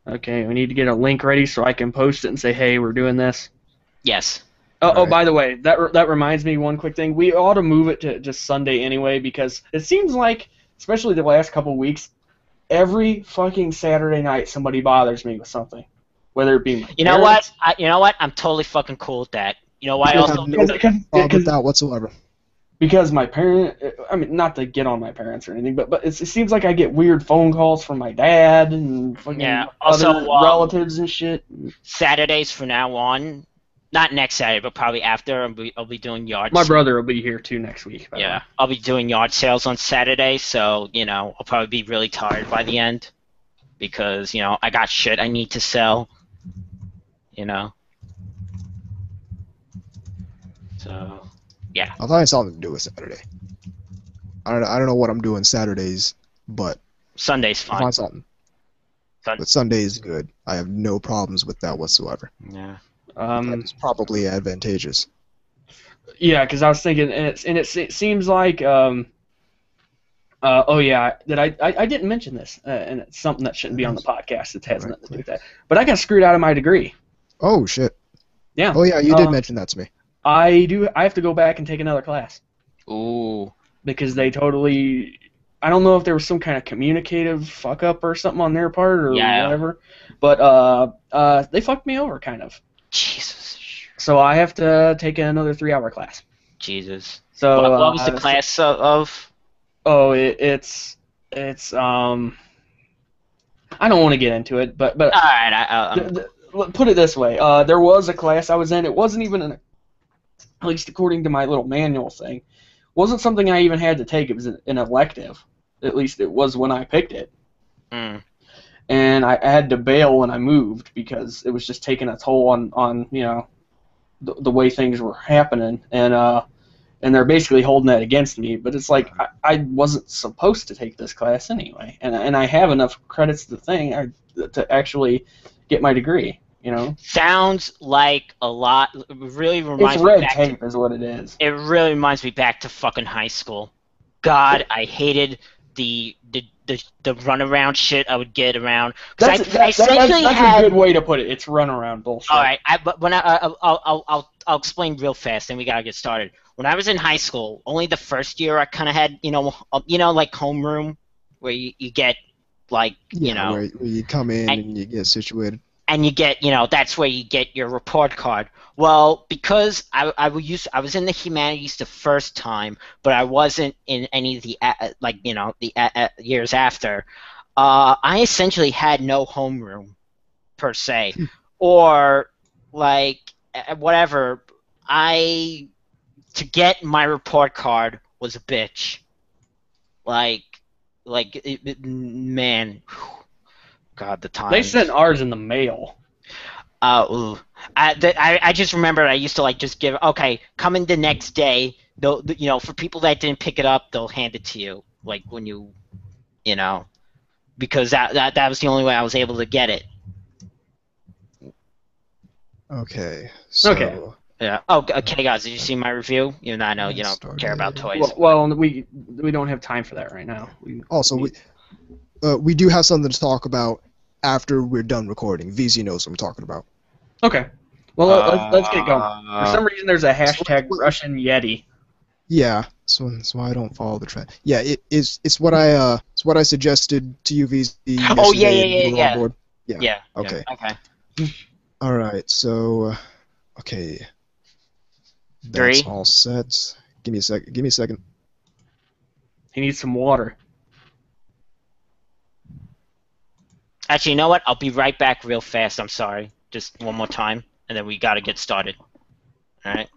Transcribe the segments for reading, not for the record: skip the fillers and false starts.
Okay, we need to get a link ready so I can post it and say, hey, we're doing this. Yes. Oh, Right. by the way, that reminds me one quick thing. We ought to move it to just Sunday anyway because it seems like, especially the last couple weeks, every fucking Saturday night somebody bothers me with something, whether it be my You know what? parents. You know what? I'm totally fucking cool with that. You know why I also? have no problem with that whatsoever. Because my parent, I mean, not to get on my parents or anything, but it seems like I get weird phone calls from my dad and Yeah. fucking Also, other relatives and shit. Saturdays from now on, not next Saturday, but probably after, I'll be doing yard My sales. brother will be here too next week. By the way. I'll be doing yard sales on Saturday, so, I'll probably be really tired by the end because, I got shit I need to sell, So, yeah. I'll find something to do with Saturday. I don't know what I'm doing Saturdays, but Sunday's I'll fine. find something. But Sunday is good. I have no problems with that whatsoever. Yeah. It's probably advantageous. Yeah, because I was thinking, and it seems like, oh yeah, that I didn't mention this, and it's something that shouldn't be on the podcast. It has nothing to do with that. But I got screwed out of my degree. Oh shit. Yeah. Oh yeah, you did mention that to me. I have to go back and take another class. Ooh. Because they totally, I don't know if there was some kind of communicative fuck up or something on their part or whatever, but they fucked me over kind of. Jesus. So I have to take another 3-hour class. Jesus. So what was the class of? Oh, it's I don't want to get into it, but all right. Put it this way: there was a class I was in. It wasn't even at least according to my little manual thing. Wasn't something I even had to take. It was an elective. At least it was when I picked it. Mm. And I had to bail when I moved because it was just taking a toll on the way things were happening, and they're basically holding that against me. But it's like I wasn't supposed to take this class anyway, and I have enough credits to actually get my degree. Sounds like a lot. It really reminds it's me red back tape is what it is. It really reminds me back to fucking high school. God, I hated the runaround shit I would get around. That's a good way to put it. It's runaround bullshit. All right, but when I'll explain real fast, and we gotta get started. When I was in high school, only the first year I kind of had like homeroom where you get like where you come in and you get situated. And you get, that's where you get your report card. Well, because I was in the humanities the first time, but I wasn't in any of the years after. I essentially had no homeroom per se, or like whatever. To get my report card was a bitch. Man. God, the time. They sent ours in the mail. I just remember I used to just give, come in the next day. They'll, for people that didn't pick it up, they'll hand it to you. Like when because that was the only way I was able to get it. Okay. So. Okay. Yeah. Oh, okay, guys. Did you see my review? I know you don't care about toys. Well, we don't have time for that right now. We do have something to talk about after we're done recording. VZ knows what I'm talking about. Okay. Well, let's get going. For some reason, there's a hashtag Russian Yeti. Yeah, so that's why I don't follow the trend. Yeah, it's what I suggested to you, VZ. Oh yeah. Yeah. Okay. Okay. All right. So, okay. That's all set. Give me a second. He needs some water. Actually, you know what? I'll be right back real fast. I'm sorry. Just one more time, and then we got to get started. All right?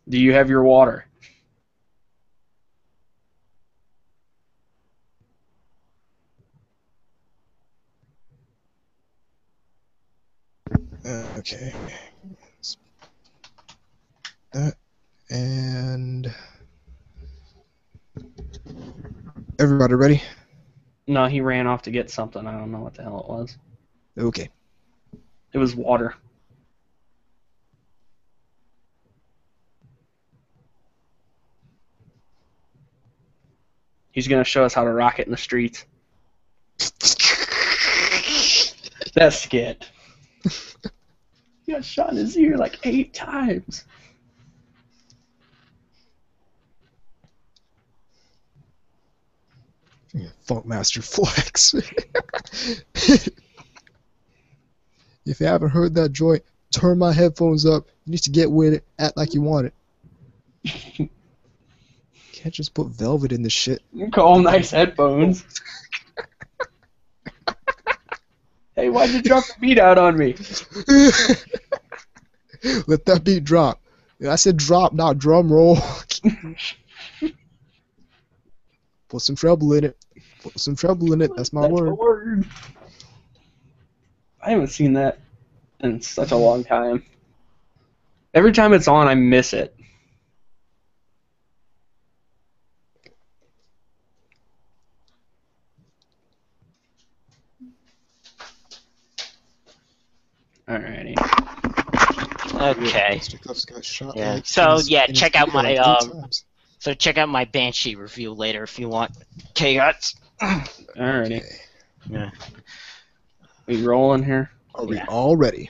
Do you have your water? Okay. That and everybody ready? No, he ran off to get something. I don't know what the hell it was. Okay. It was water. He's going to show us how to rocket in the streets. That skit. He got shot in his ear like 8 times. Funkmaster Flex. If you haven't heard that joint, turn my headphones up. You need to get with it. Act like you want it. Can't just put velvet in this shit. You call them nice headphones. Hey, why'd you drop the beat out on me? Let that beat drop. I said drop, not drum roll. Put some treble in it. Put some treble in it. That's my word. I haven't seen that in such a long time. Every time it's on, I miss it. Alrighty. Okay. Yeah. So yeah, check out my Banshee review later if you want. Okay, guys. Alrighty. Yeah. We rolling here? Are we all ready?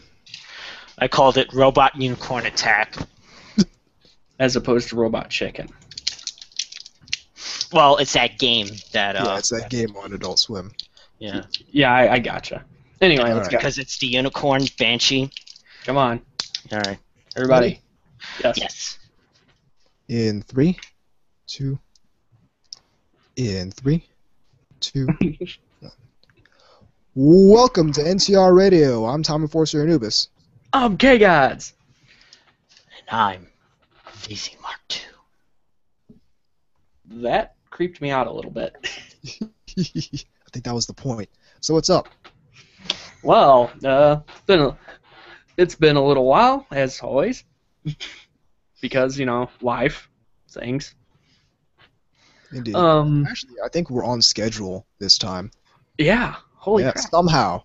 I called it Robot Unicorn Attack. As opposed to Robot Chicken. Well, it's that game that. Yeah, it's that game on Adult Swim. Yeah. Yeah, I gotcha. Anyway, let's go. Because it's the Unicorn Banshee. Come on. All right. Everybody. Yes. Yes. In 3, 2. In 3, 2. 1. Welcome to NTR Radio. I'm Tom Enforcer Anubis. I'm K-Gods. And I'm VZ Mark II. That creeped me out a little bit. I think that was the point. So what's up? Well, it's been a little while, as always, because, life, things. Indeed. Actually, I think we're on schedule this time. Yeah, holy crap. Somehow.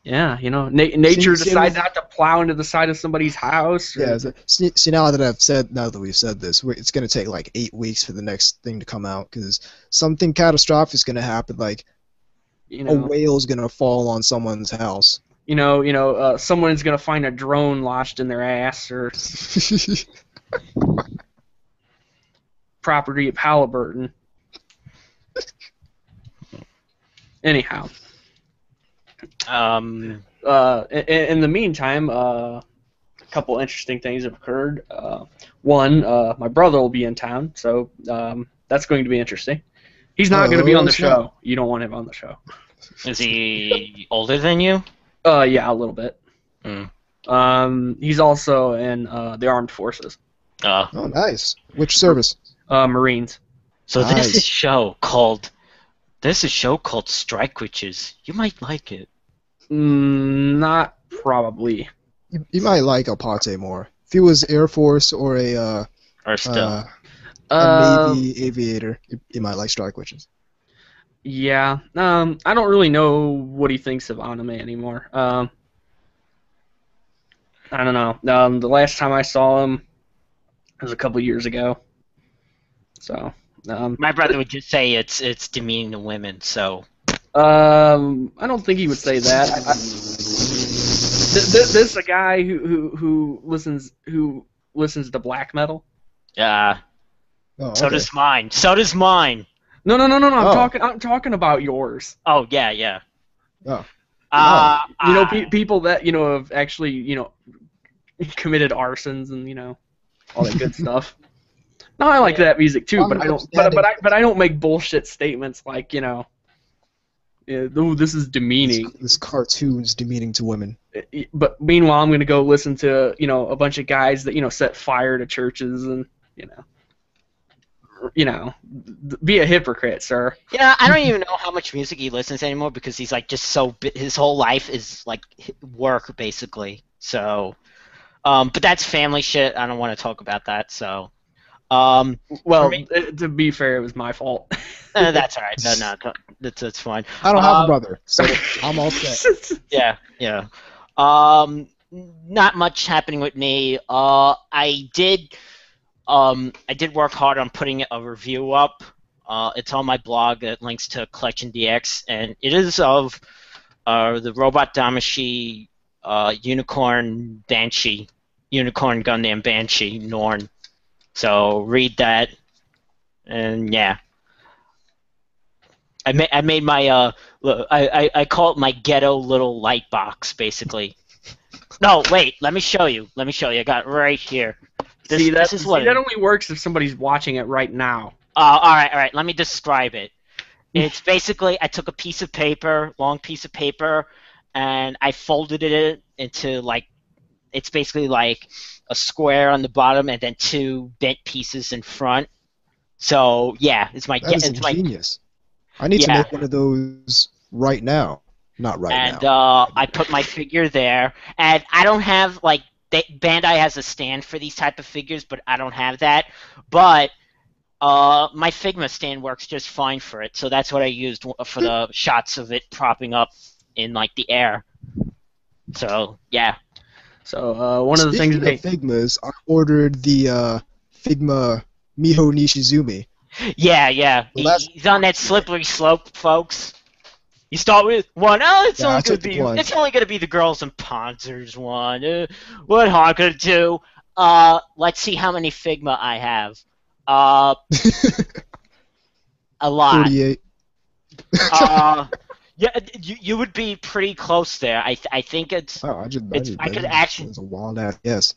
Yeah, nature decided not to plow into the side of somebody's house. Yeah, see, now that we've said this, it's going to take like 8 weeks for the next thing to come out, because something catastrophic is going to happen, like a whale's going to fall on someone's house. Someone's going to find a drone lodged in their ass, or property of Halliburton. Anyhow. In the meantime, a couple interesting things have occurred. One, my brother will be in town, so that's going to be interesting. He's not going to be on the show. You don't want him on the show. Is he older than you? Yeah, a little bit. He's also in the armed forces. Oh, nice. Which service? Marines. So nice. This is a show called Strike Witches. You might like it. Not probably. You might like Apate more. If he was Air Force or a Navy aviator, you might like Strike Witches. Yeah. I don't really know what he thinks of anime anymore. I don't know. The last time I saw him was a couple years ago. So. My brother would just say it's demeaning to women. So. I don't think he would say that. This is a guy who listens to black metal. Yeah. Oh, okay. So does mine. So does mine. No. I'm talking about yours. Oh yeah. Oh. People that have actually committed arsons and all that good stuff. No, I like that music too, but I don't. But I don't make bullshit statements like this is demeaning. This cartoon's demeaning to women. But meanwhile, I'm gonna go listen to a bunch of guys that set fire to churches and be a hypocrite, sir. Yeah, I don't even know how much music he listens anymore because he's like just so his whole life is like work basically. So, but that's family shit. I don't want to talk about that. So, Well, to be fair, it was my fault. That's all right. No, that's fine. I don't have a brother, so I'm all set. Yeah. Not much happening with me. I did work hard on putting a review up. It's on my blog. It links to Collection DX, and it is of the Robot Damashi Unicorn Gundam Banshee Norn. So read that, and yeah. I made my I call it my ghetto little light box, basically. No, wait. Let me show you. I got it right here. That only works if somebody's watching it right now. All right. Let me describe it. It's basically I took a long piece of paper, and I folded it into it's basically like a square on the bottom and then two bent pieces in front. So yeah, it's my genius. I need to make one of those right now. Not right now. And I put my figure there, and I don't have Bandai has a stand for these type of figures, but I don't have that. But my Figma stand works just fine for it, so that's what I used for the shots of it propping up in the air. So yeah. So one of the things Figmas, I ordered the Figma Miho Nishizumi. Yeah. Well, he's on that slippery slope, folks. You start with one. Oh, it's only gonna be the Girls and Panzers one. What hard could it do? Let's see how many Figma I have. A lot. 48. Yeah, you would be pretty close there. I think it's. Oh, I could actually. It's a wild ass guess.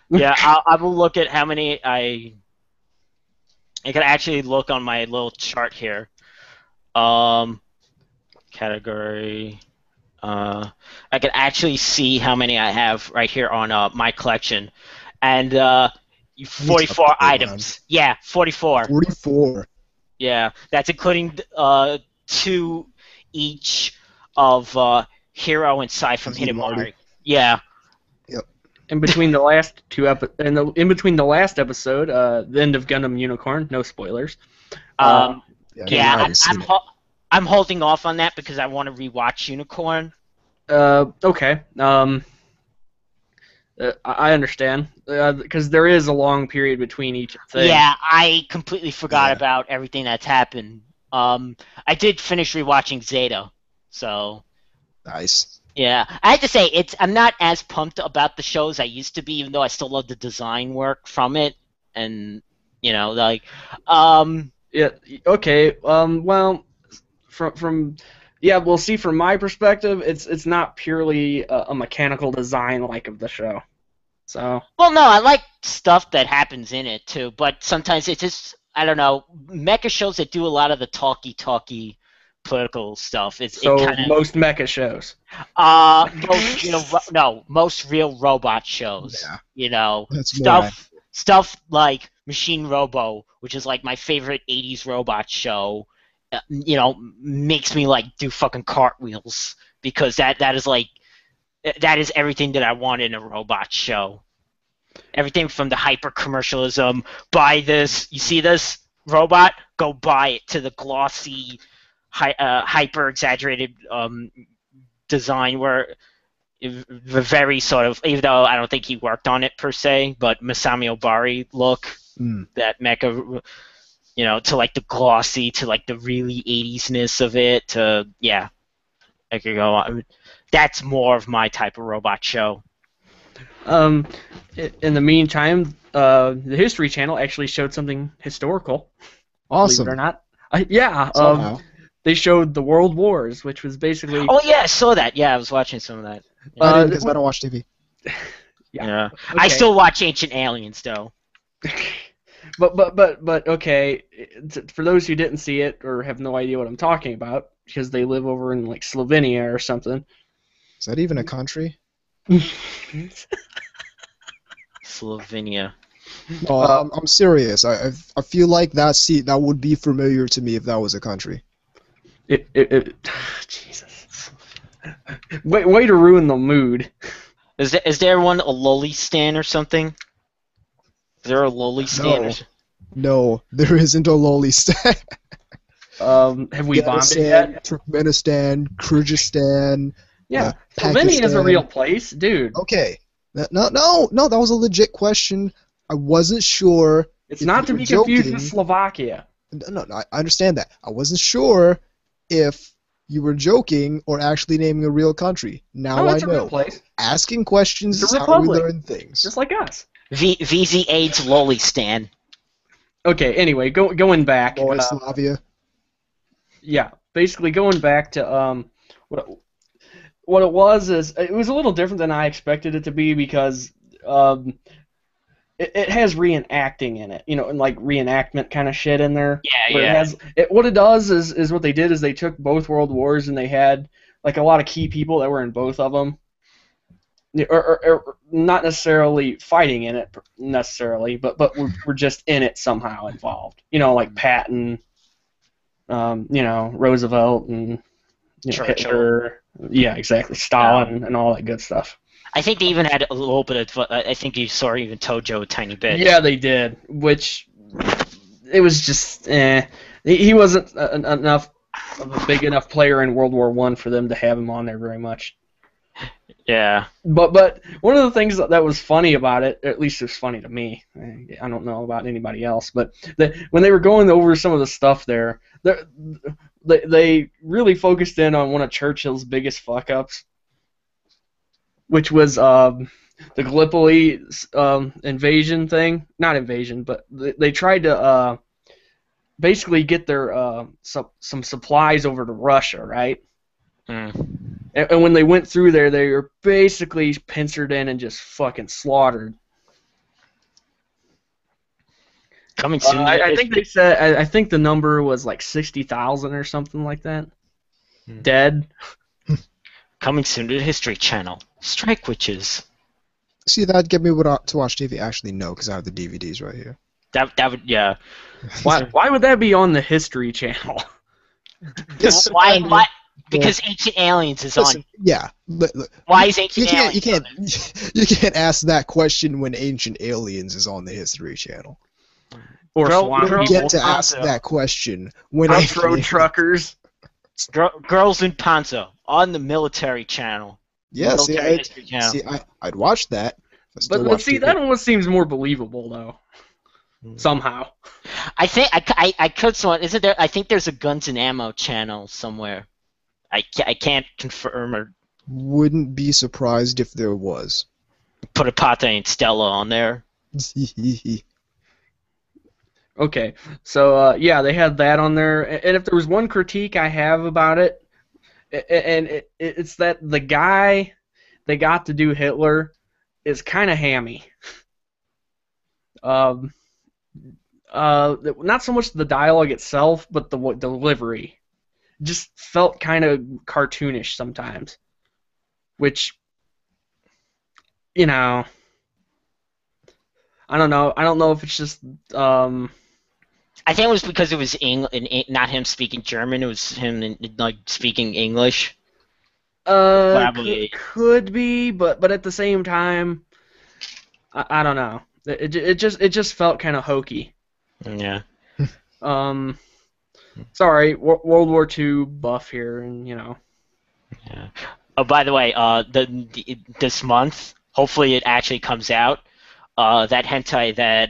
Yeah, I will look at how many I could actually look on my little chart here. Category. I could actually see how many I have right here on my collection, and 44 items. Yeah, 44. 44. Yeah, that's including 2 each of Hero and Sai from Hidamari. Yeah. Yep. In between the last in between the last episode, the end of Gundam Unicorn, no spoilers. I'm holding off on that because I want to rewatch Unicorn. Okay. I understand because there is a long period between each thing. Yeah, I completely forgot about everything that's happened. I did finish rewatching Zeta, so. Nice. Yeah, I have to say I'm not as pumped about the show as I used to be, even though I still love the design work from it, and Yeah. Okay. Well, we'll see. From my perspective, it's not purely a mechanical design of the show. So. Well, no, I like stuff that happens in it too, but sometimes it's just I don't know. Mecha shows that do a lot of the talky political stuff. Most mecha shows. Most real robot shows. Yeah. Stuff like Machine Robo, which is my favorite '80s robot show. Makes me do fucking cartwheels because that is everything that I want in a robot show. Everything from the hyper commercialism, buy this, you see this robot, go buy it, to the glossy, hyper exaggerated design where the very sort of, even though I don't think he worked on it per se, but Masami Obari look, that mecha. To the glossy, to the really 80s-ness of it, to, yeah. I could go on. That's more of my type of robot show. In the meantime, the History Channel actually showed something historical. Awesome. Believe it or not. They showed the World Wars, which was basically... Oh, yeah, I saw that. Yeah, I was watching some of that. Yeah. I didn't because I don't watch TV. Yeah. Okay. I still watch Ancient Aliens, though. But okay, for those who didn't see it or have no idea what I'm talking about, because they live over in Slovenia or something. Is that even a country? Slovenia. No, I'm serious. I feel like that would be familiar to me if that was a country. Jesus. Way to ruin the mood. Is there one a Lolistan or something? Is there a lowly standard? No, there isn't a lowly stan. Have we bombed it yet? Turkmenistan, Kyrgyzstan. Yeah, Pakistan. Slovenia is a real place, dude. Okay. No, that was a legit question. I wasn't sure. It's not to be confused with Slovakia. No, I understand that. I wasn't sure if you were joking or actually naming a real country. Now I it's a know. real place. Asking questions It's is a how we republic. learn things. Just like us. VZ AIDS lowly stan. Okay, anyway, going back. Yugoslavia. Yeah, basically going back to what it was is it was a little different than I expected it to be because it has reenacting in it, and like reenactment kind of shit in there. Yeah. What it does is what they did is they took both world wars and they had like a lot of key people that were in both of them, or not necessarily fighting in it necessarily, but we're just in it somehow involved. Like Patton. Roosevelt and Hitler. Yeah, exactly. Stalin and all that good stuff. I think they even had a little bit of. I think you saw even Tojo a tiny bit. Yeah, they did. Which it was just. He wasn't enough of a big enough player in World War I for them to have him on there very much. Yeah. But one of the things that was funny about it, at least it was funny to me. I don't know about anybody else, but when they were going over some of the stuff there, they really focused in on one of Churchill's biggest fuck-ups, which was the Gallipoli invasion thing. Not invasion, but they tried to basically get their some supplies over to Russia, right? And when they went through there, they were basically pincered in and just fucking slaughtered. Coming soon. I think they said. I think the number was like 60,000 or something like that. Dead. Coming soon to the History Channel. Strike Witches. See, that'd get me to watch TV. Actually, no, because I have the DVDs right here. That would, yeah. Why would that be on the History Channel? Why? Because Ancient Aliens is on. Yeah. Look, why is Ancient Aliens? You can't ask that question when Ancient Aliens is on the History Channel. Or you don't get to ask that question when Off-road truckers. Girls in Panza on the Military Channel. Yeah, I'd watch that. But see, that almost seems more believable though. Somehow. I think I could. Isn't there? I think there's a Guns and Ammo channel somewhere. I can't confirm or. Wouldn't be surprised if there was. Put a Pate and Stella on there. Okay, so yeah, they had that on there, and if there was one critique I have about it, and it's that the guy they got to do Hitler is kind of hammy. Not so much the dialogue itself, but the delivery just felt kind of cartoonish sometimes, which, I don't know. I don't know if it's just. I think it was because it was not him speaking German. It was him speaking English. Probably could be, but at the same time, I don't know. It just felt kind of hokey. Yeah. Sorry, World War II buff here, and Yeah. Oh, by the way, this month, hopefully it actually comes out. That hentai that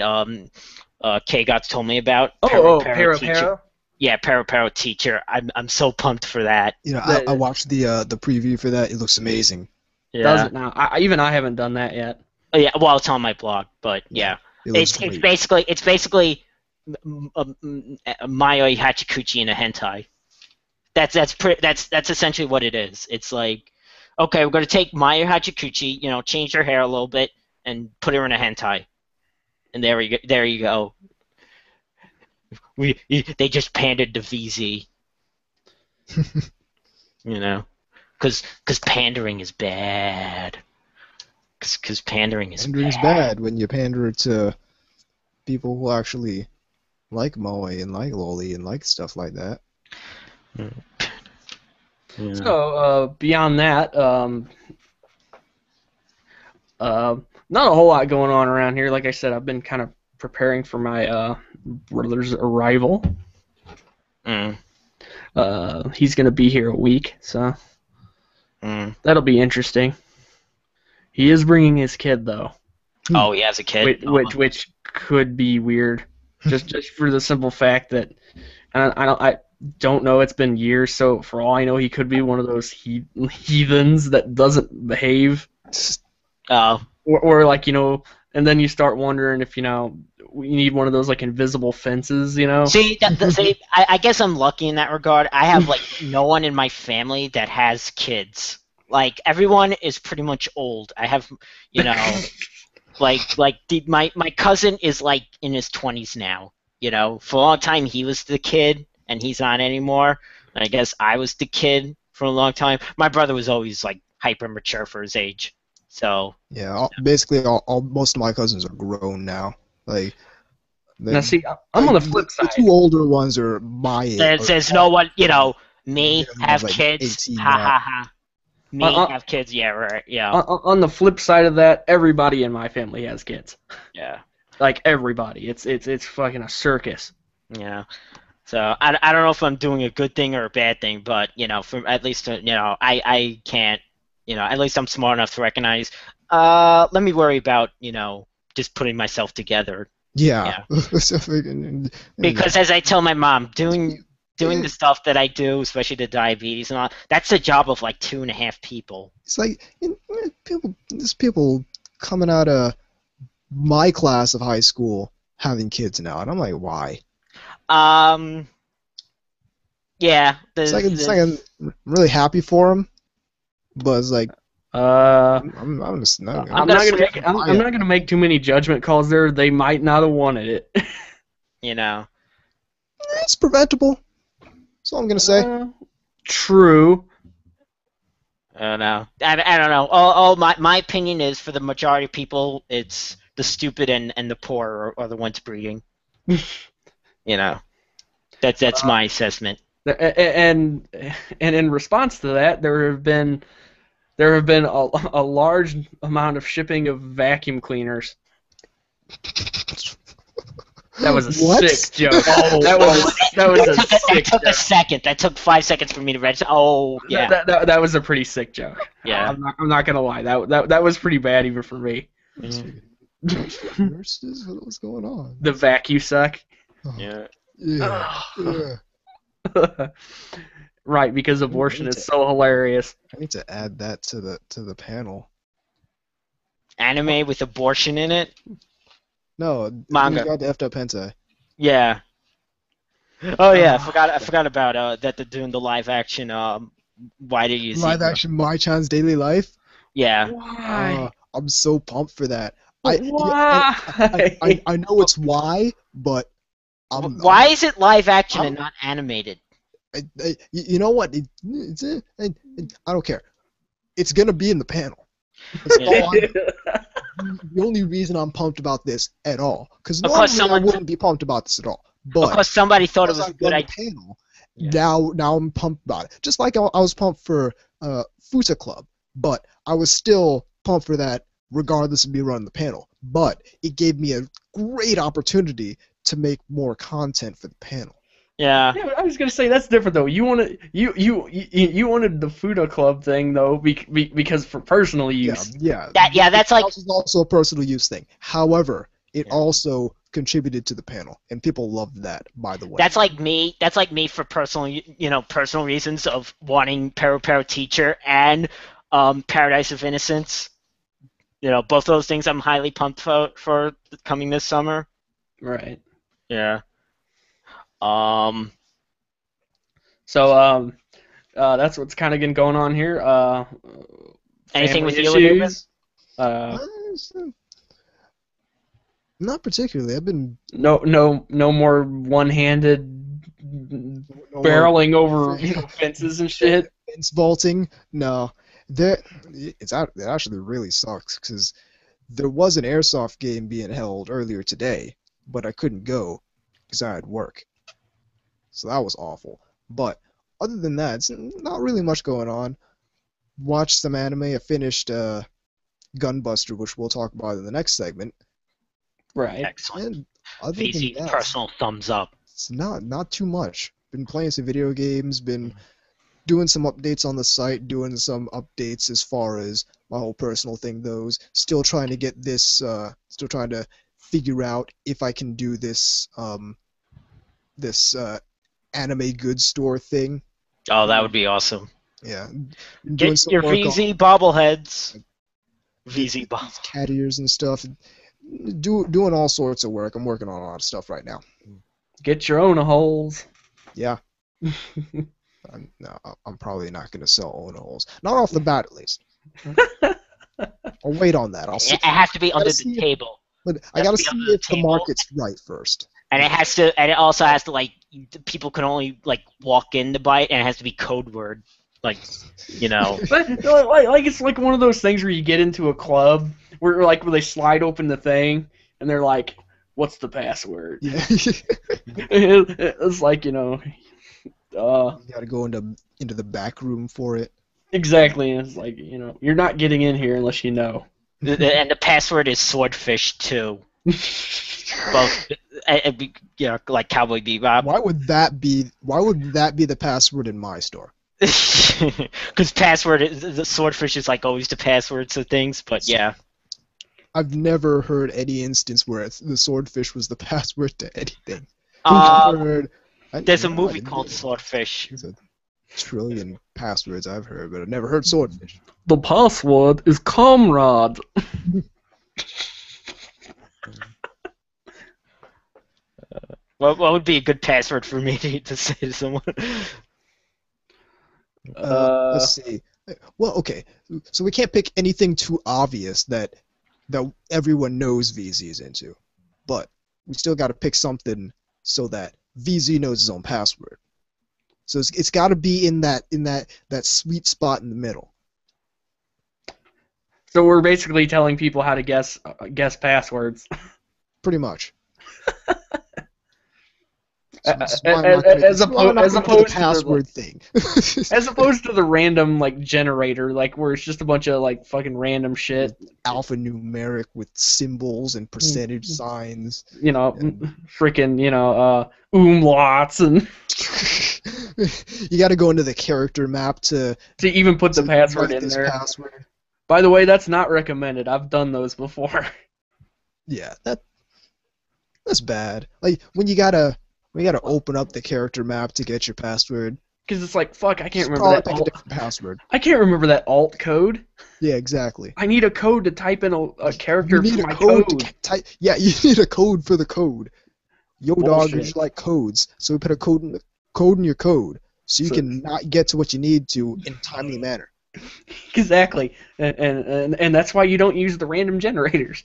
Kay got told me about. Para. Yeah, Para Teacher. I'm so pumped for that. I watched the preview for that. It looks amazing. Yeah. Does it now? I haven't done that yet. Oh, yeah, well, it's on my blog, but yeah, it's basically Mayoi Hachikuchi in a hentai. That's essentially what it is. It's like, okay, we're gonna take Mayoi Hachikuchi, change her hair a little bit and put her in a hentai, and there you go. They just pandered to VZ, because pandering is bad. Because pandering is bad when you pander to people who actually like Moe and like Loli and like stuff like that. Yeah. So beyond that, not a whole lot going on around here. Like I said, I've been kind of preparing for my brother's arrival. Mm. He's gonna be here a week, so that'll be interesting. He is bringing his kid though. Oh, he has a kid. Which could be weird, just for the simple fact that I don't know. It's been years, so for all I know, he could be one of those heathens that doesn't behave. Oh. Or like, and then you start wondering if, we need one of those like invisible fences, See, I guess I'm lucky in that regard. I have like no one in my family that has kids. Like everyone is pretty much old. I have, my cousin is like in his 20s now. For a long time he was the kid, and he's not anymore. And I guess I was the kid for a long time. My brother was always like hyper mature for his age. So yeah, basically most of my cousins are grown now. Like, now see, I'm on the flip side. The two older ones are my age. There's no one, me have like kids, ha ha ha. Me have kids, yeah, right, yeah. On the flip side of that, everybody in my family has kids. Yeah. Like everybody, it's fucking a circus. Yeah. So I don't know if I'm doing a good thing or a bad thing, but from at least I can't. At least I'm smart enough to recognize. Let me worry about just putting myself together. Yeah. Because as I tell my mom, doing the stuff that I do, especially the diabetes and all, that's a job of like 2.5 people. It's like there's people coming out of my class of high school having kids now, and I'm like, why? Yeah. It's like I'm really happy for them. But it's like, I'm not gonna make too many judgment calls there. They might not have wanted it. It's preventable. That's all I'm gonna say. True. I don't know. I don't know. My opinion is, for the majority of people, it's the stupid and the poor are the ones breeding. That's my assessment. And in response to that, there have been a large amount of shipping of vacuum cleaners. That was a sick joke. Oh, that took a second. That took 5 seconds for me to register. Oh, yeah. That was a pretty sick joke. Yeah. I'm not gonna lie. That was pretty bad even for me. Nurses, what's going on? The vacuum suck. Yeah. Right, because abortion is so hilarious. I need to add that to the panel. Anime with abortion in it? No, manga. The effed up hentai. Yeah. Oh yeah, I forgot about that they're doing the live action. Why do you live action Mai-chan's Daily Life? Yeah. Why? I'm so pumped for that. Why? I know it's why, but why is it live action and not animated? You know what? I don't care. It's gonna be in the panel. The only reason I'm pumped about this at all, because normally I wouldn't be pumped about this at all. But because somebody thought it was a good idea. Panel, now I'm pumped about it. Just like I was pumped for Futa Club, but I was still pumped for that regardless of me running the panel. But it gave me a great opportunity to make more content for the panel. Yeah. I was gonna say that's different though. You wanted the Fuda Club thing though, because for personal use. Yeah. That's like. This is also a personal use thing. However, it also contributed to the panel, and people loved that. By the way. That's like me. That's like me for personal reasons of wanting Pero Teacher and Paradise of Innocence. Both those things I'm highly pumped for coming this summer. Right. Yeah. So that's what's kind of been going on here. Anything with issues, you? Not particularly. I've been no more one-handed barreling over fences and shit. Fence vaulting. No, it actually really sucks because there was an airsoft game being held earlier today, but I couldn't go because I had work. So that was awful. But other than that, it's not really much going on. Watched some anime. I finished Gunbuster, which we'll talk about in the next segment. Right. Excellent. And other VZ, than that, personal thumbs up. it's not too much. Been playing some video games, been doing some updates on the site, doing some updates as far as my whole personal thing goes. Still trying to get this, still trying to figure out if I can do this, this anime goods store thing. Oh, that would be awesome. Yeah, been doing Get some your work VZ bobbleheads. VZ these bobbleheads. cat ears and stuff. Doing all sorts of work. I'm working on a lot of stuff right now. Get your own holes. Yeah. I'm probably not going to sell Onols. Not off the bat, at least. I'll wait on that. It has to be under the table. But I got to see if the market's right first. And it has to, and it also has to, like, people can only, like, walk in to buy it, and it has to be code word. Like, you know. But, like it's like one of those things where you get into a club where they slide open the thing and they're like, "What's the password?" Yeah. It's like, you know. You got to go into the back room for it. Exactly. It's like, you know, you're not getting in here unless you know. And the password is Swordfish 2. Both, you know, like Cowboy Bebop. Why would that be the password in my store? Because the Swordfish is like always the password to things, but yeah. I've never heard any instance where the Swordfish was the password to anything. There's a movie called Swordfish. There's a trillion passwords I've heard, but I've never heard Swordfish. The password is comrade. What would be a good password for me to say to someone? Let's see. Well, okay. So we can't pick anything too obvious that everyone knows VZ is into, but we still got to pick something so that VZ knows his own password. So it's got to be in that sweet spot in the middle. So we're basically telling people how to guess passwords. Pretty much. As opposed to the password thing. As opposed to the random like generator, like where it's just a bunch of like fucking random shit. Alphanumeric with symbols and percentage signs. You know, freaking, you know, umlauts and. You got to go into the character map to even put the password in there. Password. By the way, that's not recommended. I've done those before. Yeah, that's bad. Like when you gotta open up the character map to get your password. Because it's like, fuck, I can't remember that pick a different password. I can't remember that alt code. Yeah, exactly. I need a code to type in a character you need for a my code. Yeah, you need a code for the code. Yo, Bullshit. dog, you like codes, so we put a code in your code, so you can not get to what you need to in a timely manner. Exactly, and that's why you don't use the random generators.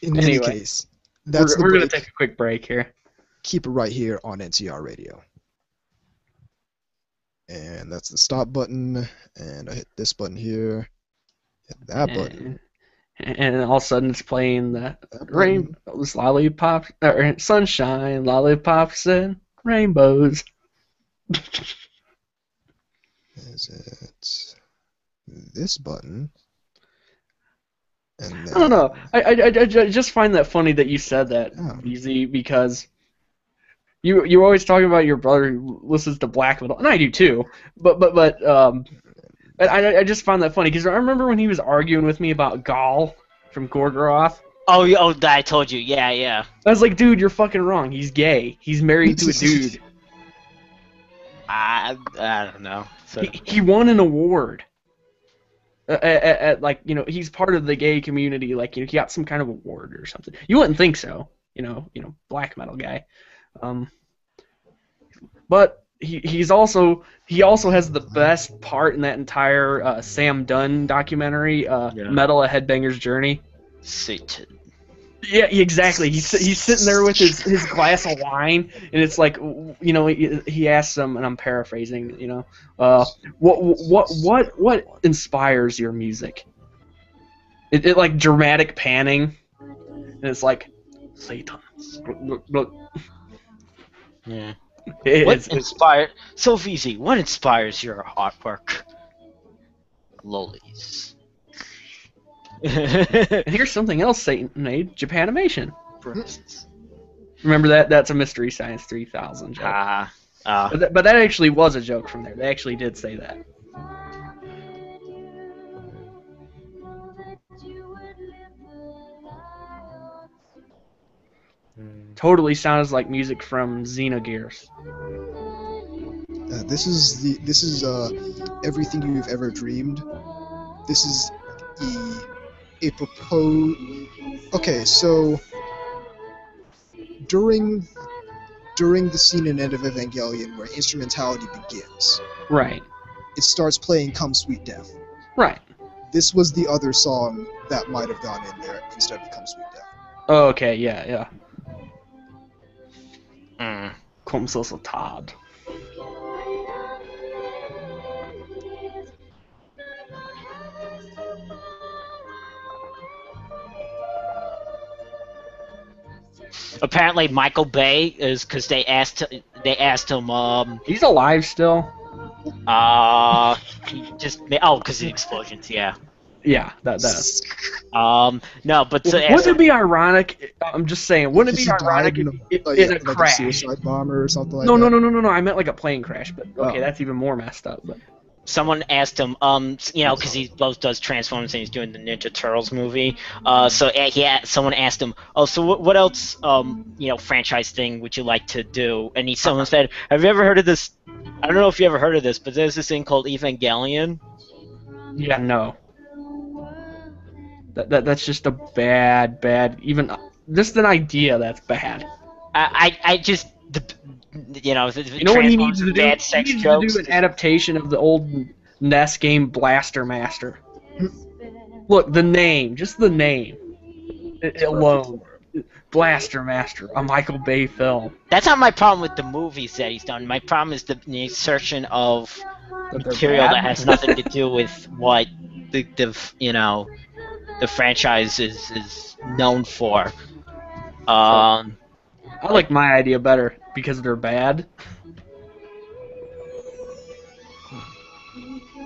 In any case, we're going to take a quick break here. Keep it right here on NTR Radio. And that's the stop button, and I hit this button here, hit that button. And all of a sudden it's playing that rainbows, lollipops, or sunshine, lollipops, and rainbows. Is it this button? And then, I don't know. I just find that funny that you said that, Easy, because you're always talking about your brother who listens to black metal, and I do too. But I just found that funny because I remember when he was arguing with me about Gaul from Gorgoroth. Oh, I told you. Yeah. I was like, dude, you're fucking wrong. He's gay. He's married to a dude. I don't know. So. He won an award. At like, you know, he's part of the gay community. Like, you know, he got some kind of award or something. You wouldn't think so. You know, black metal guy. But he also has the best part in that entire Sam Dunn documentary, Metal: A Headbanger's Journey. Satan. Yeah, exactly. He's sitting there with his glass of wine, and it's like, you know, he asks him, and I'm paraphrasing, you know, what inspires your music? It like dramatic panning, and it's like Satan. Yeah. What inspired? So easy. What inspires your artwork? Lolies. And here's something else Satan made: Japanimation. Remember that? That's a Mystery Science 3000 joke. But that actually was a joke from there. They actually did say that. Totally sounds like music from Xenogears. This is everything you've ever dreamed. This is a proposed. Okay, so during the scene in End of Evangelion where instrumentality begins, right, it starts playing "Come Sweet Death." Right. This was the other song that might have gone in there instead of "Come Sweet Death." Oh, okay, yeah. Kom så tad. Apparently, Michael Bay is because they asked him. He's alive still. Because the explosions, yeah. Yeah, that does. No, but wouldn't it be ironic? I'm just saying, wouldn't it be ironic in a crash? A suicide bomber or something like that? No. I meant like a plane crash. But okay, that's even more messed up. But someone asked him, because he both does Transformers and he's doing the Ninja Turtles movie. Someone asked him, so what else, franchise thing would you like to do? And someone said, have you ever heard of this? I don't know if you ever heard of this, but there's this thing called Evangelion. Yeah, no. That's just a bad, even just an idea that's bad. I just, what he needs to do? He needs to do an adaptation of the old NES game Blaster Master. Look, the name, just the name alone. Blaster Master, a Michael Bay film. That's not my problem with the movies that he's done. My problem is the insertion of material that has nothing to do with what the franchise is known for. I like my idea better because they're bad.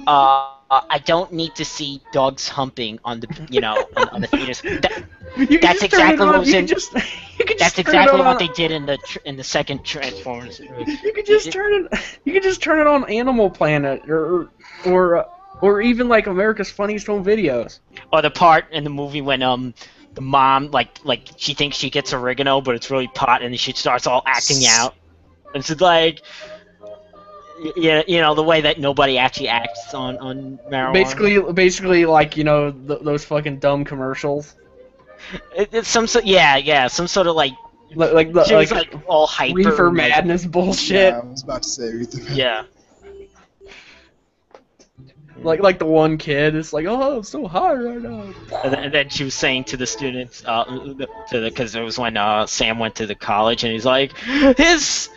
I don't need to see dogs humping on the on the fetus. That's exactly what was in. That's exactly what they did in the second Transformers. You could just turn it on Animal Planet or even like America's Funniest Home Videos. Or the part in the movie when the mom like she thinks she gets oregano, but it's really pot, and she starts all acting out. And it's like, the way that nobody actually acts on marijuana. Basically like those fucking dumb commercials. It's some sort of like all hyper reefer madness bullshit. Yeah, I was about to say reefer. Yeah. Like the one kid is like, oh, it's so hot right now. And then she was saying to the students, because it was when Sam went to the college, and he's like, his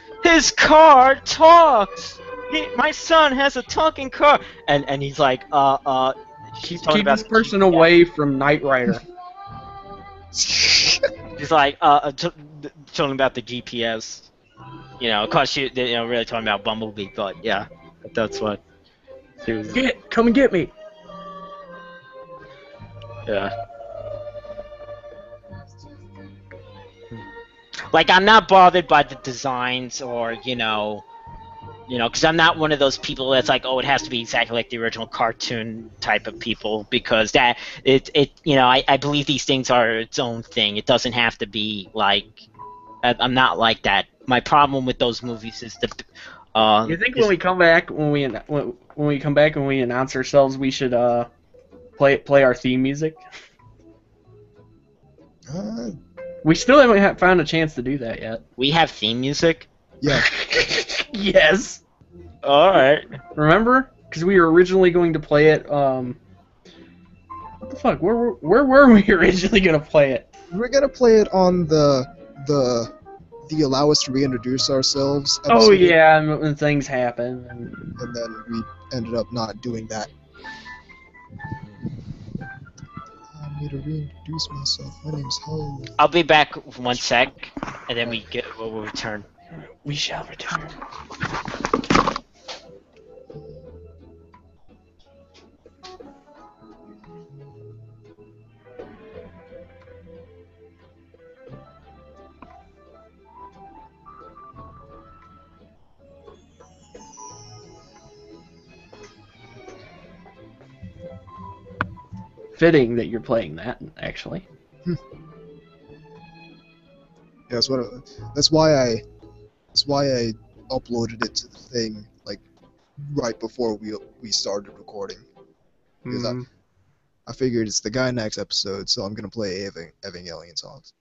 car talks. My son has a talking car, and he's like, keep this person away from Knight Rider. He's like, talking about the GPS, of course really talking about Bumblebee, but yeah, that's what. Come and get me. Yeah. Like, I'm not bothered by the designs or, because I'm not one of those people that's like, oh, it has to be exactly like the original cartoon type of people, because that, I believe these things are its own thing. It doesn't have to be like, I'm not like that. My problem with those movies is you think when we come back, when we announce ourselves, we should play our theme music? We still haven't found a chance to do that yet. We have theme music? Yeah. Yes. All right. Remember? Because we were originally going to play it. What the fuck? Where were we originally gonna play it? We're gonna play it on the allow us to reintroduce ourselves episode. Oh yeah, and things happen. And then we ended up not doing that. I need to reintroduce myself. My name's Ho. I'll be back 1 sec, and then we'll return. We shall return. fitting that you're playing that, actually. Yeah, that's why I uploaded it to the thing like right before we started recording, because I figured it's the Gynax episode, so I'm gonna play Evangelion songs.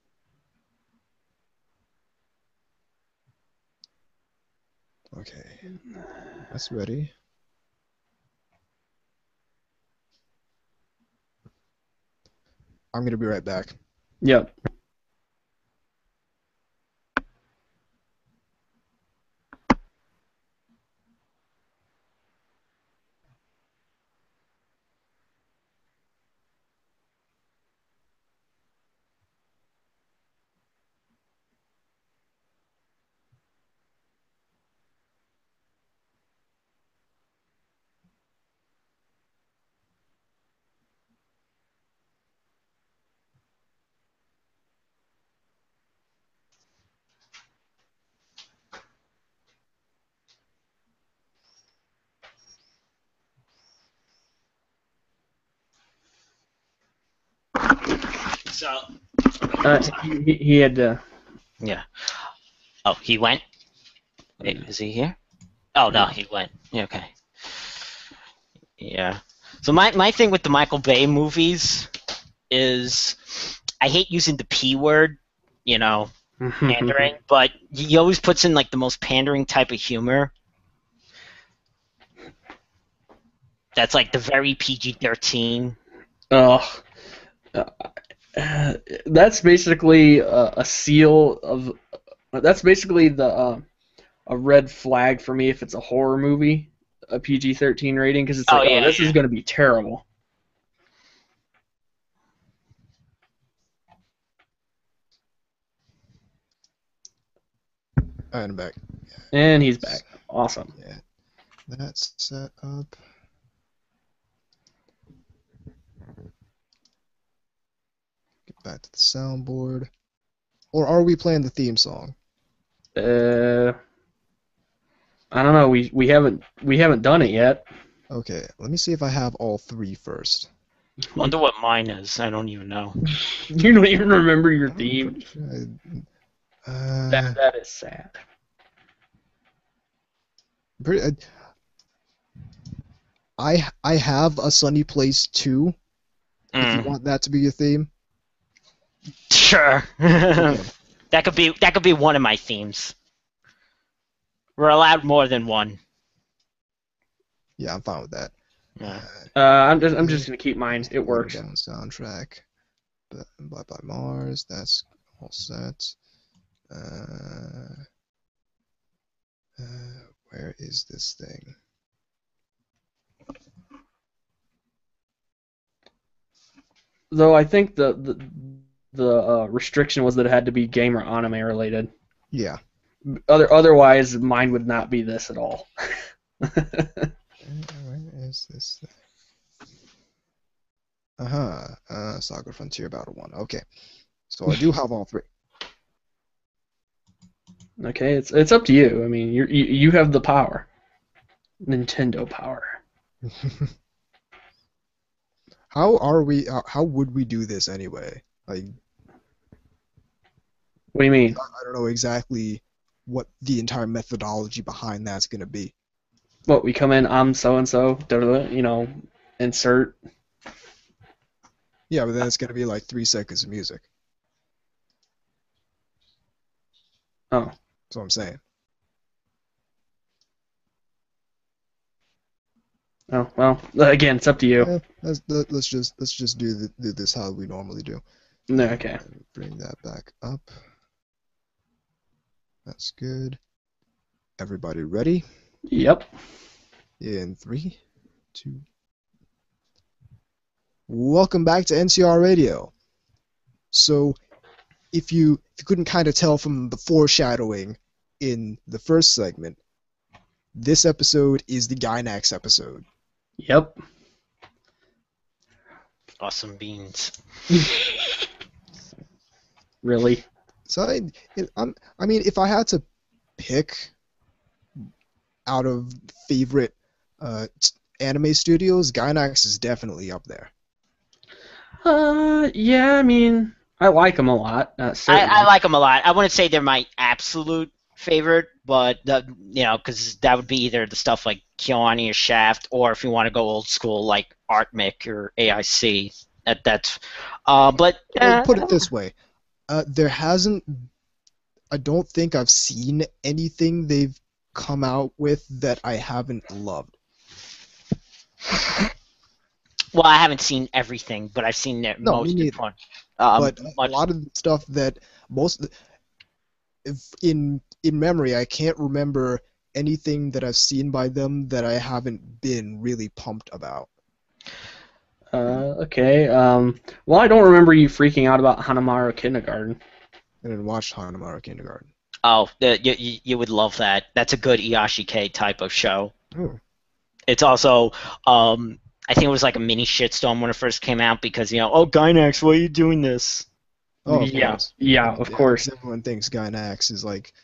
Okay, that's ready. I'm gonna be right back. Yep. So. He had to. Yeah. Oh, he went? Wait, is he here? Oh, no, he went. Yeah, okay. Yeah. So my thing with the Michael Bay movies is I hate using the P word, pandering, but he always puts in like the most pandering type of humor. That's like the very PG-13. Oh. That's basically a seal of. That's basically a red flag for me if it's a horror movie, a PG-13 rating, because it's like, this is going to be terrible. And I'm back. And he's back. Awesome. Yeah, that's set up. Get back to the soundboard. Or are we playing the theme song? I don't know. We haven't done it yet. Okay, let me see if I have all three first. Wonder what mine is. I don't even know. You don't even remember your theme. Sure That is sad. I have A Sunny Place 2. If you want that to be your theme. Sure. Okay. That could be one of my themes. We're allowed more than one. Yeah, I'm fine with that. Yeah. I'm just gonna keep mine. It works. Down soundtrack. Bye Bye Mars. That's all set. Where is this thing? Though I think the restriction was that it had to be game or anime related. Yeah. Otherwise, mine would not be this at all. Where is this thing? Saga Frontier Battle 1. Okay. So I do have all three. Okay, it's up to you. I mean, you have the power. Nintendo power. How would we do this anyway? Like, what do you mean? I don't know exactly what the entire methodology behind that's going to be. What, we come in, I'm so-and-so, insert. Yeah, but then it's going to be like 3 seconds of music. Oh. That's what I'm saying. Oh, well, again, it's up to you. Let's just do this how we normally do. No, okay. Bring that back up. That's good. Everybody ready? Yep. In 3, 2. Welcome back to NTR Radio. So, if you couldn't kind of tell from the foreshadowing in the first segment, this episode is the Gynax episode. Yep. Awesome beans. Really? So I mean, if I had to pick out of favorite anime studios, Gynax is definitely up there. Yeah, I mean, I like them a lot. Certainly. I like them a lot. I wouldn't say they're my absolute favorite, but because that would be either the stuff like Keone or Shaft, or if you want to go old school like Artmic or AIC. But Put it this way, there hasn't. I don't think I've seen anything they've come out with that I haven't loved. Well, I haven't seen everything, but I've seen their most fun. But a lot of the stuff that in memory, I can't remember anything that I've seen by them that I haven't been really pumped about. Okay. Well, I don't remember you freaking out about Hanamaru Kindergarten. I didn't watch Hanamaru Kindergarten. Oh, you would love that. That's a good Iyashikei type of show. Oh. It's also, I think it was like a mini shitstorm when it first came out because, Gynax, why are you doing this? Oh, of course. Everyone thinks Gynax is like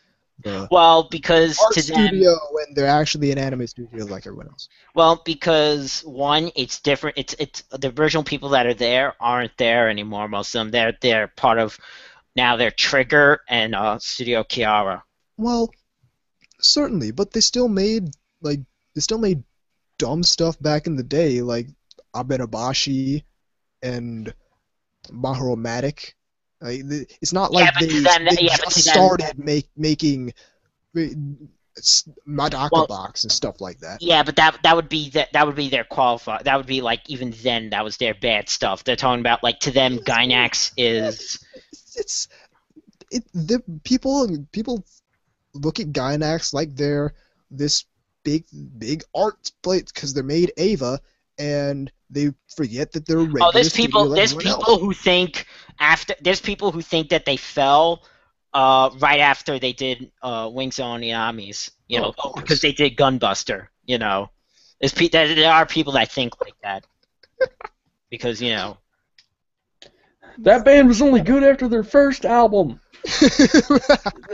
the because art to studio them, when they're actually an anime studio like everyone else. Well, because one, it's different. It's the original people that are there aren't there anymore. Most of them, they're part of. Now they're Trigger and Studio Kiara. Well, certainly, but they still made dumb stuff back in the day, like Abenabashi and Mahoromatic. It's not like they just started making Madaka Box and stuff like that. Yeah, but that would be their qualify. That would be like even then that was their bad stuff. They're talking about like to them Gynax is. The people look at Gynax like they're this big art plate because they're made Ava, and they forget that they're regular. There's people who think that they fell right after they did Wings on Yamis, because they did Gunbuster. There are people that think like that because that band was only good after their first album.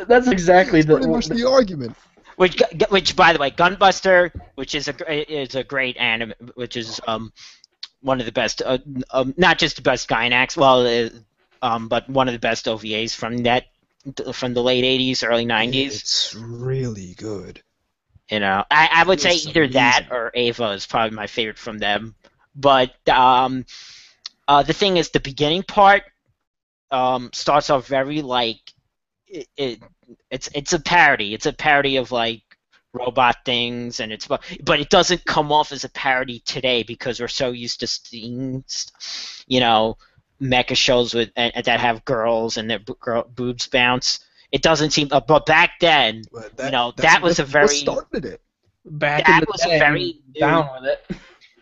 That's exactly pretty much the argument. Which, by the way, Gunbuster, which is a great anime, which is one of the best, not just the best Gynax, but one of the best OVAs from the late '80s, early '90s. It's really good. I would say either that or Ava is probably my favorite from them. But the thing is, the beginning part starts off very like it's a parody. It's a parody of like robot things, and but it doesn't come off as a parody today because we're so used to seeing mecha shows that have girls and their boobs bounce. It doesn't seem, but back then, that was a very started it. Back in the day, very down with it.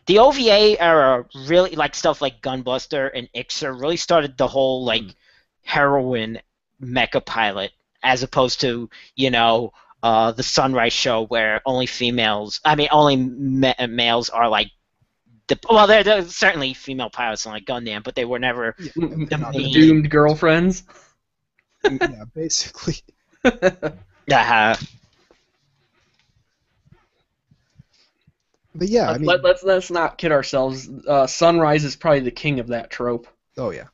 The OVA era really, like stuff like Gunbuster and Ixer, really started the whole like heroine mecha pilot, as opposed to the Sunrise show where only males are like there's certainly female pilots on like Gundam, but they were never the doomed girlfriends. Yeah, basically. But yeah, let's not kid ourselves. Sunrise is probably the king of that trope. Oh yeah.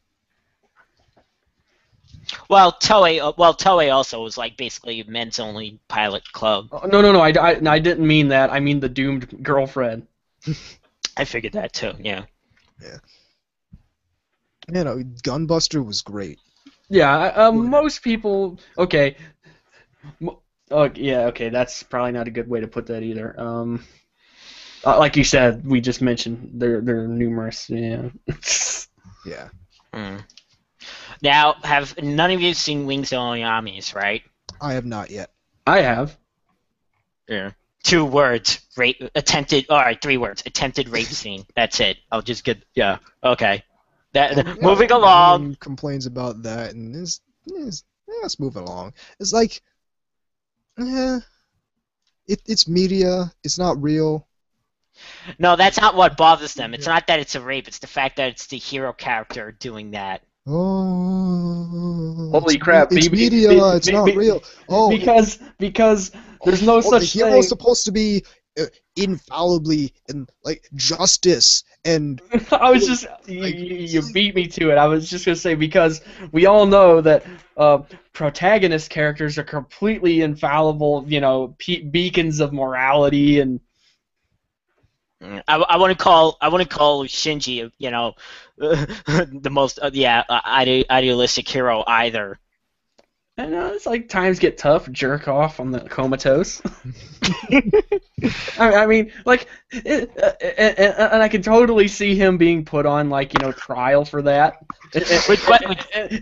Well, Toei also was like basically a men's only pilot club. No, I didn't mean that. I mean the doomed girlfriend. I figured that too. Yeah. Yeah. Gunbuster was great. Yeah, most people. Okay. Okay. That's probably not a good way to put that either. Like you said, we just mentioned they're numerous. Yeah. Yeah. Mm. Now, have none of you seen Wings of Oyamis, right? I have not yet. I have. Yeah. 2 words. Attempted. All right, 3 words. Attempted rape scene. That's it. I'll just get. Yeah. Okay. Moving along. Complains about that, and let's move along. It's like, it's media. It's not real. No, that's not what bothers them. It's not that it's a rape. It's the fact that it's the hero character doing that. Oh. Holy crap! It's media. It's not real. Oh. Because there's no such thing. The hero's supposed to be infallibly and like justice and I was just you beat me to it. I was just gonna say because we all know that protagonist characters are completely infallible, beacons of morality and. I want to call Shinji, the most idealistic hero either. I know it's like times get tough. Jerk off on the comatose. I mean, like, and I can totally see him being put on trial for that.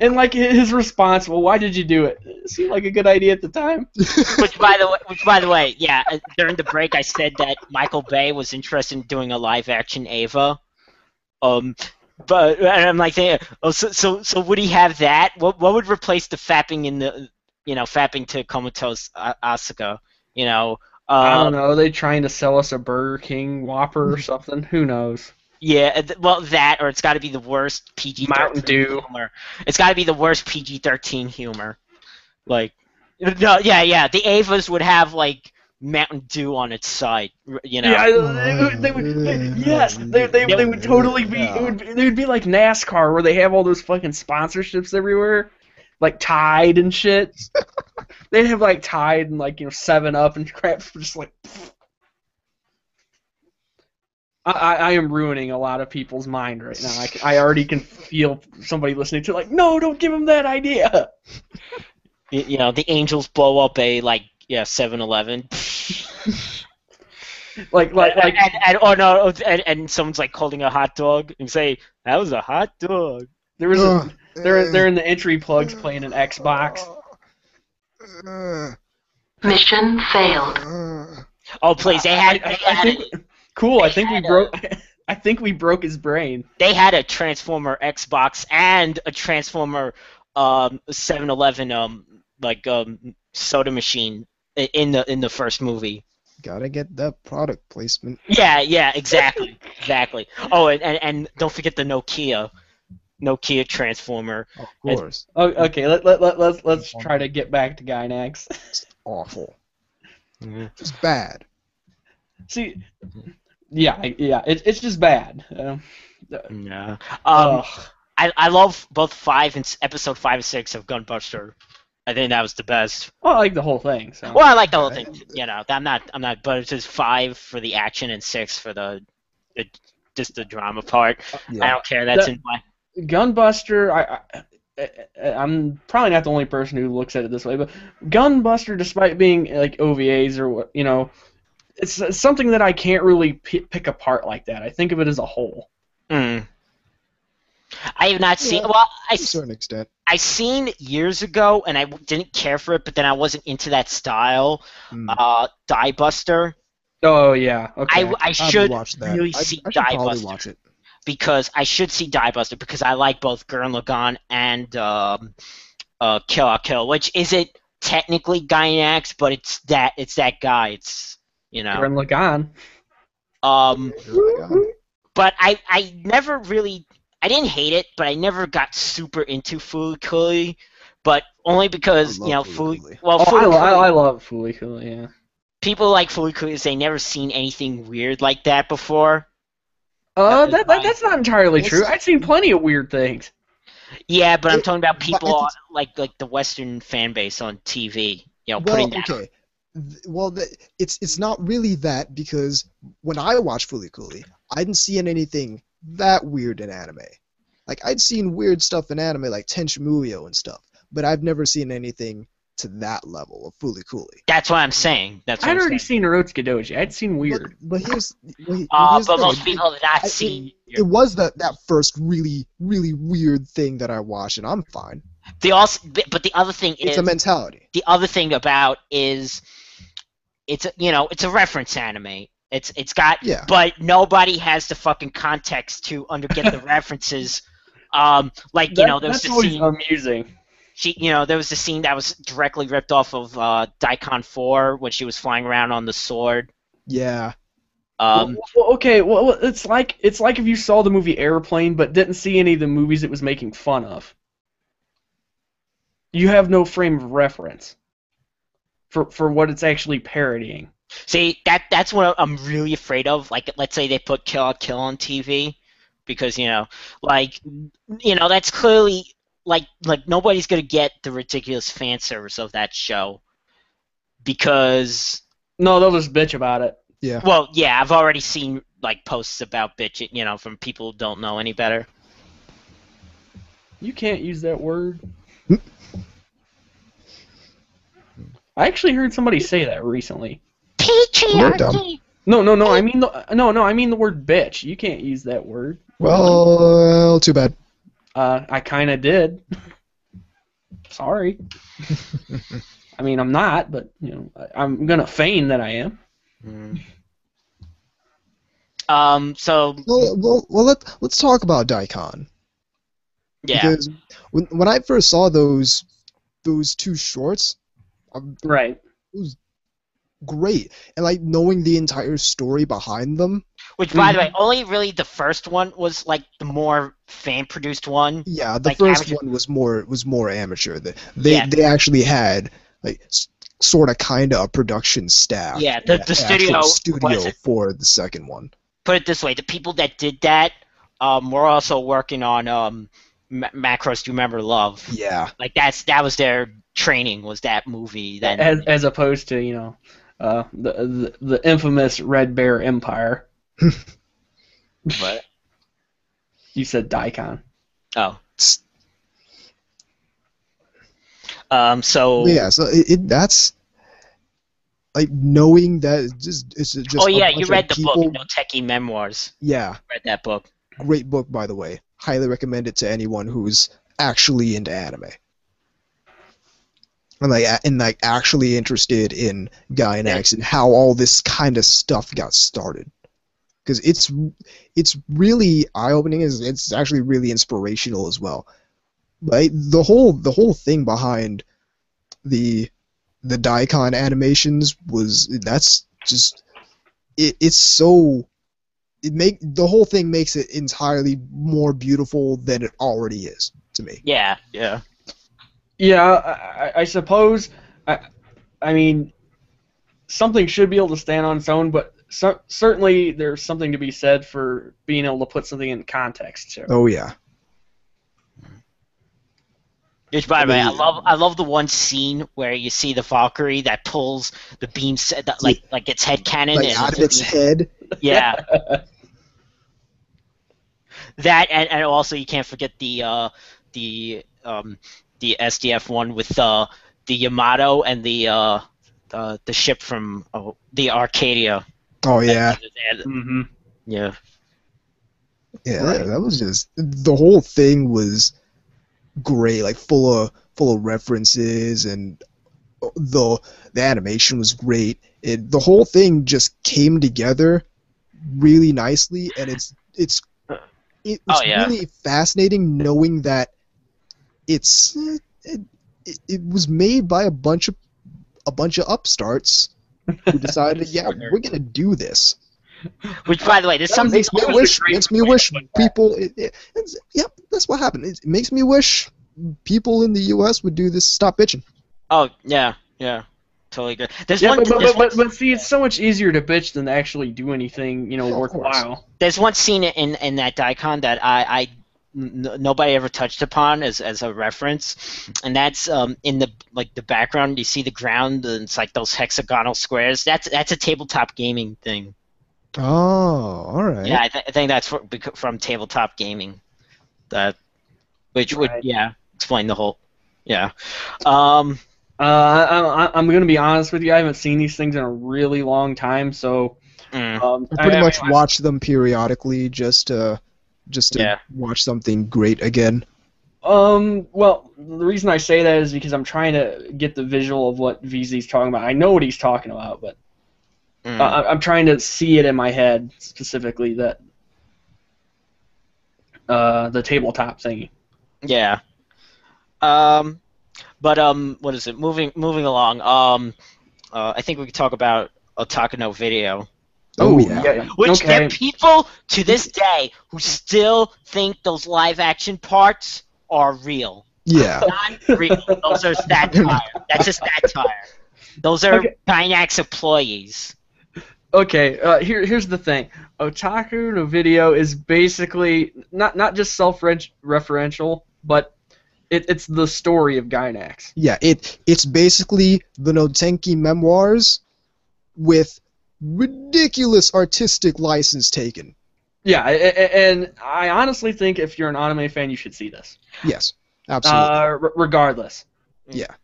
And like his response, well, why did you do it? It seemed like a good idea at the time. Which by the way, yeah. During the break, I said that Michael Bay was interested in doing a live-action Ava. But and I'm like thinking, so would he have that? What would replace the fapping in the fapping to comatose Asuka? I don't know. Are they trying to sell us a Burger King Whopper or something? Who knows? Yeah, well, that or it's got to be the worst PG-13 Mountain Dew humor. It's got to be the worst PG-13 humor. Like, no, yeah. The Avas would have like Mountain Dew on its side, Yeah, they would. Yes, they would totally be. They would be like NASCAR, where they have all those fucking sponsorships everywhere, like Tide and shit. They'd have like Tide and 7-Up and crap, just like. I am ruining a lot of people's mind right now. I already can feel somebody listening to no, don't give him that idea. The Angels blow up a 7-Eleven. and someone's holding a hot dog and say that was a hot dog. They're in the entry plugs playing an Xbox. Mission failed. Oh please, they had. Cool. I think we broke his brain. They had a Transformer Xbox and a Transformer 7-Eleven soda machine in the first movie. Gotta get that product placement. Yeah, exactly. Oh, and don't forget the Nokia Transformer. Of course. Okay, let's try to get back to Gynax. It's awful. It's bad. See, yeah, it's just bad. Yeah. I love both episode 5 and 6 of Gunbuster. I think that was the best. Well, I like the whole thing. So. Well, I like the whole thing. I'm not. But it's just 5 for the action and 6 for the drama part. Yeah. I don't care. That's in my Gunbuster. I'm probably not the only person who looks at it this way, but Gunbuster, despite being OVAs or what, it's something that I can't really pick apart like that. I think of it as a whole. I have not seen. Well, to a certain extent. I seen years ago, and I didn't care for it. But then I wasn't into that style. Die Buster. Oh yeah. Okay. I should really see Die Buster. Probably watch it. Because I should see Die Buster because I like both Gurren Lagann and Kill la Kill, which isn't technically Gynax, but it's that guy. It's Gurren Lagann. But I never really. I didn't hate it, but I never got super into Fooly Cooly, but only because Fooly. Well, I love Fooly Cooly. Yeah. People like Fooly Cooly say never seen anything weird like that before. That's not entirely true. I've seen plenty of weird things. Yeah, but I'm talking about people like the Western fan base on TV. Putting that. Okay. Well, it's not really that because when I watched Fooly Cooly, I didn't see anything that weird in anime. I'd seen weird stuff in anime like Tenchi Muyo and stuff, but I've never seen anything to that level of Fooly Cooly. That's what I'm saying. I'd already seen Urotsuka Doji. I'd seen weird. But here's but most people have not seen. It was that first really, really weird thing that I watched, and I'm fine. But the other thing is it's a mentality. The other thing about is it's a reference anime. It's got, but nobody has the fucking context to get the references. There was that's the scene. Amusing. There was the scene that was directly ripped off of Daikon 4 when she was flying around on the sword. Yeah. It's like if you saw the movie Airplane but didn't see any of the movies it was making fun of. You have no frame of reference for what it's actually parodying. See, that's what I'm really afraid of. Like, let's say they put Kill la Kill on TV, because that's clearly like nobody's gonna get the ridiculous fan service of that show, because No, they'll just bitch about it. Yeah. well, yeah, I've already seen like posts about bitching, from people who don't know any better. You can't use that word. I actually heard somebody say that recently. Patriarchy. No. I mean the word bitch. You can't use that word. Well, too bad. I kind of did. Sorry. I mean, I'm not, but I'm gonna feign that I am. So Well, let's talk about Daikon. yeah. Because when I first saw those two shorts, Right. it was great, and like knowing the entire story behind them. Which, by the way, only really the first one was like the more fan-produced one. Yeah, the like first amateur. one was more amateur. They actually had like sort of kind of a production staff. Yeah, the actual studio for the second one. Put it this way: the people that did that were also working on Macross. Do you remember Love? Yeah. Like that was their training. Was that movie? Then As opposed to the infamous Red Bear Empire. What? You said Daikon. Oh. So. Yeah. So that's like knowing that it's just. Oh yeah, a bunch you read of the people, book, No Techie Memoirs. Yeah. Read that book. Great book, by the way. Highly recommend it to anyone who's actually into anime. And actually interested in Gainax and how all this kind of stuff got started. Because it's really eye-opening. It's actually really inspirational as well. Like the whole thing behind the Daikon animations that's just it's so the whole thing makes it entirely more beautiful than it already is to me. Yeah, yeah. Yeah, I suppose. I mean, something should be able to stand on its own, but certainly there's something to be said for being able to put something in context too. Oh yeah. Which, by the way, I love the one scene where you see the Valkyrie that pulls the beam set, like its head cannon like out of its head. Yeah. That and also you can't forget the SDF one with the Yamato and the ship from the Arcadia. Oh yeah. Mm-hmm. Yeah. Yeah, that was just the whole thing was great, like full of references, and the animation was great. The whole thing just came together really nicely, and it's really fascinating knowing that it was made by a bunch of upstarts who decided, yeah, we're gonna do this. Which, by the way, there's something makes me wish people. Yep, that's what happened. It makes me wish people in the U.S. would do this. Stop bitching. Oh yeah, totally good. But see, it's so much easier to bitch than to actually do anything, worthwhile. There's one scene in that Daikon that nobody ever touched upon as a reference, and that's in the background. You see the ground, and it's like those hexagonal squares. That's a tabletop gaming thing. Oh, all right. Yeah, I think that's from tabletop gaming. Which would explain the whole. Yeah. I'm gonna be honest with you. I haven't seen these things in a really long time, so I pretty much watch them periodically just to watch something great again. Well, the reason I say that is because I'm trying to get the visual of what VZ's talking about. I know what he's talking about, but I'm trying to see it in my head, specifically that the tabletop thingy. Yeah. But what is it? Moving along. I think we could talk about Otaku no Video. Oh yeah. Which there are people to this day who still think those live action parts are real. Yeah. Not real. Those are satire. That's a satire. Those are Okay. Gainax employees. Okay, here's the thing. Otaku no Video is basically not just self-referential, but it's the story of Gainax. Yeah, it's basically the Notenki memoirs with ridiculous artistic license taken. Yeah, and I honestly think if you're an anime fan, you should see this. Yes, absolutely. Regardless. Yeah.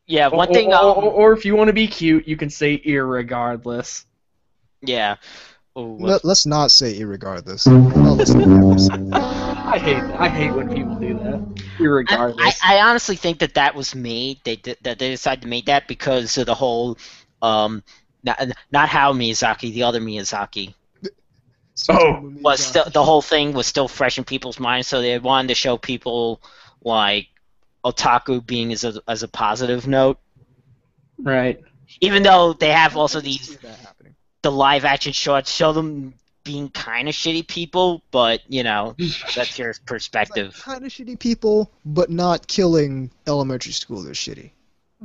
Yeah, one thing. Or if you want to be cute, you can say irregardless. Yeah. Oh, Let's not say irregardless. I'll listen to that episode. I hate when people do that. Irregardless. I honestly think that was made. They decided to make that because of the whole not Hayao Miyazaki, the other Miyazaki. Was still, the whole thing was still fresh in people's minds, so they wanted to show people like otaku being as a positive note. Right. Even though they have also the live action shorts show them being kind of shitty people, but that's your perspective. Kind of shitty people, but not killing elementary schoolers shitty.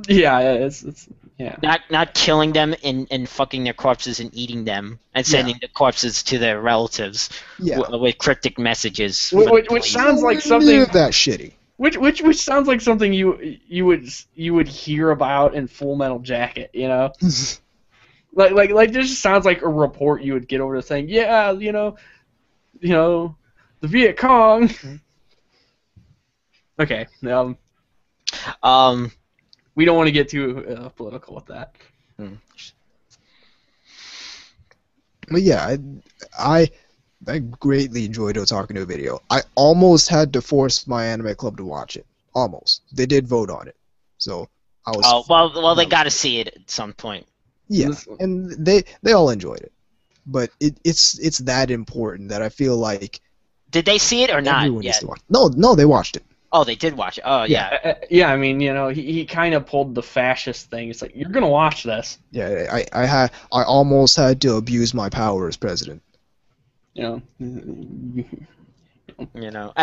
Yeah, it's yeah. Not killing them and fucking their corpses and eating them and sending the corpses to their relatives with cryptic messages. Which sounds like something that shitty. Which sounds like something you would hear about in Full Metal Jacket, like this just sounds like a report you would get over the thing. Yeah, the Viet Cong. Okay. We don't want to get too political with that. But yeah, I greatly enjoyed Otaku no Video. I almost had to force my anime club to watch it. Almost. They did vote on it, so I was. Oh well, they got to see it at some point. Yeah, and they all enjoyed it, but it's that important that I feel like. Did they see it or not? Everyone needs to watch. No, they watched it. Oh, they did watch it. Oh, yeah. Yeah, I mean, he kind of pulled the fascist thing. It's like, you're gonna watch this. Yeah, I almost had to abuse my power as president. At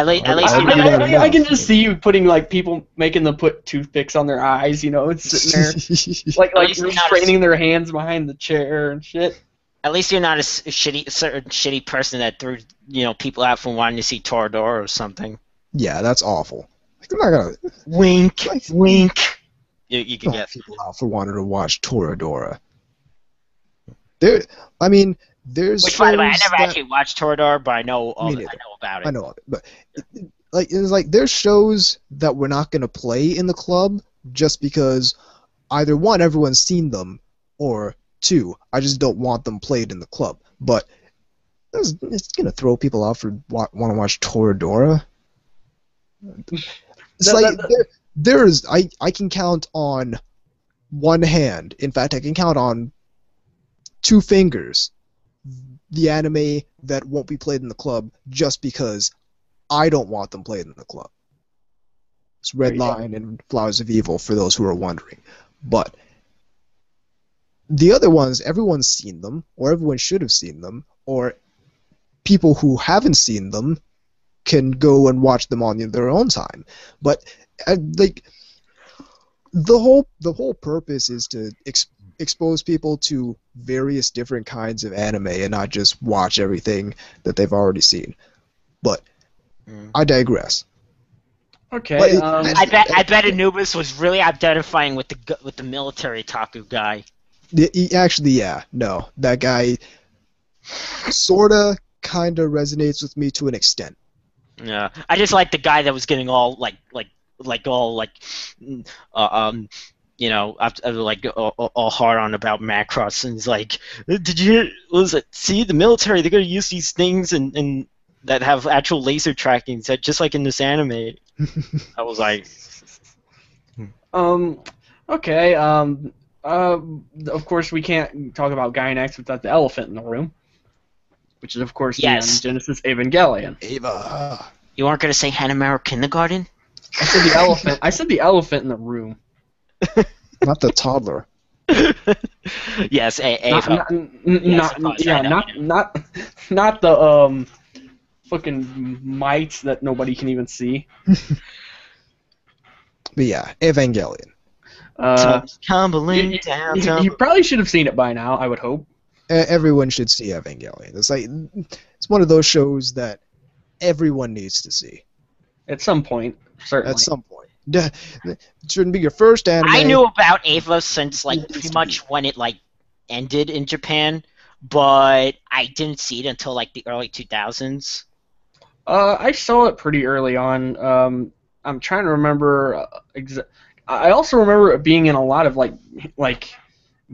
least I can just see you putting like people making them put toothpicks on their eyes. It's sitting there like restraining their hands behind the chair and shit. At least you're not a shitty person that threw people out from wanting to see Toradora or something. Yeah, that's awful. I'm not gonna wink. You can get people out for wanting to watch Toradora. There's. Which, by the way, I never actually watched Toradora, but I know about it. I know of it, but it's like there's shows that we're not gonna play in the club just because either one, everyone's seen them, or two, I just don't want them played in the club. But it's gonna throw people off for want to watch Toradora. It's there's I can count on one hand. In fact, I can count on 2 fingers the anime that won't be played in the club just because I don't want them played in the club. It's Red Line and Flowers of Evil, for those who are wondering. But the other ones, everyone's seen them, or everyone should have seen them, or people who haven't seen them can go and watch them on their own time. But the whole purpose is to expose people to various different kinds of anime and not just watch everything that they've already seen. But I digress. Okay. I bet Anubis was really identifying with the military otaku guy. Actually, yeah. No, that guy sorta kinda resonates with me to an extent. Yeah, I just like the guy that was getting all all hard on about Macross, and he's like, "Did you see the military? They're gonna use these things and that have actual laser tracking, just like in this anime." I was like, okay. Of course, we can't talk about Gainax without the elephant in the room, which is, of course, Neon Genesis Evangelion. Eva. You aren't gonna say Hanamaru Kindergarten? I said the elephant. I said the elephant in the room. Not the toddler. Yes, Ava. Not the fucking mites that nobody can even see. But yeah, Evangelion. Tumbling down. You probably should have seen it by now, I would hope. Everyone should see Evangelion. It's one of those shows that everyone needs to see. At some point, certainly. At some point. It shouldn't be your first anime. I knew about Eva since pretty much when it ended in Japan, but I didn't see it until the early 2000s. I saw it pretty early on. I'm trying to remember. I also remember it being in a lot of like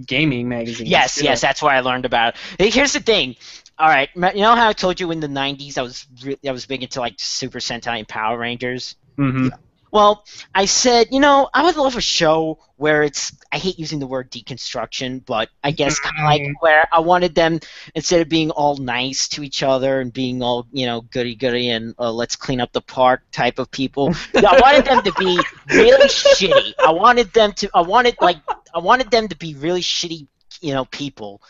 gaming magazines. Yes, that's where I learned about it. Hey, here's the thing. All right, you know how I told you in the 90s I was big into Super Sentai and Power Rangers? Mm-hmm. Yeah. Well, I said, I would love a show where I hate using the word deconstruction, but I guess kind of where I wanted them, instead of being all nice to each other and being all, goody-goody and let's clean up the park type of people, I wanted them to be really shitty. I wanted them to be really shitty, people.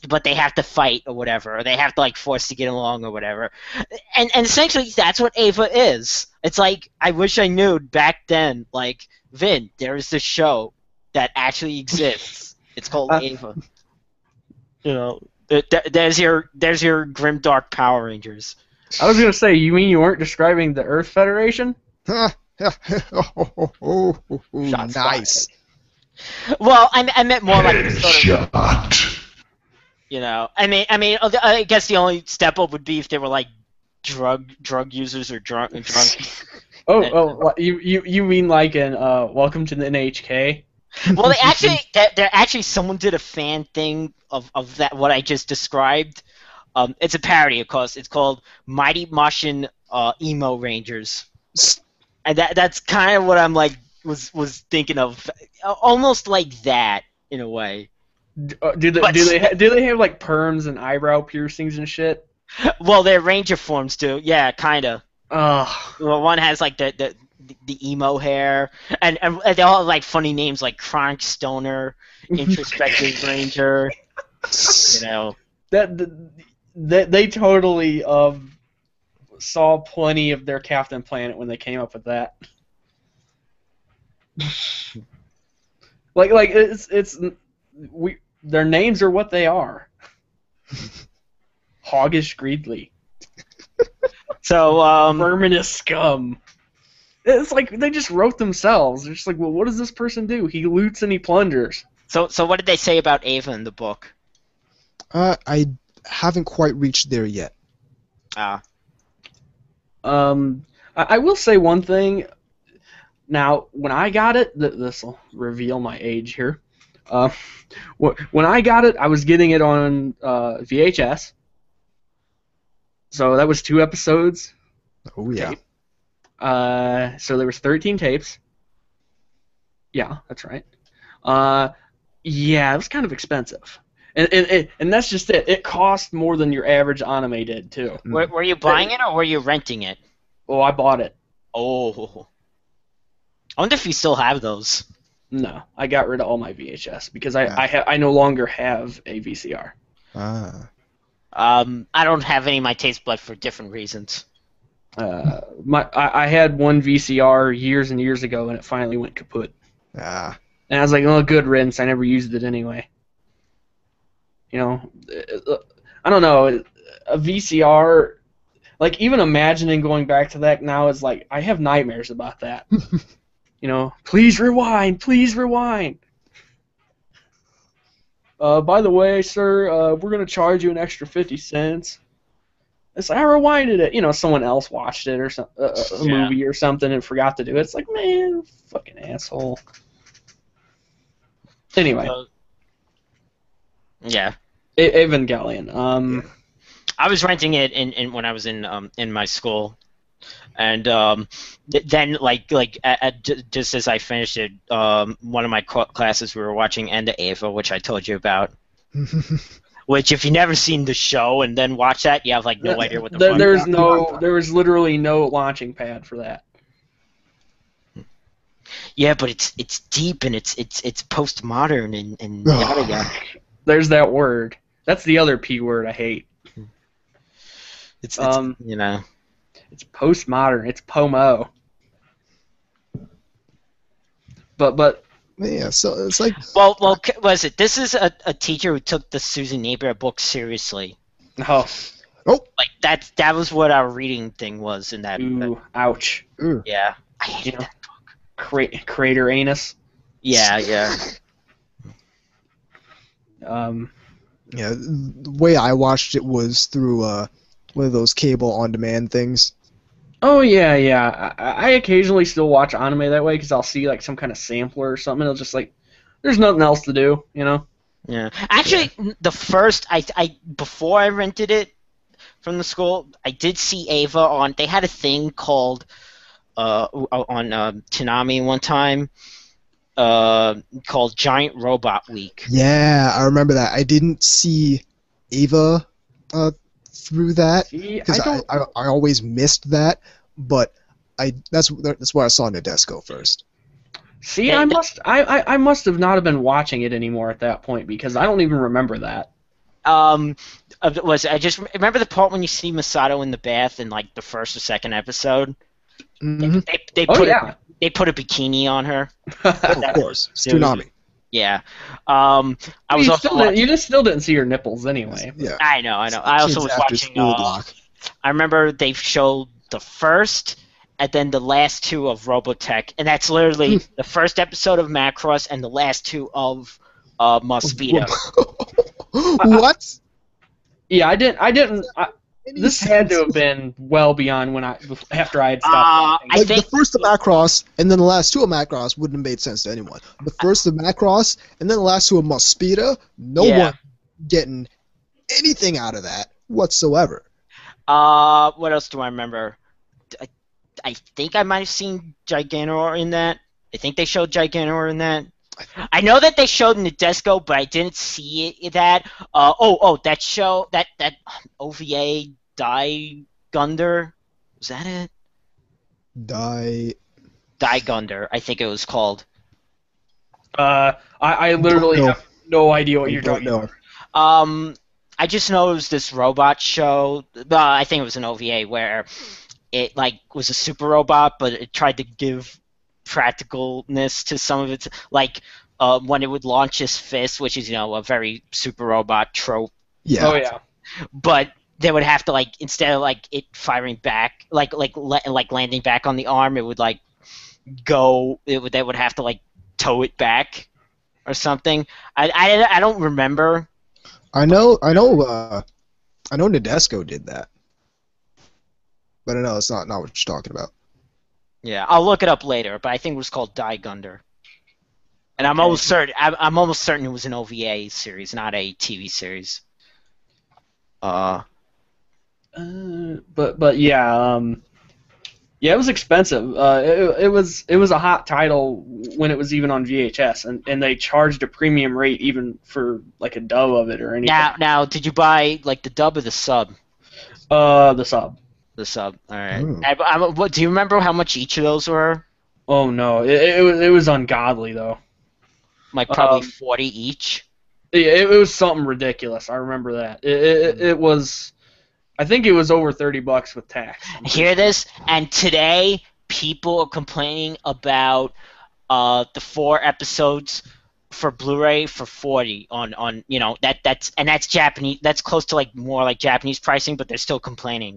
But they have to fight or whatever, or they have to force to get along or whatever, and essentially that's what Ava is. It's I wish I knew back then. Vin, there is this show that actually exists. It's called Ava. There's your grimdark Power Rangers. I was gonna say, you mean you weren't describing the Earth Federation? Nice. Well, I meant more sort of. I guess the only step up would be if they were drug users or drunk. You mean in Welcome to the NHK? Well, there actually someone did a fan thing of that what I just described. It's a parody, of course. It's called Mighty Martian Emo Rangers, and that's kind of what I'm was thinking of, almost like that in a way. Do they have perms and eyebrow piercings and shit? Well, they're ranger forms too. Yeah, kinda. Well, one has the emo hair, and they all have funny names like Chronic Stoner, Introspective Ranger. That they totally saw plenty of their Captain Planet when they came up with that. Their names are what they are. Hoggish Greedly. So, Verminous Scum. It's they just wrote themselves. They're just well, what does this person do? He loots and he plunders. So what did they say about Ava in the book? I haven't quite reached there yet. I will say one thing. Now, when I got it, this will reveal my age here. When I got it, I was getting it on VHS. So that was 2 episodes. Oh, yeah. So there was 13 tapes. Yeah, that's right. Yeah, it was kind of expensive. And that's just it. It cost more than your average anime did, too. Were you buying it or were you renting it? Oh, I bought it. Oh. I wonder if you still have those. No, I got rid of all my VHS because I no longer have a VCR. I don't have any of my tapes, but for different reasons. I had one VCR years and years ago, and it finally went kaput. And I was like, oh, good riddance. I never used it anyway. I don't know. A VCR, even imagining going back to that now is I have nightmares about that. Please rewind, please rewind. By the way, sir, we're going to charge you an extra 50 cents. It's I rewinded it. Someone else watched it or a movie or something and forgot to do it. It's man, fucking asshole. Anyway. Yeah. Evangelion. I was renting it in when I was in my school. And then, just as I finished it, one of my classes we were watching End of Ava, which I told you about. Which, if you've never seen the show and then watch that, you have no idea what the fuck. There was literally no launching pad for that. Yeah, but it's deep and it's postmodern and yada yada. There's that word. That's the other P word I hate. It's It's postmodern. It's pomo. But Yeah, so it's like Well, was it? This is a teacher who took the Susan Neighbor book seriously. Oh, Like that was what our reading thing was in that. ooh, ouch. Yeah, I hated You know, that. crater anus. Yeah. yeah. The way I watched it was through one of those cable on-demand things. Oh yeah. I occasionally still watch anime that way because I'll see like some kind of sampler or something. It'll just like, there's nothing else to do, you know. Yeah. Actually, the first I before I rented it from the school, I did see Ava on. They had a thing called on Toonami one time called Giant Robot Week. Yeah, I remember that. I didn't see Ava through that because I always missed that, but that's why I saw Nadesco first. See, I must have not have been watching it anymore at that point because I don't even remember that. I just remember the part when you see Masato in the bath in like the first or second episode. Mm-hmm. They put a bikini on her. Of course, it's Toonami. Yeah. You just still didn't see her nipples anyway. Yeah. I know. I also was watching. I remember they showed the first and then the last two of Robotech, and that's literally the first episode of Macross and the last two of Mosquito. What? Yeah, I didn't. This had to have been well beyond after I had stopped. I think the first of Macross and then the last two of Macross wouldn't have made sense to anyone. The first of Macross and then the last two of Mosquito, no one getting anything out of that whatsoever. What else do I remember? I think I might have seen Gigantor in that. I think they showed Gigantor in that. I know that they showed Nadesco, but I didn't see it. That show, that OVA Die Gunder, was that it? Die Gunder, I think it was called. I literally have no idea what you're talking about. I just know it was this robot show. I think it was an OVA where it like was a super robot, but it tried to give practicalness to some of its, like when it would launch his fist, which is a very super robot trope. Yeah. Oh yeah. But they would have to like, instead of like it firing back, like landing back on the arm, it would like go. They would have to like tow it back or something. I don't remember. I know Nadesco did that, but I know it's not what you're talking about. Yeah, I'll look it up later, but I think it was called Die Gunder. And I'm almost certain it was an OVA series, not a TV series. But yeah, it was expensive. It was a hot title when it was even on VHS, and they charged a premium rate even for like a dub of it or anything. Now, did you buy like the dub or the sub? The sub. The sub. All right. What do you remember how much each of those were? Oh no, it was ungodly though. Like probably 40 each. Yeah, it was something ridiculous. I remember that. It was. I think it was over $30 with tax. Hear this? And today, people are complaining about the 4 episodes for Blu-ray for $40 on that's Japanese. That's close to like more like Japanese pricing, but they're still complaining.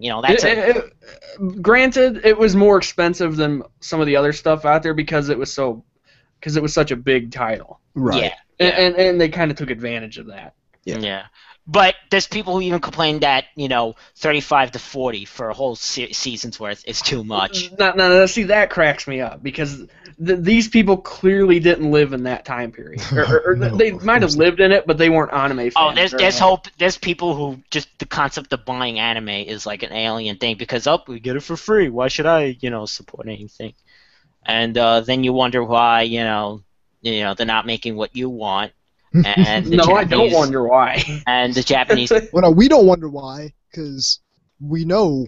Granted, it was more expensive than some of the other stuff out there because it was such a big title. Right. Yeah. And they kind of took advantage of that. Yeah. But there's people who even complain that 35 to 40 for a whole season's worth is too much. No. See, that cracks me up because these people clearly didn't live in that time period, or they might have lived in it, but they weren't anime fans. Oh, there's people who just the concept of buying anime is like an alien thing because we get it for free. Why should I support anything? And then you wonder why they're not making what you want. And I don't wonder why. And the Japanese. Well, no, we don't wonder why because we know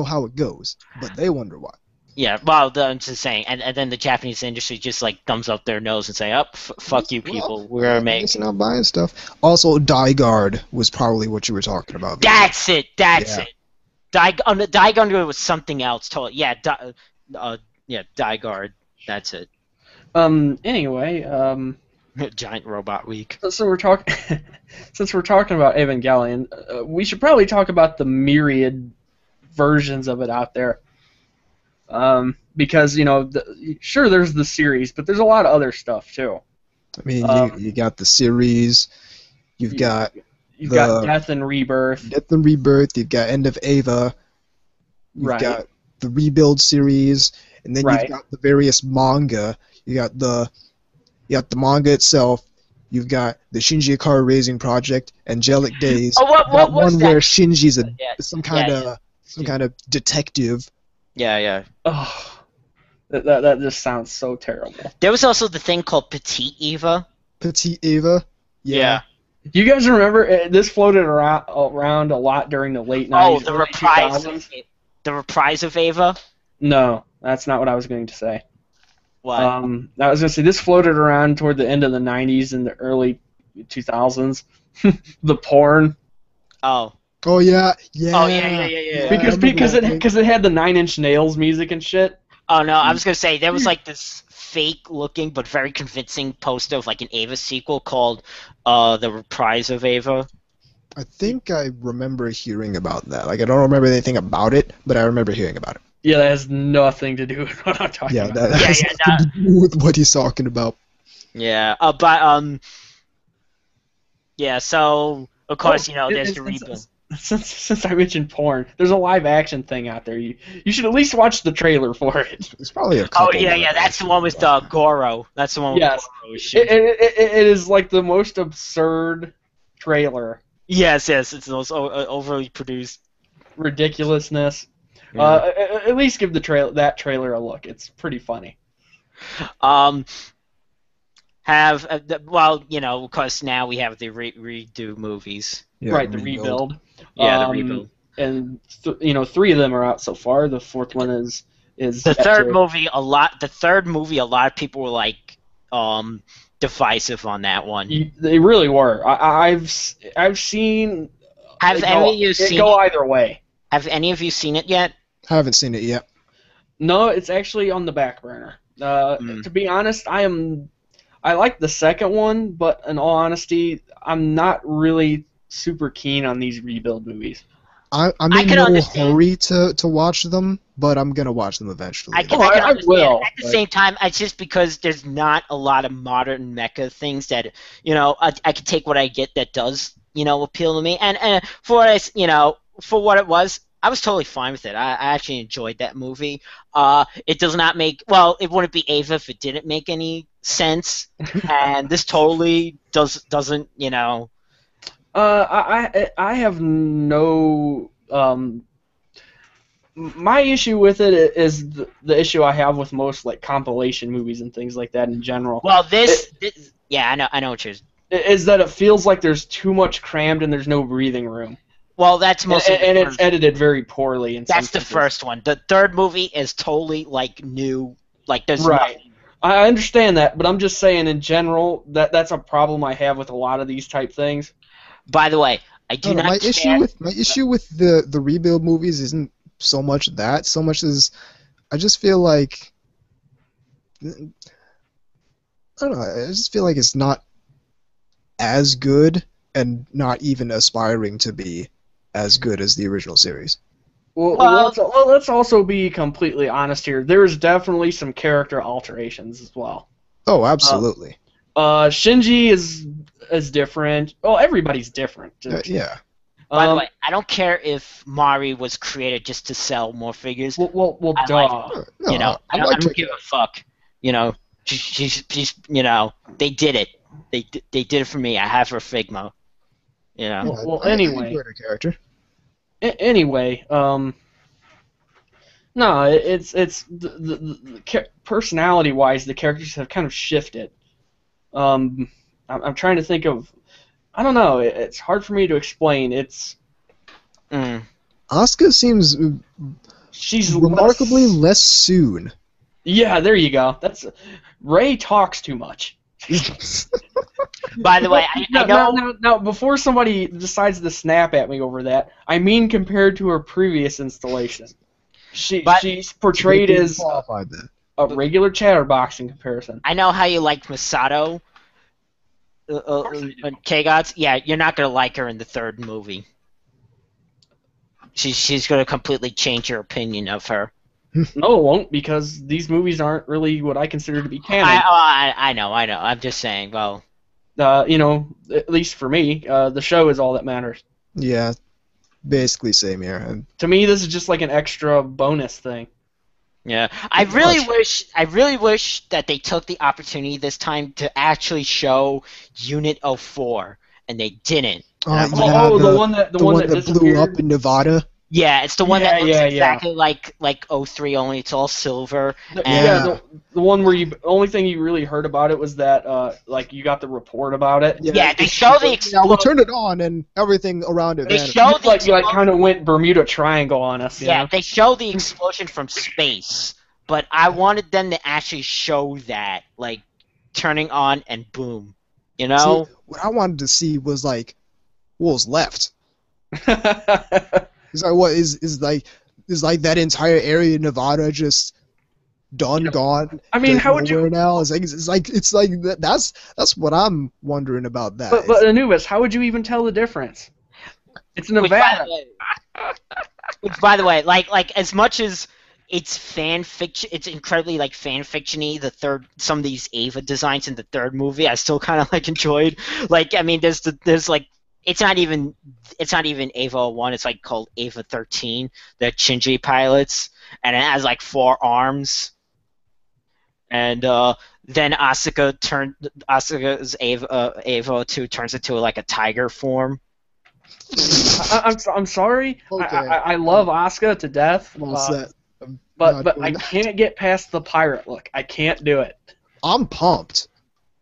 how it goes, but they wonder why. Yeah, well, I'm just saying, and then the Japanese industry just like thumbs up their nose and say, fuck you people, we're gonna make. It's not buying stuff. Also, Die Guard was probably what you were talking about. That's it. Die Guard was something else. Totally. Yeah, Die Guard. That's it. Anyway, Giant Robot Week. so we're talking. Since we're talking about Evangelion, we should probably talk about the myriad versions of it out there. Because sure, there's the series, but there's a lot of other stuff too. I mean, you got the series. You've got Death and Rebirth. Death and Rebirth. You've got End of Ava. You've got the Rebuild series, and then you've got the various manga. You got the manga itself. You've got the Shinji Ikari Raising Project, Angelic Days. Oh, what was one that? where Shinji's some kind of detective. Yeah. Oh, that just sounds so terrible. There was also the thing called Petite Eva. Petite Eva. Yeah. Do you guys remember this floated around a lot during the late 90s? Oh, the reprise of Ava? No, that's not what I was going to say. What? I was going to say this floated around toward the end of the 90s and the early 2000s. The porn. Oh. Oh yeah. Oh yeah. Because it had the Nine Inch Nails music and shit. Oh no, I was gonna say there was like this fake-looking but very convincing poster of like an Ava sequel called The Reprise of Ava. I think I remember hearing about that. Like I don't remember anything about it, but I remember hearing about it. Yeah, that has nothing to do with what I'm talking about. That has nothing to do with what he's talking about. Yeah, yeah. So of course there's the rebuild. Since I mentioned porn, there's a live action thing out there. You should at least watch the trailer for it. There's probably a couple. Oh yeah, that's the one with Goro. That's the one with Goro. It is like the most absurd trailer. Yes, it's the most overly produced ridiculousness. Yeah. At least give that trailer a look. It's pretty funny. Of course now we have the redo movies. Yeah, right, the rebuild. Yeah, the rebuild. And 3 of them are out so far. The 4th one is the third movie. The third movie, a lot of people were like divisive on that one. They really were. I've seen. Have any of you seen it? Go either way. Have any of you seen it yet? I haven't seen it yet. No, it's actually on the back burner. To be honest, I like the second one, but in all honesty, I'm not really super keen on these rebuild movies. I'm in no hurry to watch them, but I'm gonna watch them eventually. I will. At the same time, it's just because there's not a lot of modern mecha things that I could take what I get that does appeal to me, and for what it was, I was totally fine with it. I actually enjoyed that movie. It does not make it wouldn't be Ava if it didn't make any sense, and this totally doesn't. I have no. My issue with it is the issue I have with most like compilation movies and things like that in general. Well, I know what you're. Is that it feels like there's too much crammed and there's no breathing room. Well, that's mostly and it's edited very poorly. That's the first one. The third movie is totally like new. Like there's nothing. I understand that, but I'm just saying in general that's a problem I have with a lot of these type things. By the way, I do not. My issue with the rebuild movies isn't so much as I just feel like I don't know. I just feel like it's not as good and not even aspiring to be as good as the original series. Well, let's also be completely honest here. There's definitely some character alterations as well. Oh, absolutely. Shinji is different. Well, everybody's different. Yeah. By the way, I don't care if Mari was created just to sell more figures. Well, duh. I don't give a fuck. She's they did it. They did it for me. I have her Figma. Anyway. I character. Anyway, no, it's the personality-wise, the characters have kind of shifted. I'm trying to think of. I don't know. It's hard for me to explain. It's. Asuka seems. She's remarkably less soon. Yeah, there you go. Ray talks too much. By the way, I know. Now, before somebody decides to snap at me over that, I mean compared to her previous installation. She's portrayed as. a regular chatterbox in comparison. I know how you liked Masato. K-Gods. Yeah, you're not gonna like her in the third movie. She's gonna completely change your opinion of her. No, it won't, because these movies aren't really what I consider to be canon. I know. I'm just saying. Well, at least for me, the show is all that matters. Yeah, basically same here. To me, this is just like an extra bonus thing. Yeah, I really wish that they took the opportunity this time to actually show Unit 04, and they didn't. The one that blew up in Nevada. Yeah, it's the one that looks exactly like 03, only it's all silver. The one where the only thing you really heard about it was that you got the report about it. Yeah, they show the explosion. We turned it on and everything around it. They show you kind of went Bermuda Triangle on us. Yeah, they show the explosion from space, but I wanted them to actually show that, like turning on and boom. You know. See, what I wanted to see was what was left. Is like what is like that entire area of Nevada just gone? I mean, how would you now? It's like that's what I'm wondering about that. But Anubis, how would you even tell the difference? It's Nevada. Which, by the way, like as much as it's fan fiction, it's incredibly fan fiction-y. Some of these Ava designs in the third movie, I still kind of enjoyed. I mean, there's it's not even Ava 01. It's called Ava 13. The Shinji pilots, and it has 4 arms. And then Asuka's Ava 02 turns into a tiger form. I'm sorry. Okay. I love Asuka to death. But I can't get past the pirate look. I can't do it. I'm pumped.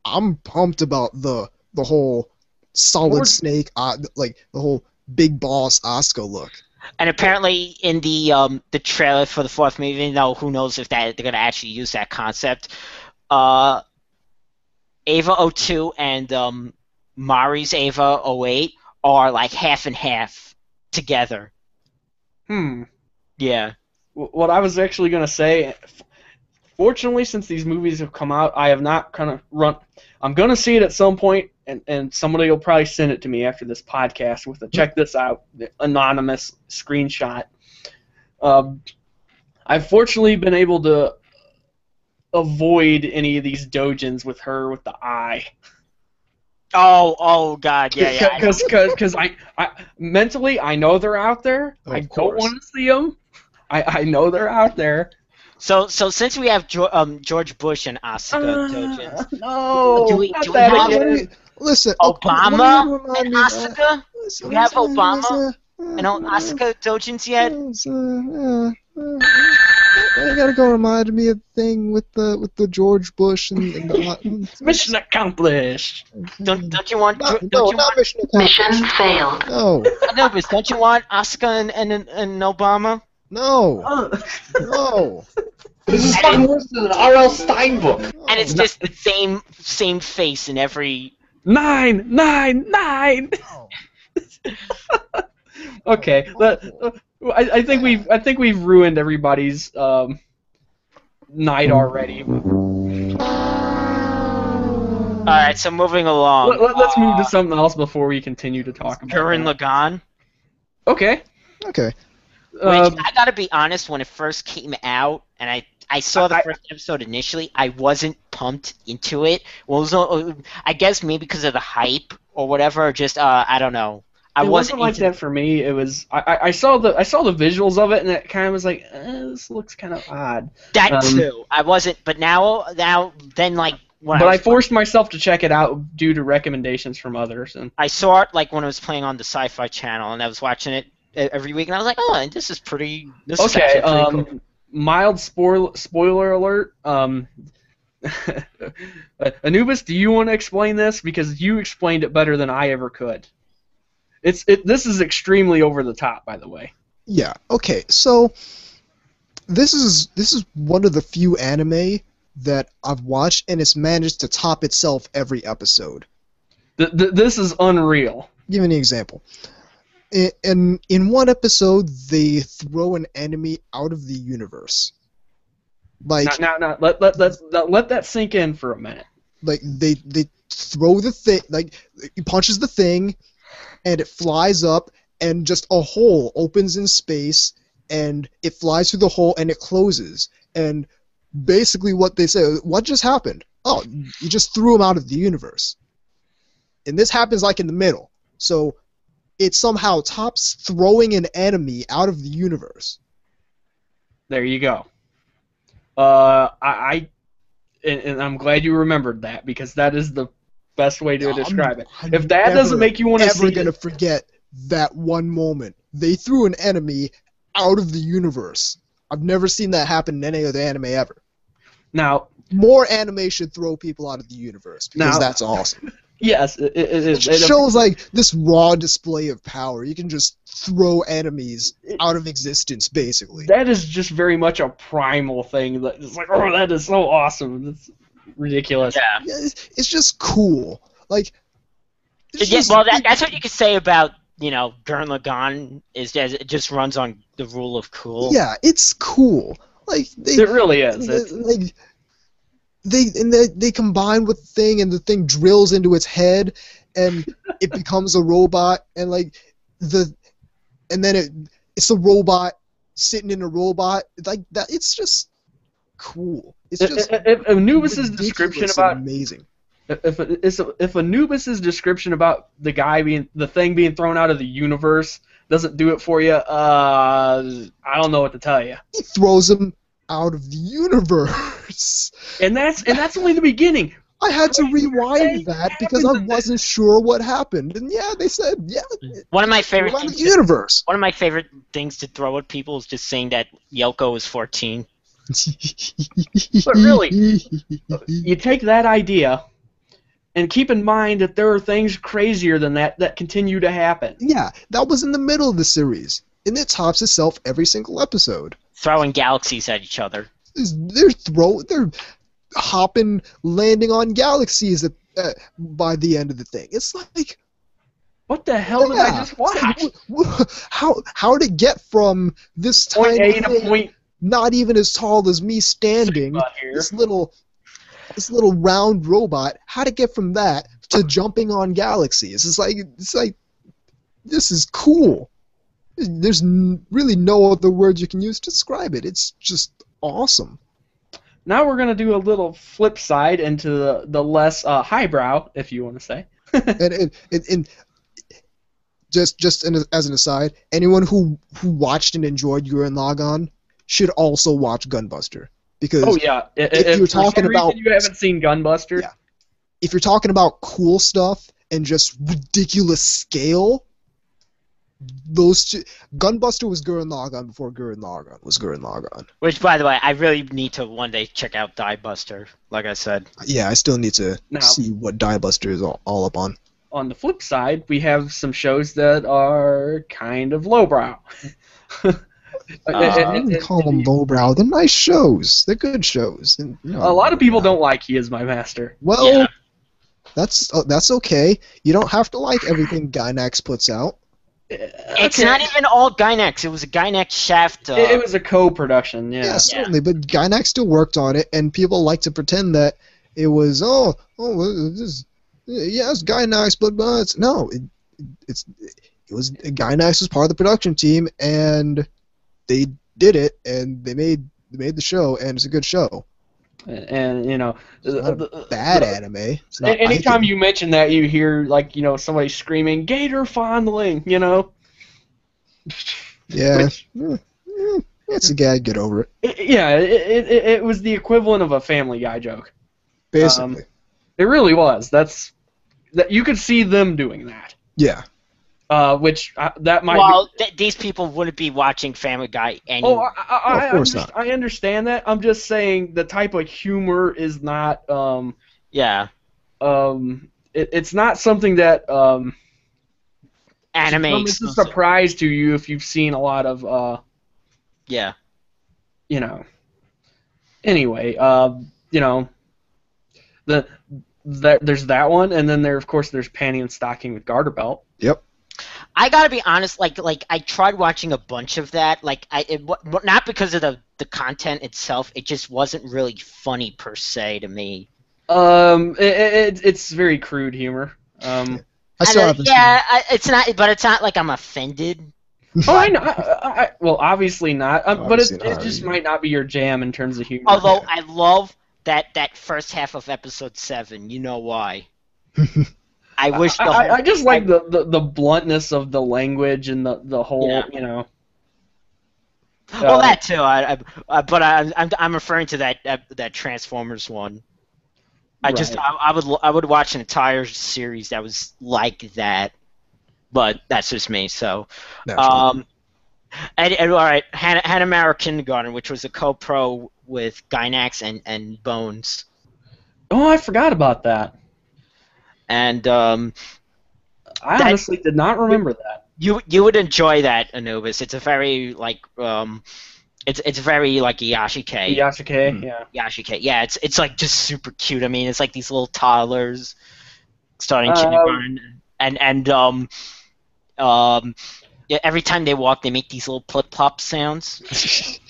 I'm pumped about the whole Solid Snake, the whole big boss Asuka look. And apparently in the trailer for the 4th movie, even though who knows if they're going to actually use that concept, Ava 02 and Mari's Ava 08 are half and half together. Yeah. What I was actually going to say, fortunately, since these movies have come out, I have not kind of run. I'm going to see it at some point, and somebody will probably send it to me after this podcast with a check this out, the anonymous screenshot. I've fortunately been able to avoid any of these dojins with her with the eye. Oh God, yeah. Because I mentally I know they're out there. I don't want to see them. I know they're out there. So since we have George Bush and Asuka dojins, no, do we have listen, Obama and Asuka? Do we have Obama and Asuka dojins yet? You gotta go remind me of the thing with the George Bush and the mission accomplished. Don't you want? Mission failed. No. No, but don't you want Asuka and Obama? No. No. This is fucking worse than an R.L. Stein book. And it's just the same face in every. 9, 9, 9. Oh. Okay, I think we've ruined everybody's night already. All right, so moving along. Let's move to something else before we continue to talk about Gurren Lagann. Okay. Okay. Which, I gotta be honest, when it first came out, and I saw the first episode initially, I wasn't pumped into it. Well, I guess maybe because of the hype or whatever. Just I don't know. It wasn't like that for me. It was I saw the visuals of it, and it kind of was this looks kind of odd. That too. I wasn't, but now then But I forced myself to check it out due to recommendations from others, and I saw it when it was playing on the Sci-Fi Channel, and I was watching it every week, and I was like, oh, this is pretty. This is actually pretty cool. Mild spoiler alert. Anubis, do you want to explain this, because you explained it better than I ever could? This is extremely over the top, by the way. Yeah. Okay. So this is one of the few anime that I've watched, and it's managed to top itself every episode. This is unreal. Give me an example. In one episode, they throw an enemy out of the universe. Like now let that sink in for a minute. Like they throw the thing, like he punches the thing, and it flies up, and just a hole opens in space, and it flies through the hole, and it closes. And basically, what they say, what just happened? Oh, you just threw him out of the universe. And this happens like in the middle, so it somehow tops throwing an enemy out of the universe. There you go. And I'm glad you remembered that, because that is the best way to describe it. If that doesn't make you want to see it... I'm never going to forget that one moment. They threw an enemy out of the universe. I've never seen that happen in any other anime ever. Now... More anime should throw people out of the universe, because that's awesome. Yes, it shows like this raw display of power. You can just throw enemies out of existence, basically. That is just very much a primal thing. It's like, oh, that is so awesome. It's ridiculous. Yeah. It's just cool. Like, that's what you could say about, Gurren Lagann, is that it just runs on the rule of cool. Yeah, it's cool. Like it really is. They combine with the thing, and the thing drills into its head, and it becomes a robot, and it's a robot sitting in a robot like that. It's just cool. It's just if Anubis's description about amazing. If Anubis's description about the thing being thrown out of the universe doesn't do it for you, I don't know what to tell you. He throws him out of the universe. And that's only the beginning. I had to rewind that because I wasn't sure what happened. And they said, One of my favorite things universe. One of my favorite things to throw at people is just saying that Yoko is 14. But really, you take that idea and keep in mind that there are things crazier than that continue to happen. Yeah, that was in the middle of the series. And it tops itself every single episode. Throwing galaxies at each other. They're hopping, landing on galaxies by the end of the thing. It's like, what the hell did I just watch? How to get from this point tiny A to thing, point, not even as tall as me standing, this little round robot, how to get from that to jumping on galaxies? It's like this is cool. There's really no other words you can use to describe it. It's just awesome. Now we're going to do a little flip side into the less highbrow, if you want to say. and as an aside, anyone who watched and enjoyed Gurren Lagann should also watch Gunbuster. Because if you're talking about... you haven't seen Gunbuster? Yeah. If you're talking about cool stuff and just ridiculous scale... Those two, Gunbuster was Gurren Lagann before Gurren Lagann was Gurren Lagann. Which, by the way, I really need to one day check out Die Buster, like I said. Yeah, I still need to see what Die Buster is all up on. On the flip side, we have some shows that are kind of lowbrow. I wouldn't call them lowbrow. They're nice shows. They're good shows. And, a lot of people don't like He Is My Master. Well, that's okay. You don't have to like everything Gainax puts out. It's not even all Gainax. It was a Gainax Shaft. It was a co-production, yeah. Yeah, certainly, but Gainax still worked on it, and people like to pretend that it was it's Gainax, but it was Gainax was part of the production team, and they did it, and they made the show, and it's a good show. And it's not a bad anime. It's not anytime you mention that, you hear somebody screaming "gator fondling," Yeah, it's a gag. Get over it. It was the equivalent of a Family Guy joke. Basically, it really was. That you could see them doing that. Yeah. That might. Well, these people wouldn't be watching Family Guy anyway. Of course not. I understand that. I'm just saying the type of humor is not. It's not something that anime. It's a surprise to you if you've seen a lot of. Anyway, there's that one, and then there's Panty and Stocking with Garter Belt. Yep. I gotta be honest, like I tried watching a bunch of that, not because of the the content itself, it just wasn't really funny per se to me. It's very crude humor. I still haven't it's not, but it's not like I'm offended. Oh, I know. Well, obviously not. But it Obviously not, just yeah. might not be your jam in terms of humor. Although I love that first half of episode 7. You know why? I wish the whole, I just like the bluntness of the language and the whole, Yeah. you know. well, that too. But I'm referring to that Transformers one. I would watch an entire series that was like that, but that's just me. So, Naturally. and all right, Hanna-Maru Kindergarten, which was a co-pro with Gynax and Bones, Oh, I forgot about that. and I honestly did not remember that. you would enjoy that, Anubis. It's a very it's very like Yashike. Yasuke, yeah. Yashike. Yeah, it's like just super cute. I mean, it's like these little toddlers starting kindergarten, and yeah, every time they walk, they make these little plip plop sounds.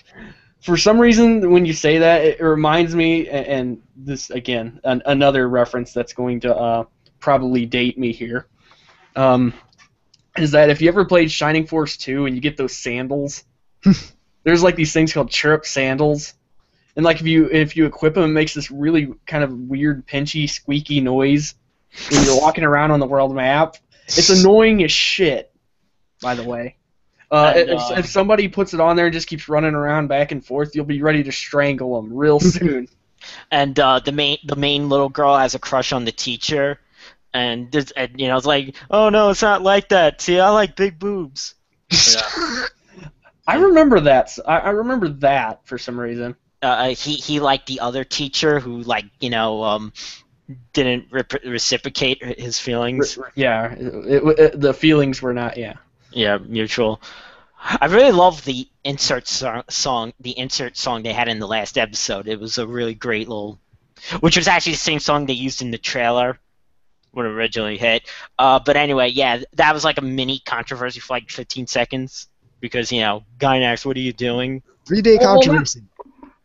For some reason, when you say that, it reminds me, and this again, another reference that's going to probably date me here, is that if you ever played Shining Force 2 and you get those sandals, there's like these things called chirrup sandals, and like if you equip them, it makes this really kind of weird, pinchy, squeaky noise when you're walking around on the world map. It's annoying as shit, by the way. If somebody puts it on there and just keeps running around back and forth, you'll be ready to strangle them real soon. And the main little girl has a crush on the teacher, and you know, it's like, oh no, it's not like that. See, I like big boobs. Yeah. I remember that. I remember that for some reason. He liked the other teacher who, like, you know, didn't reciprocate his feelings. Yeah, the feelings were not. Yeah, mutual. I really love the insert song they had in the last episode. It was a really great little, which was actually the same song they used in the trailer when it originally hit. But anyway, yeah, that was like a mini controversy for like 15 seconds because, you know, Gynax, what are you doing? 3-day controversy.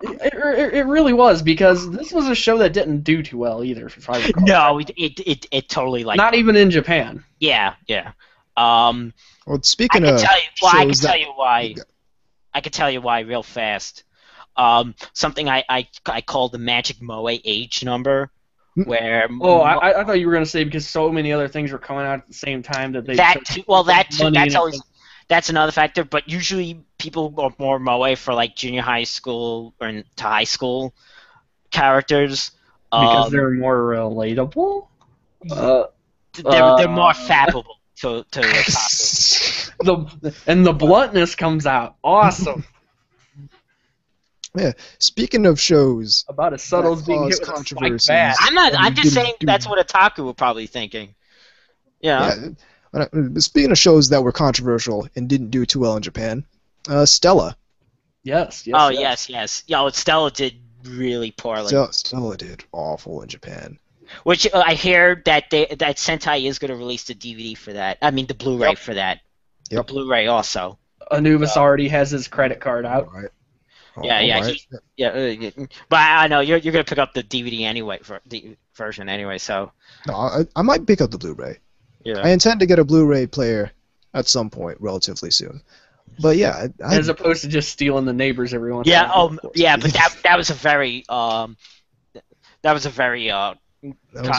It really was, because this was a show that didn't do too well either. If I recall. No, it totally, like, not even in Japan. Yeah. Well, speaking I of can tell you why. I can tell you why real fast. Something I call the magic Moe age number, where I thought you were gonna say because so many other things were coming out at the same time that they that's another factor. But usually people go more Moe for like junior high school or to high school characters because they're more relatable. They're more fappable. To the bluntness comes out. Awesome. Yeah. Speaking of shows about as subtle as being hit with a spike bat. I'm just saying that's what Otaku were probably thinking. Yeah. Speaking of shows that were controversial and didn't do too well in Japan, Stella. Yes. Yes. Yo, Stella did really poorly. Stella did awful in Japan. Which I hear that Sentai is going to release the DVD for that. I mean, the Blu-ray for that. Yep. The Blu-ray also. Anubis already has his credit card out. All right. But I know you're going to pick up the DVD anyway, for the version anyway. So. No, I might pick up the Blu-ray. Yeah. I intend to get a Blu-ray player at some point, relatively soon. But yeah, as opposed to just stealing the neighbors every once. Yeah. But that was a very That was a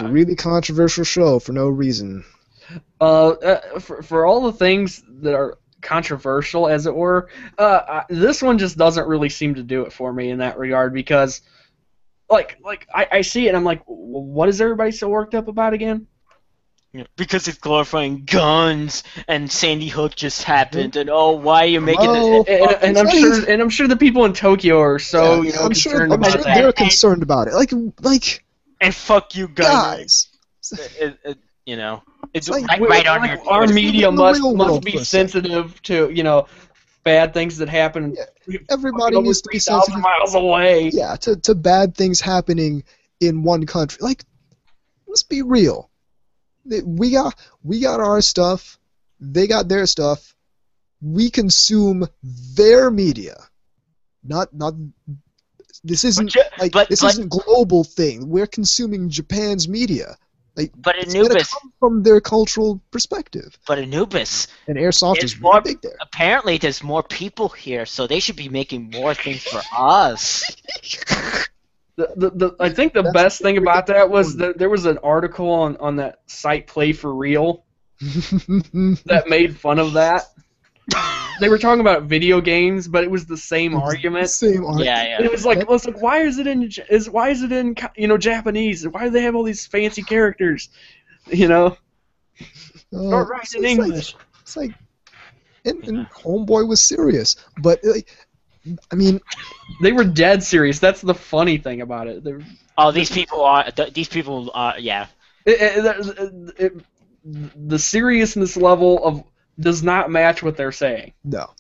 really controversial show for no reason. For all the things that are controversial, as it were, this one just doesn't really seem to do it for me in that regard because, I see it and I'm like, what is everybody so worked up about again? Yeah, because it's glorifying guns and Sandy Hook just happened and why are you making this? And I'm sure the people in Tokyo are so concerned about that. They're concerned about it. Like. And fuck you guys. It's right on your. Our media must be sensitive to bad things that happen. Yeah. Everybody needs to be sensitive. 3,000 miles away. Yeah, to bad things happening in one country. Like, let's be real. We got our stuff. They got their stuff. We consume their media. Not this isn't But isn't global thing. We're consuming Japan's media. Like, but it's gonna Anubis, come from their cultural perspective. but Anubis, And Airsoft there's is really more. big there. Apparently, there's more people here, so they should be making more things for us. I think the best thing about that was that there was an article on that site Play for Real that made fun of that. They were talking about video games, but it was the same argument. Same argument. Yeah. It was like, why is it in Japanese? Why do they have all these fancy characters? Start writing in English. It's like, and Homeboy was serious, but like, I mean, they were dead serious. That's the funny thing about it. These people are. Yeah. The seriousness level does not match what they're saying. no.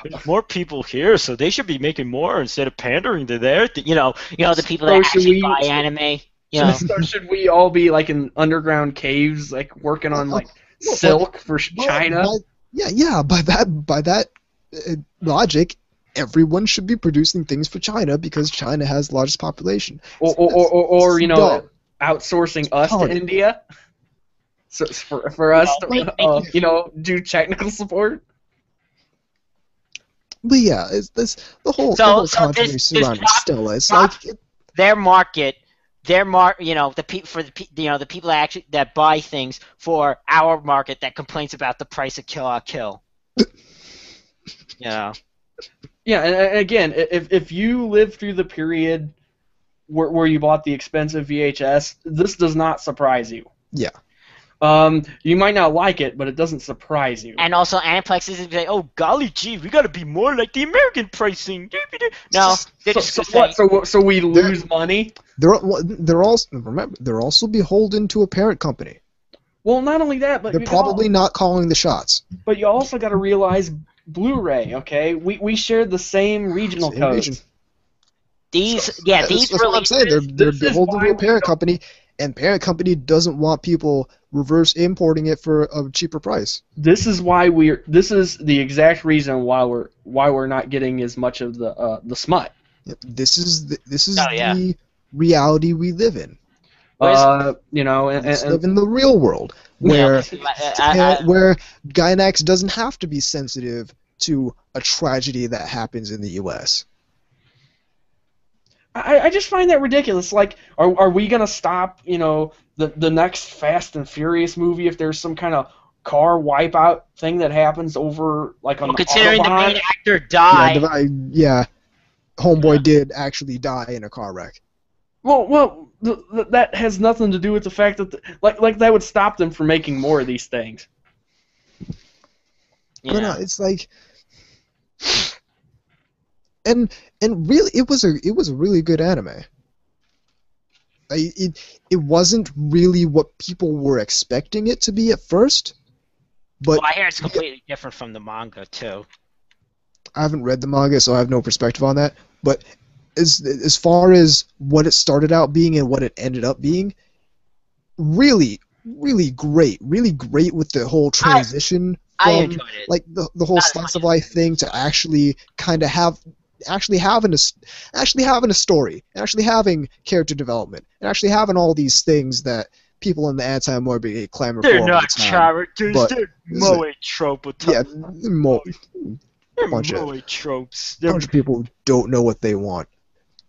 There's more people here, so they should be making more instead of pandering to their. The people So that should actually we- buy anime. So should we all be like in underground caves, like working on like silk for China? By that logic, everyone should be producing things for China because China has the largest population. Or dumb. outsourcing us to India. So for us to do technical support. But yeah, the whole controversy surrounding Stella. It's like their market. The people that buy things for our market that complains about the price of kill. Yeah, and again, if you live through the period where you bought the expensive VHS, this does not surprise you. Yeah. You might not like it, but it doesn't surprise you. And also, Aniplex isn't like, oh golly gee, we gotta be more like the American pricing. No, they're so we lose money. They're also beholden to a parent company. Well, not only that, but they're probably not calling the shots. But you also got to realize Blu-ray. Okay, we share the same regional codes. That's what I'm saying. They're beholden to a parent company. And parent company doesn't want people reverse importing it for a cheaper price. This is why this is the exact reason why we're not getting as much of the smut. Yep. This is the reality we live in. And live in the real world where where Gainax doesn't have to be sensitive to a tragedy that happens in the U.S. I just find that ridiculous. Like, are we gonna stop? The next Fast and Furious movie if there's some kind of car wipeout thing that happens over like on the considering Autobahn? the main actor died. Homeboy did actually die in a car wreck. Well, that has nothing to do with the fact that like that would stop them from making more of these things. But no, it's like. And really, it was a really good anime. It wasn't really what people were expecting it to be at first, but I hear it's completely different from the manga too. I haven't read the manga, so I have no perspective on that. But as far as what it started out being and what it ended up being, really, really great with the whole transition I from enjoyed it. like the whole slice of life thing to actually kind of having a story, actually having character development, and actually having all these things that people in the anti-Moe brigade clamor for. They're not characters, they're Moe tropes. Yeah, Moe tropes. A bunch of people who don't know what they want,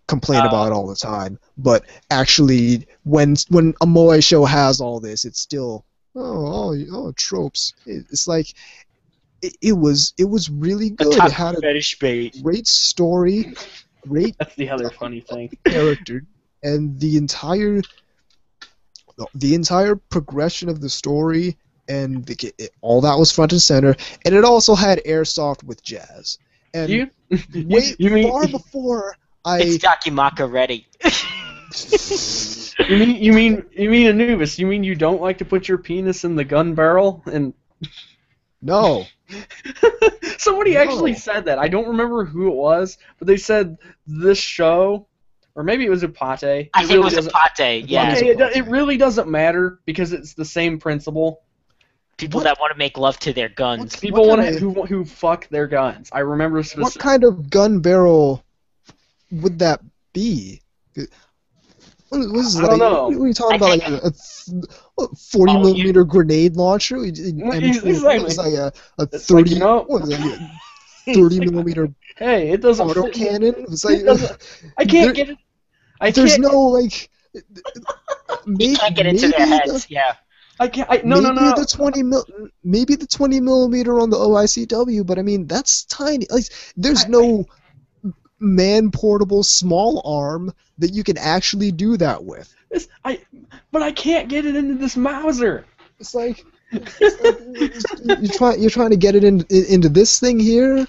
complain about it all the time, but actually, when a Moe show has all this, it's still tropes. It's like. It was really good. It had a great story, That's the other funny thing. Character, and the entire progression of the story and all that was front and center. And it also had Airsoft with jazz. And far before it's Dakimaka ready. You mean Anubis? You mean you don't like to put your penis in the gun barrel and? No. Somebody actually said that. I don't remember who it was, but they said this show, or maybe it was Apate. I think it was Apate, yeah. It really doesn't matter because it's the same principle. People that want to make love to their guns. People who fuck their guns. I remember What kind of gun barrel would that be? What don't know. What are you talking about? Like a 40 millimeter grenade launcher? Exactly. It's like a 30. Like, 30 millimeter. Hey, it doesn't. Autocannon. It's like I can't get it. There's no like. You can't get into their heads. Yeah. I can't. No. Maybe the 20 millimeter on the OICW, but I mean that's tiny. Like, there's no man portable small arm that you can actually do that with. But I can't get it into this Mauser. It's like you're trying to get it into this thing here.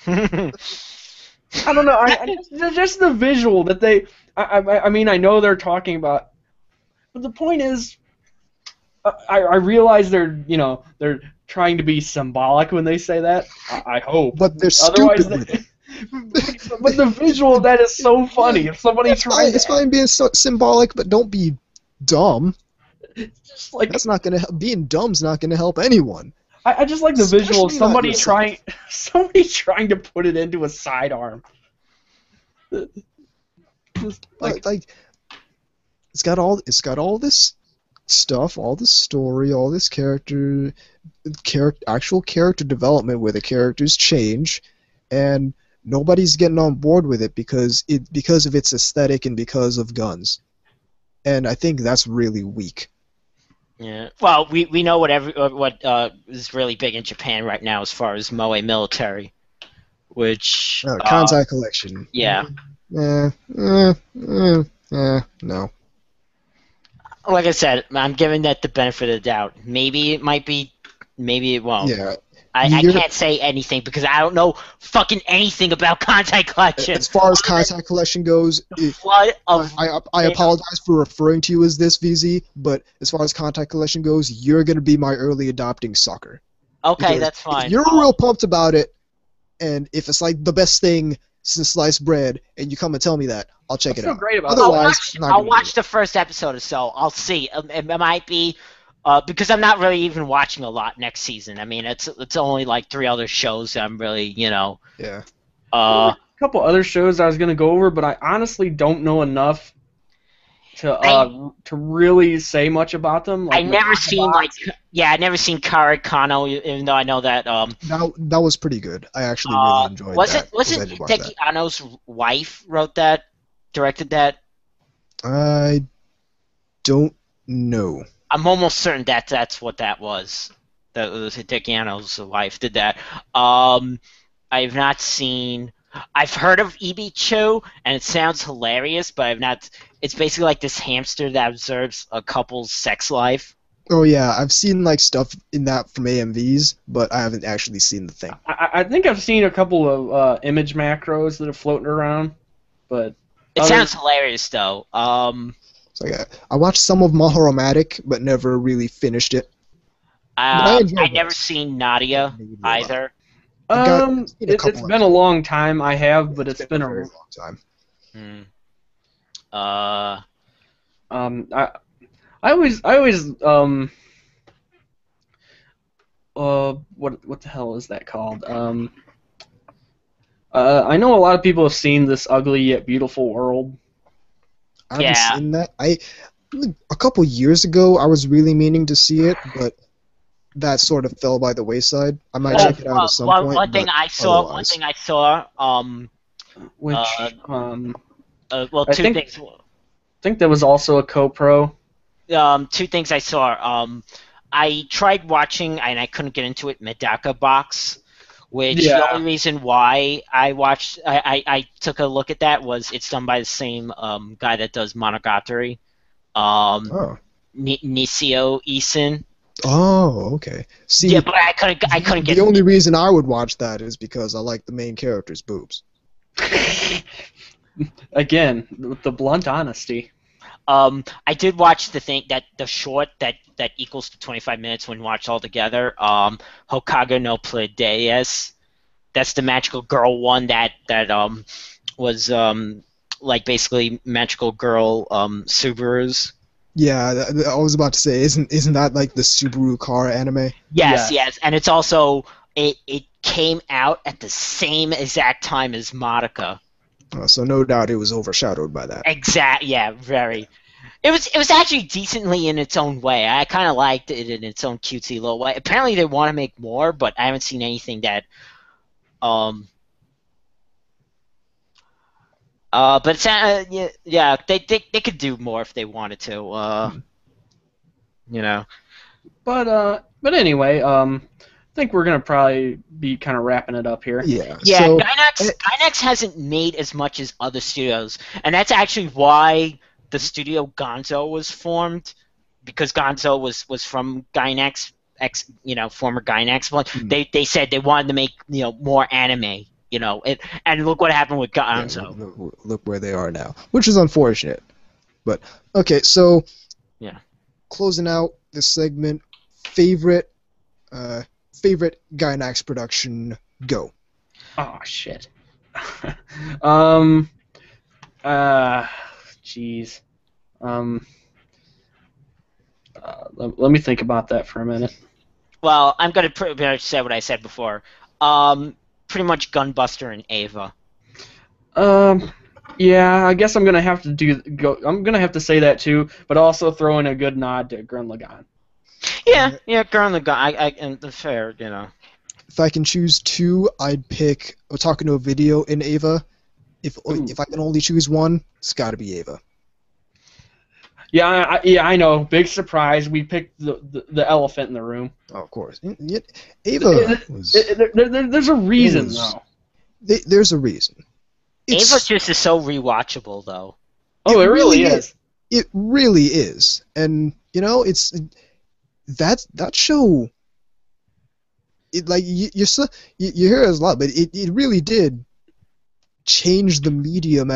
I don't know. Just the visual that they. I mean, I know they're talking about, but the point is, I realize they're trying to be symbolic when they say that. I hope. But they're stupid. But the visual of that is so funny. If somebody tries, it's fine being symbolic, but don't be dumb. Just like that's not gonna being dumb's not gonna help anyone. I just like the visual of somebody trying to put it into a sidearm. Like it's got all this stuff, all this story, all this actual character development where the characters change, and nobody's getting on board with it because of its aesthetic and because of guns. And I think that's really weak. Yeah. Well, we know what is really big in Japan right now as far as Moe military, which Kansai collection. Yeah. No. Like I said, I'm giving that the benefit of the doubt. Maybe it might be, maybe it won't. Yeah. I can't say anything because I don't know fucking anything about Kansai Collection. As far as Kansai Collection goes, I apologize for referring to you as this, VZ, but as far as Kansai Collection goes, you're going to be my early adopting sucker. Okay, because that's fine. If you're real pumped about it, and if it's like the best thing since sliced bread, and you come and tell me that, I'll check it out. Great about Otherwise, I'll watch the first episode or so. I'll see. It might be... because I'm not really even watching a lot next season. I mean, it's only like 3 other shows that I'm really, Yeah. A couple other shows I was gonna go over, but I honestly don't know enough to really say much about them. Like, I never seen Kara Kano, even though I know that. That was pretty good. I actually really enjoyed that. Wasn't Hideki Anno's wife directed that? I don't know. I'm almost certain that that's what that was. That was Hideki Anno's wife did that. I've not seen... I've heard of Ibicho, and it sounds hilarious, but I've not... It's basically like this hamster that observes a couple's sex life. Oh yeah, I've seen like stuff in that from AMVs, but I haven't actually seen the thing. I think I've seen a couple of image macros that are floating around, but... It sounds hilarious, though. So I watched some of Mahoromatic, but never really finished it. I never seen Nadia either. It's been a long time. I have, but it's been a very long time. I always what the hell is that called? I know a lot of people have seen This Ugly Yet Beautiful World. I haven't seen that. A couple years ago, I was really meaning to see it, but that sort of fell by the wayside. I might check it out at some point. One thing I saw. Which two things. I think that was also a co-pro. 2 things I saw. I tried watching, and I couldn't get into it, Medaka Box, which the only reason why I took a look at that was it's done by the same guy that does Monogatari, Nisio Isin. Oh, okay. See, yeah, but I couldn't get. The only reason I would watch that is because I like the main character's boobs. Again, with the blunt honesty. I did watch the short that equals to 25 minutes when watched all together. Hokage no Pleiades. That's the magical girl one that was like basically magical girl Subarus. Yeah, I was about to say, isn't that like the Subaru car anime? Yes, and it's also it came out at the same exact time as Madoka. So no doubt it was overshadowed by that. Yeah, very. It was actually decently in its own way. I kind of liked it in its own cutesy little way. Apparently they want to make more, but I haven't seen anything that but it's, yeah, they could do more if they wanted to. You know. But anyway, I think we're gonna probably be kind of wrapping it up here. Yeah. Yeah, So, Gainax hasn't made as much as other studios, and that's actually why the studio Gonzo was formed, because Gonzo was from Gainax, former Gainax. They said they wanted to make more anime. And look what happened with Gonzo. Yeah, look where they are now, which is unfortunate. But okay, so yeah, closing out this segment, favorite Gainax production, go. Oh shit. Jeez. Let me think about that for a minute. Well, I'm gonna pretty much say what I said before. Pretty much Gunbuster and Ava. Yeah, I guess I'm gonna have to I'm gonna have to say that too, but also throw in a good nod to Gurren Lagann. Yeah, Gurren Lagann. And fair, If I can choose two, I'd pick Talking to a Video in Ava. If I can only choose one, it's got to be Ava. Yeah, I know. Big surprise. We picked the elephant in the room. Oh, of course. Ava was... There's a reason, though. There's a reason. Ava just is so rewatchable, though. Oh, it really is. It really is. And, it's... That show... You hear it a lot, but it really did change the medium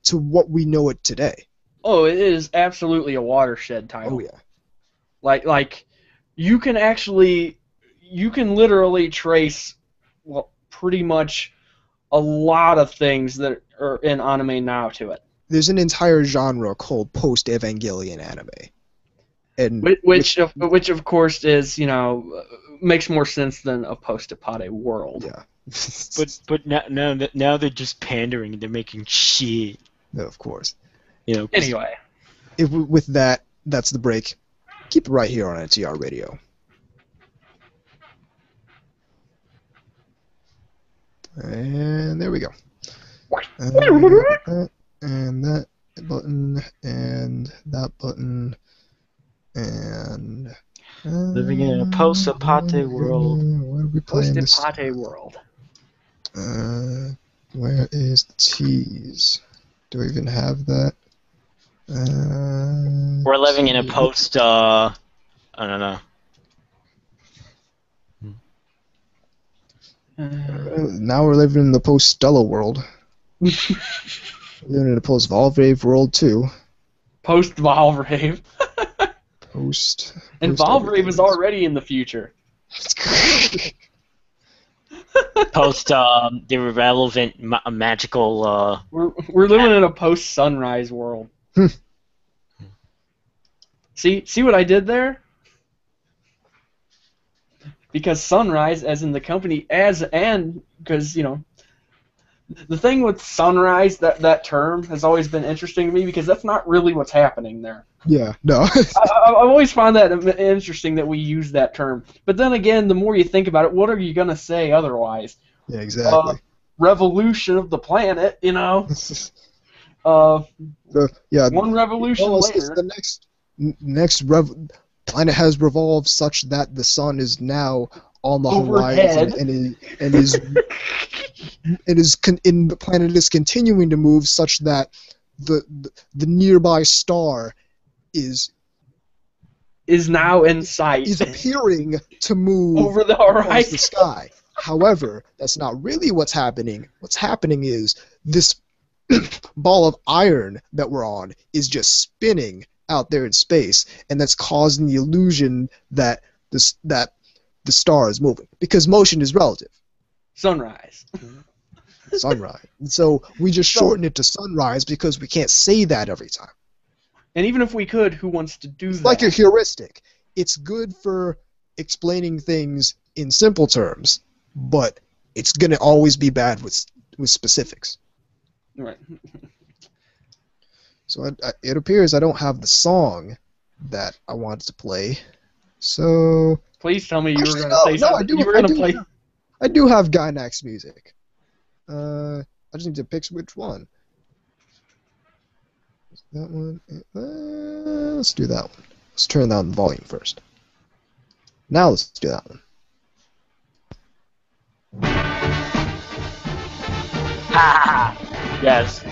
to what we know it today. Oh, it is absolutely a watershed title. Oh yeah. Like you can literally trace pretty much a lot of things that are in anime now to it. There's an entire genre called post-Evangelion anime. And which of course is, makes more sense than a post-Apate world. Yeah. but now they're just pandering and they're making shit. No, of course. Anyway. With that, that's the break. Keep it right here on NTR Radio. And there we go. And that button, and that button, and... Living in a post-Apate world. What are we playing this? Post-Apate world. Where is the tease? Do we even have that? We're living in a post, I don't know. Now we're living in the post-Stella world. Living in a post-Valvrave world, too. Post-Valvrave. And Valvrave is already in the future. Post the irrelevant magical. We're living in a post-Sunrise world. See what I did there? Because Sunrise, as in the company, because the thing with Sunrise, that term has always been interesting to me because that's not really what's happening there. Yeah, no. I've always found that interesting that we use that term. But then again, the more you think about it, what are you going to say otherwise? Yeah, exactly. Revolution of the planet, yeah. One revolution later. The next planet has revolved such that the sun is now on the horizon and the planet is continuing to move such that the nearby star is now in sight. Is appearing to move over the horizon. The sky. However, that's not really what's happening. What's happening is this ball of iron that we're on is just spinning out there in space, and that's causing the illusion that the star is moving because motion is relative. Sunrise. Sunrise. And so we just shorten it to sunrise because we can't say that every time. And even if we could, who wants to do that? It's like a heuristic. It's good for explaining things in simple terms, but it's going to always be bad with specifics. Right. So it appears I don't have the song that I wanted to play. So please tell me you were going to say something. You were going to play. I do have Gynax music. I just need to pick which one. That one. Let's do that one. Let's turn down the volume first. Now let's do that one. Yes.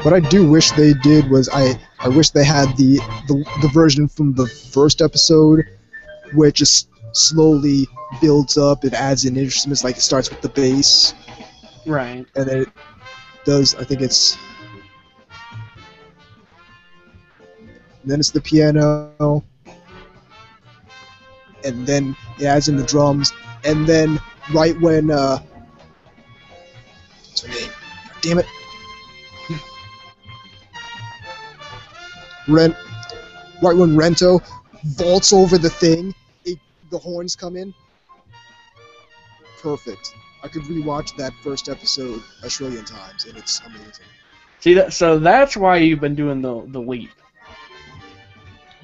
What I do wish they did was I wish they had the version from the first episode where it just slowly builds up, it adds in instruments, like it starts with the bass. Right. And then it does, I think it's... then it's the piano. And then it adds in the drums. And then right when... what's her name? God damn it. Right when Rento vaults over the thing, the horns come in. Perfect. I could rewatch that first episode a trillion times, and it's amazing. See that? So that's why you've been doing the leap.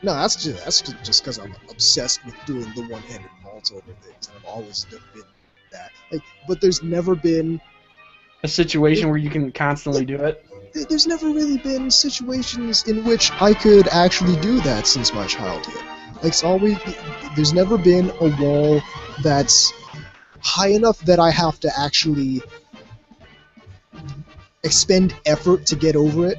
No, that's just because I'm obsessed with doing the one-handed vaults over things, and I've always been that. Like, but there's never been a situation where you can constantly do it. There's never really been situations in which I could actually do that since my childhood. Like, it's always, there's never been a wall that's high enough that I have to actually expend effort to get over it,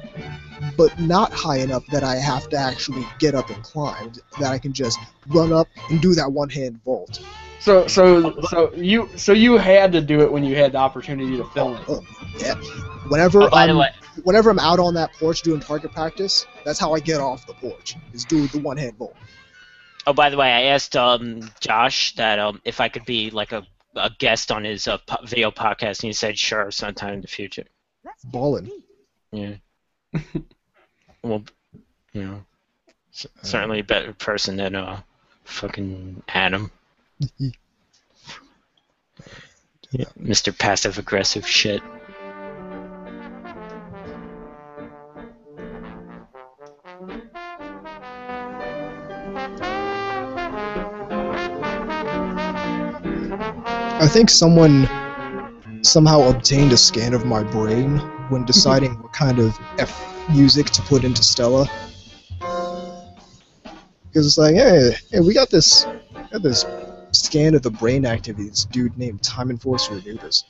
but not high enough that I have to actually get up and climb, that I can just run up and do that one-hand vault. So you had to do it when you had the opportunity to film it. Yeah. Whenever I'm out on that porch doing target practice, that's how I get off the porch, is do the one-hand vault. Oh, by the way, I asked Josh that if I could be like a guest on his video podcast, and he said sure, sometime in the future. Ballin'. Yeah. Well, you know, certainly a better person than fucking Adam. Yeah, Mr. Passive Aggressive shit. I think someone somehow obtained a scan of my brain when deciding what kind of F music to put into Stella. Because it's like, hey, we got this scan of the brain activity of this dude named Time Enforcer Nudis.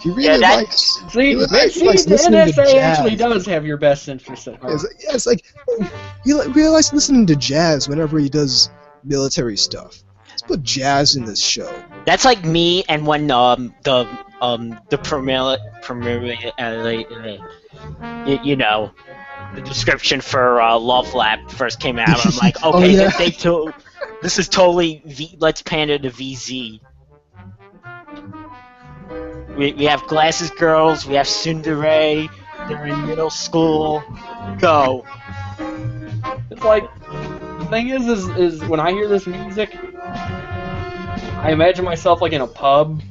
He really likes. See, the NSA actually does have your best interest at heart. It's like he likes listening to jazz whenever he does military stuff. Let's put jazz in this show. That's like me, and when the you know, the description for Love Lab first came out, I'm like, okay, this is totally let's pander to VZ. We have Glasses Girls, we have Tsundere, they're in middle school. Go. It's like, the thing is when I hear this music, I imagine myself like in a pub,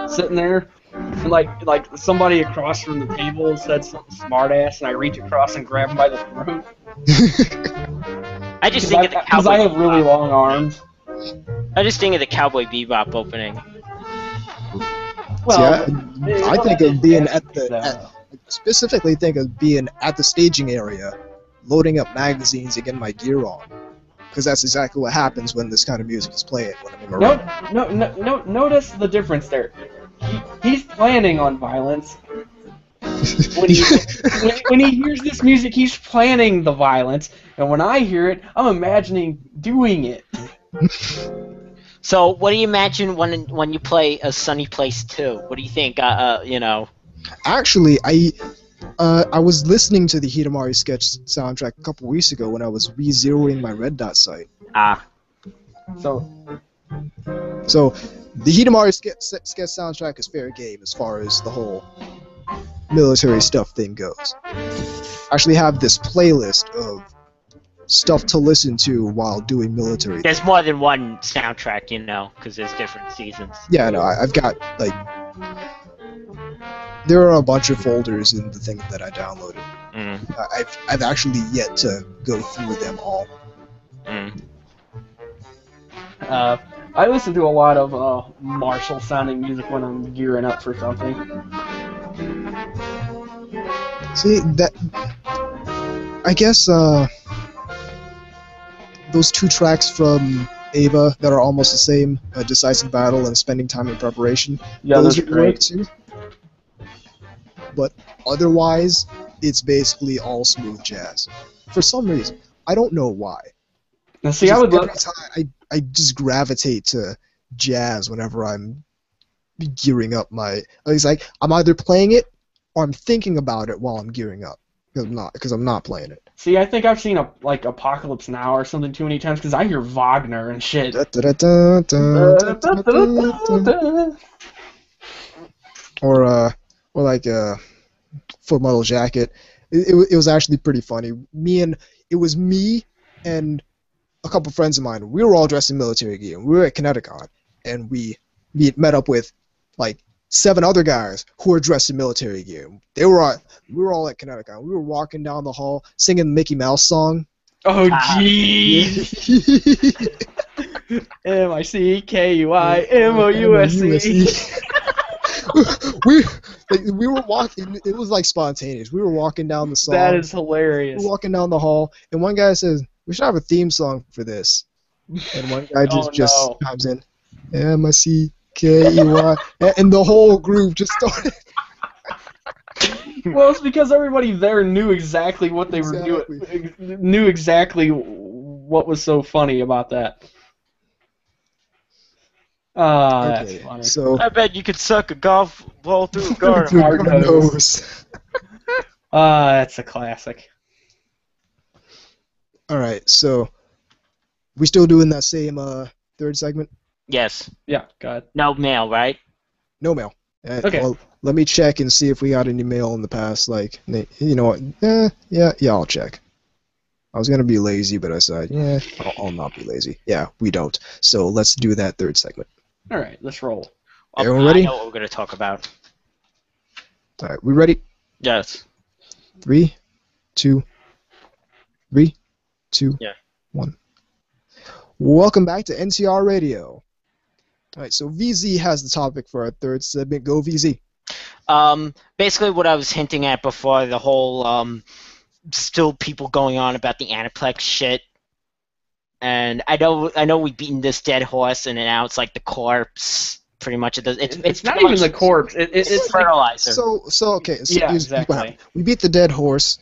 sitting there, and like somebody across from the table said something smartass, and I reach across and grab him by the throat. I just think of the Cowboy because I have really long arms. I just think of the Cowboy Bebop opening. Well, I think of being specifically think of being at the staging area, loading up magazines and getting my gear on, because that's exactly what happens when this kind of music is playing when I'm around. No, notice the difference there. He's planning on violence. When he hears this music, he's planning the violence, and when I hear it, I'm imagining doing it. So, what do you imagine when you play A Sunny Place 2? What do you think? You know. Actually, I was listening to the Hidamari sketch soundtrack a couple weeks ago when I was re-zeroing my Red Dot site. So the Hidamari sketch soundtrack is fair game as far as the whole military stuff thing goes. I actually have this playlist of stuff to listen to while doing military. There's more than one soundtrack, you know, because there's different seasons. Yeah, no, I've got like there are a bunch of folders in the thing that I downloaded. I've actually yet to go through them all. I listen to a lot of martial sounding music when I'm gearing up for something. See, that I guess those two tracks from Ava that are almost the same, Decisive Battle and Spending Time in Preparation, those are great too. But otherwise, it's basically all smooth jazz. For some reason, I don't know why. Now, see, I would every time I just gravitate to jazz whenever I'm gearing up my. It's like I'm either playing it or I'm thinking about it while I'm gearing up. Because I'm not playing it. See, I think I've seen like Apocalypse Now or something too many times because I hear Wagner and shit. Or like Full Metal Jacket. It was actually pretty funny. It was me and a couple friends of mine. We were all dressed in military gear. We were at Connecticut, and we met up with like 7 other guys who were dressed in military gear. We were all at Connecticut. We were walking down the hall singing the Mickey Mouse song. Oh, gee. MICKUIMOUSE. we were walking. It was like spontaneous. We were walking down the song. That is hilarious. We were walking down the hall, and one guy says, "We should have a theme song for this." And one guy just chimes in, MICKUI, and the whole group just started. Well, it's because everybody there knew exactly what they were doing. Knew exactly what was so funny about that. That's funny. So I bet you could suck a golf ball through a garden. nose. That's a classic. All right, so we still doing that same third segment? Yes. Yeah, go ahead. No mail, right? No mail. Okay. Well, let me check and see if we got any mail in the past. Like, you know what? Yeah, I'll check. I was gonna be lazy, but I said, yeah, I'll not be lazy. Yeah, we don't. So let's do that third segment. All right, let's roll. Everyone ready? I know what we're gonna talk about. All right, we ready? Yes. 3, 2, 3, 2, Yeah. 1. Welcome back to NTR Radio. All right, so VZ has the topic for our third segment. Go, VZ. Basically what I was hinting at before, the whole still people going on about the Aniplex shit. And I know we've beaten this dead horse, and now it's like the corpse. Pretty much, it's not even the corpse. It's fertilizer. So okay. So yeah, here's exactly. what happened. We beat the dead horse.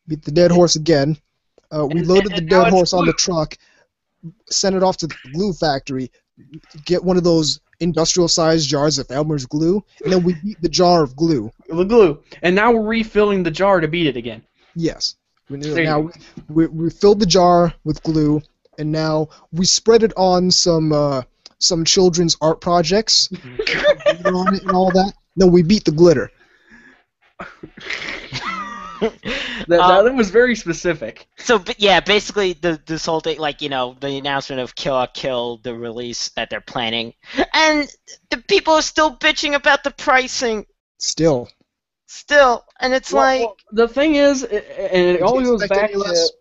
Beat the dead horse again. We loaded the dead horse on the truck, sent it off to the glue factory, get one of those industrial-sized jars of Elmer's glue, and then we beat the jar of glue. The glue, and now we're refilling the jar to beat it again. Yes. Now we filled the jar with glue, and now we spread it on some children's art projects, on it and all that. Then we beat the glitter. That was very specific. So, but yeah, basically this whole thing, like, you know, the announcement of Kill, the release that they're planning, and the people are still bitching about the pricing. Still, and it's well, the thing is, and it all goes back to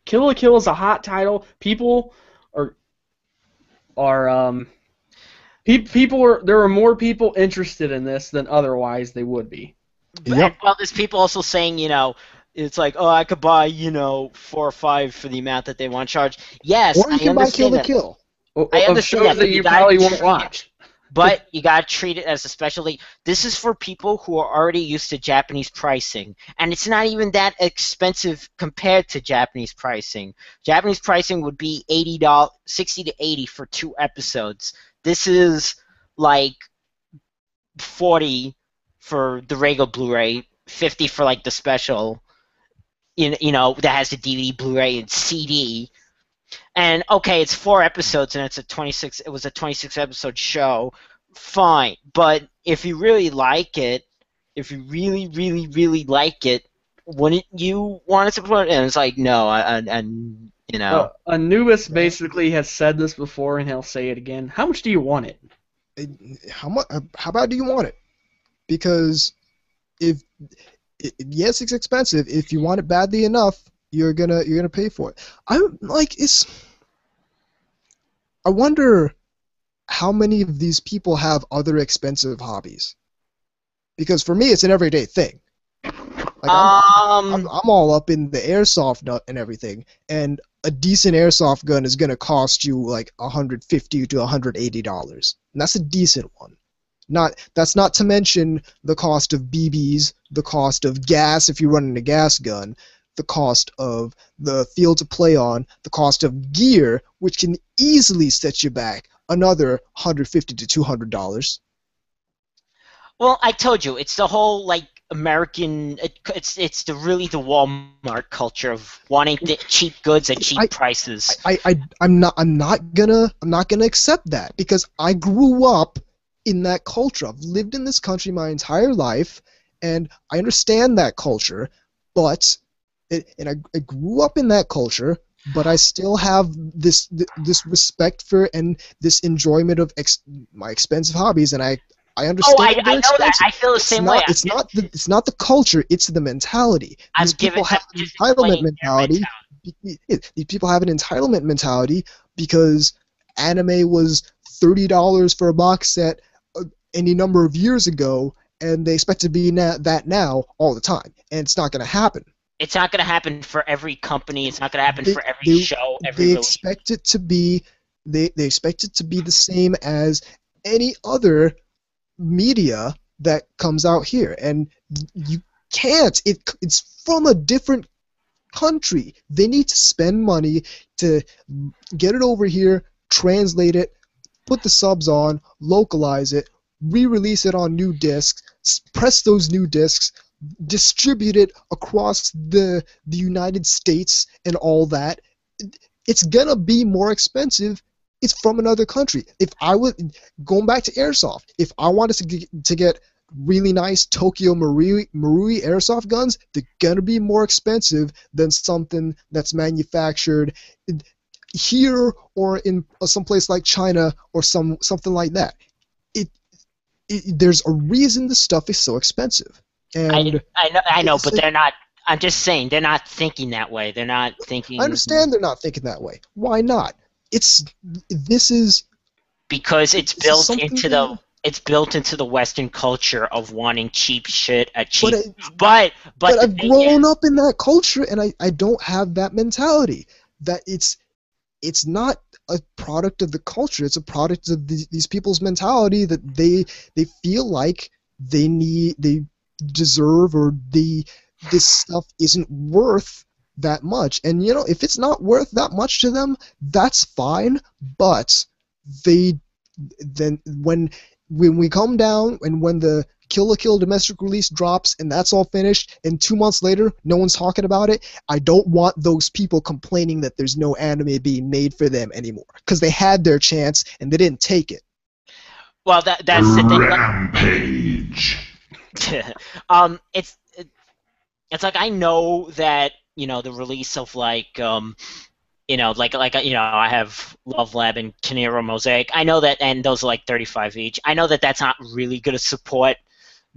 Kill la Kill is a hot title. People are there are more people interested in this than otherwise they would be. Yep. Well, there's people also saying, you know, it's like, oh, I could buy, you know, 4 or 5 for the amount that they want to charge. Yes, or you can buy Kill la Kill. I understand that you probably won't watch. But you gotta treat it as a specialty. This is for people who are already used to Japanese pricing, and it's not even that expensive compared to Japanese pricing. Japanese pricing would be $60 to $80 for 2 episodes. This is like $40 for the regular Blu-ray, $50 for like the special, you know, that has the DVD, Blu-ray, and CD. And okay, it's 4 episodes and it's a 26. It was a 26 episode show. Fine, but if you really like it, if you really, really, really like it, wouldn't you want to support it? And it's like, no, and you know. Anubis basically has said this before, and he'll say it again. How much do you want it? How much? How about do you want it? Because yes, it's expensive. If you want it badly enough, you're gonna pay for it. I wonder how many of these people have other expensive hobbies. Because for me, it's an everyday thing. Like I'm all up in the airsoft nut and everything, and a decent airsoft gun is gonna cost you like $150 to $180, and that's a decent one. That's not to mention the cost of BBs, the cost of gas if you're running a gas gun, the cost of the field to play on, the cost of gear, which can easily set you back another $150 to $200. Well, I told you, it's the whole like American. It's really the Walmart culture of wanting the cheap goods at cheap prices. I'm not gonna accept that, because I grew up in that culture. I've lived in this country my entire life, and I understand that culture, but I grew up in that culture, but I still have this respect for and this enjoyment of my expensive hobbies, and I understand. Oh, I know that. I feel the same way. It's not the culture; it's the mentality. These people have an entitlement mentality. These people have an entitlement mentality because anime was $30 for a box set any number of years ago, and they expect to be that now all the time, and it's not going to happen. It's not going to happen for every company. It's not going to happen for every show. They expect it to be. They expect it to be the same as any other media that comes out here, and you can't. It's from a different country. They need to spend money to get it over here, translate it, put the subs on, localize it, re-release it on new discs, press those new discs, distribute it across the United States and all that. It's gonna be more expensive. It's from another country. If I would, going back to airsoft, if I wanted to get really nice Tokyo Marui airsoft guns, they're gonna be more expensive than something that's manufactured here or in some place like China or something like that. There's a reason the stuff is so expensive. And I know, but they're not. I'm just saying they're not thinking that way. They're not thinking. I understand they're not thinking that way. Why not? This is because it's built into the Western culture of wanting cheap shit at cheap. But I've grown up in that culture, and I don't have that mentality. That it's not a product of the culture. It's a product of these people's mentality that they feel like they deserve, or this stuff isn't worth that much. And if it's not worth that much to them, that's fine. But then when we come down and when the Kill la Kill domestic release drops and that's all finished, and 2 months later no one's talking about it, I don't want those people complaining that there's no anime being made for them anymore, because they had their chance and they didn't take it. Well, that's the thing. Rampage. It's like, I know that the release of I have Love Lab and Kinero Mosaic. I know that, and those are like $35 each. I know that that's not really going to support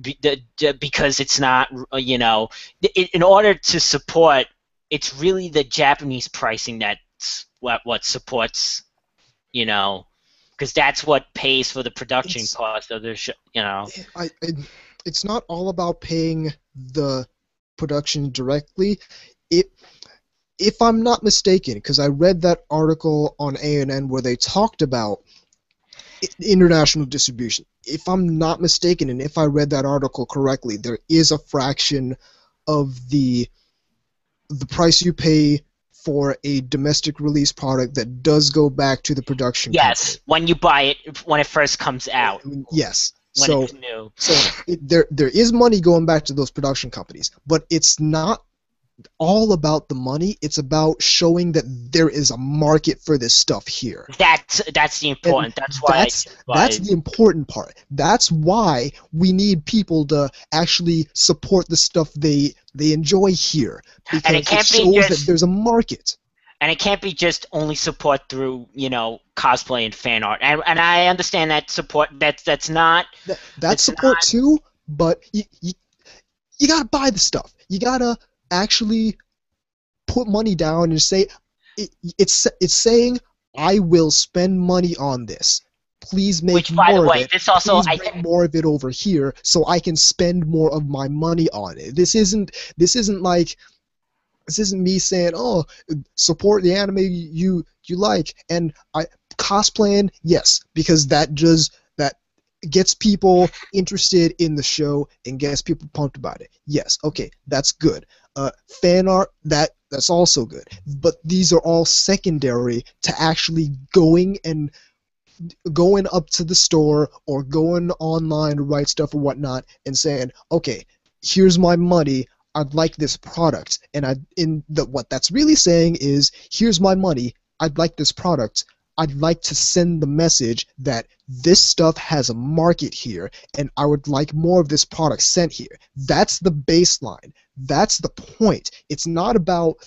because it's not, in order to support, it's really the Japanese pricing that's what supports, because that's what pays for the production cost of the show, It's not all about paying the production directly. If I'm not mistaken, because I read that article on ANN where they talked about international distribution. If I'm not mistaken, and if I read that article correctly, there is a fraction of the price you pay for a domestic release product that does go back to the production Yes, company. When you buy it, when it first comes out. Yes. When it's new. So there is money going back to those production companies, but it's not all about the money. It's about showing that there is a market for this stuff here. That's the important. And that's why. That's the important part. That's why we need people to actually support the stuff they enjoy here, because it shows that there's a market. And it can't be just only support through, cosplay and fan art. And I understand that support. That's not. That's support too, but you gotta buy the stuff. You gotta actually put money down and say, it's saying, I will spend money on this. Please make more of it. Please bring more of it over here so I can spend more of my money on it. This isn't me saying, oh, support the anime you like, and cosplaying, yes, because that gets people interested in the show and gets people pumped about it. Yes, okay, that's good. Fan art, that's also good. But these are all secondary to actually going up to the store or going online to write stuff or whatnot and saying, okay, here's my money, I'd like this product. And what that's really saying is, here's my money, I'd like this product, I'd like to send the message that this stuff has a market here, and I would like more of this product sent here. That's the baseline. That's the point. It's not about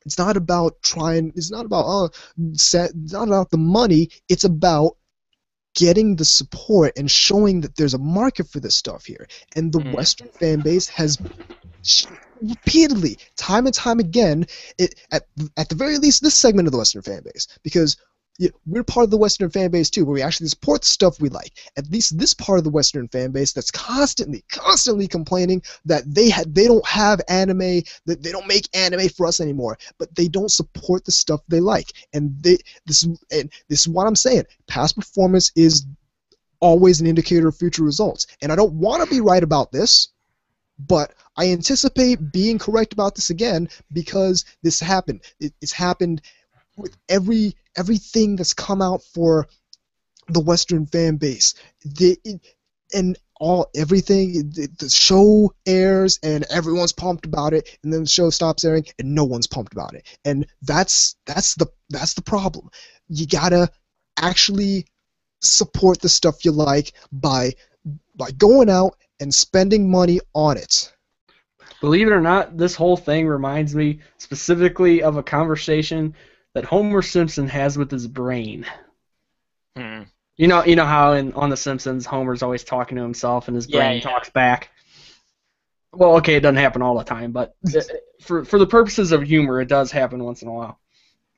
the money. It's about getting the support and showing that there's a market for this stuff here. And the Western fan base has repeatedly, time and time again, at the very least, this segment of the Western fan base, because we're part of the Western fan base too, where we actually support the stuff we like. At least this part of the Western fan base that's constantly complaining that they don't have anime, that they don't make anime for us anymore, but they don't support the stuff they like. And this is what I'm saying. Past performance is always an indicator of future results. And I don't want to be right about this, but I anticipate being correct about this again, because this happened. It's happened with everything that's come out for the Western fan base. The show airs and everyone's pumped about it, and then the show stops airing and no one's pumped about it. And that's the problem. You gotta actually support the stuff you like by going out and spending money on it. Believe it or not, this whole thing reminds me specifically of a conversation that Homer Simpson has with his brain. You know how on The Simpsons, Homer's always talking to himself and his brain talks back? Well, okay, it doesn't happen all the time, but for the purposes of humor, it does happen once in a while.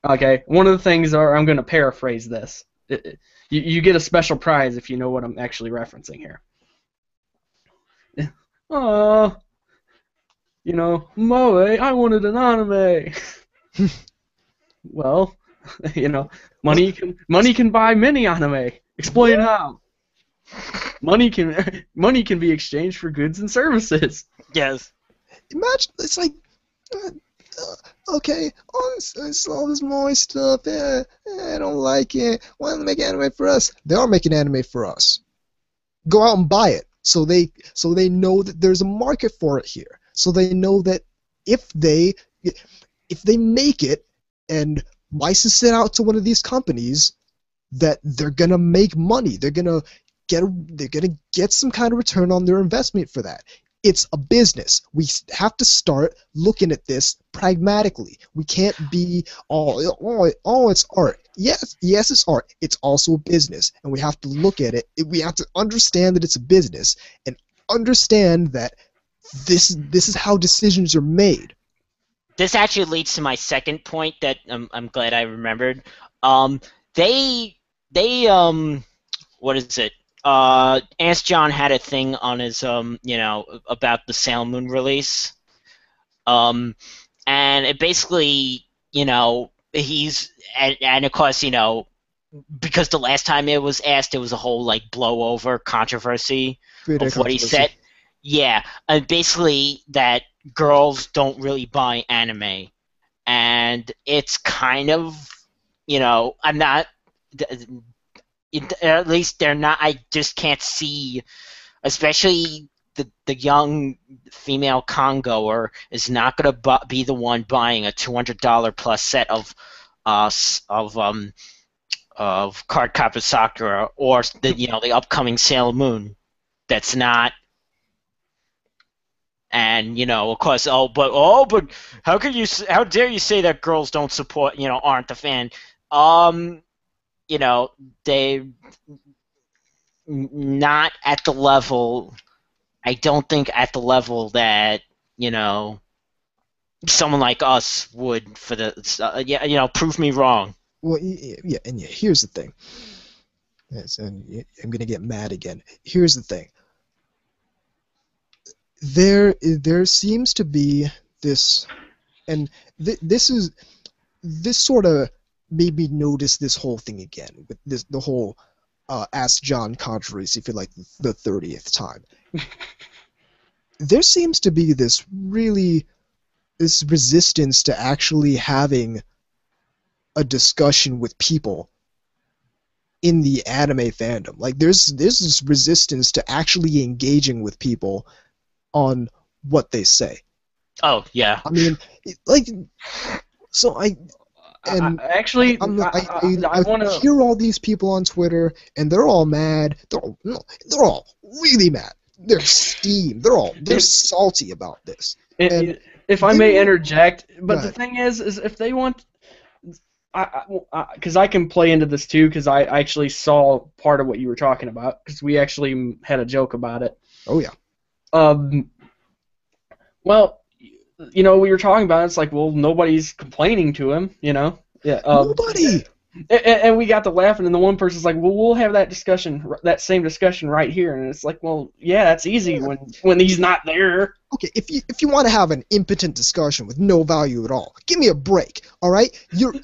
Okay, one of the things I'm going to paraphrase this. You get a special prize if you know what I'm actually referencing here. Moe, I wanted an anime. Well, money can buy many anime. Explain how. Money can be exchanged for goods and services. Yes. Imagine it's like, okay, all this Moe stuff. I don't like it. Why don't they make anime for us? They are making anime for us. Go out and buy it, so they know that there's a market for it here. So they know that if they make it and license it out to one of these companies, that they're gonna make money. They're gonna get some kind of return on their investment for that. It's a business. We have to start looking at this pragmatically. We can't be it's art. Yes, it's art. It's also a business, and we have to look at it. We have to understand that it's a business and understand that this is how decisions are made. This actually leads to my second point that I'm glad I remembered. They what is it? Ask John had a thing on his about the Sailor Moon release, and it basically he's and of course because the last time it was asked, it was a whole blowover controversy of what he said. Yeah, and basically that girls don't really buy anime, and it's kind of, I'm not, at least they're not, I just can't see, especially the young female congoer is not going to be the one buying a $200 plus set of Card Captor Sakura or the upcoming Sailor Moon. That's not. And of course, but how dare you say that girls don't support, aren't a fan? They not at the level. I don't think at the level that someone like us would for the prove me wrong. Well, yeah, and here's the thing. Yes, and I'm gonna get mad again. Here's the thing. There seems to be this, and this sort of made me notice this whole thing again with the whole Ask John controversy for like the 30th time. There seems to be this resistance to actually having a discussion with people in the anime fandom. Like there's this resistance to actually engaging with people on what they say. Oh yeah. I mean, I want to hear all these people on Twitter, and they're all mad. They're all really mad. They're steamed. They're salty about this. If I may interject, but the thing is if they want, because I can play into this too, because I actually saw part of what you were talking about, because we actually had a joke about it. Oh yeah. Well, we were talking about it, it's like, well, nobody's complaining to him, Yeah. Nobody. And we got to laughing, and the one person's like, well, we'll have that same discussion right here, and it's like, well, yeah, that's easy when he's not there. Okay, if you want to have an impotent discussion with no value at all, give me a break, all right? You're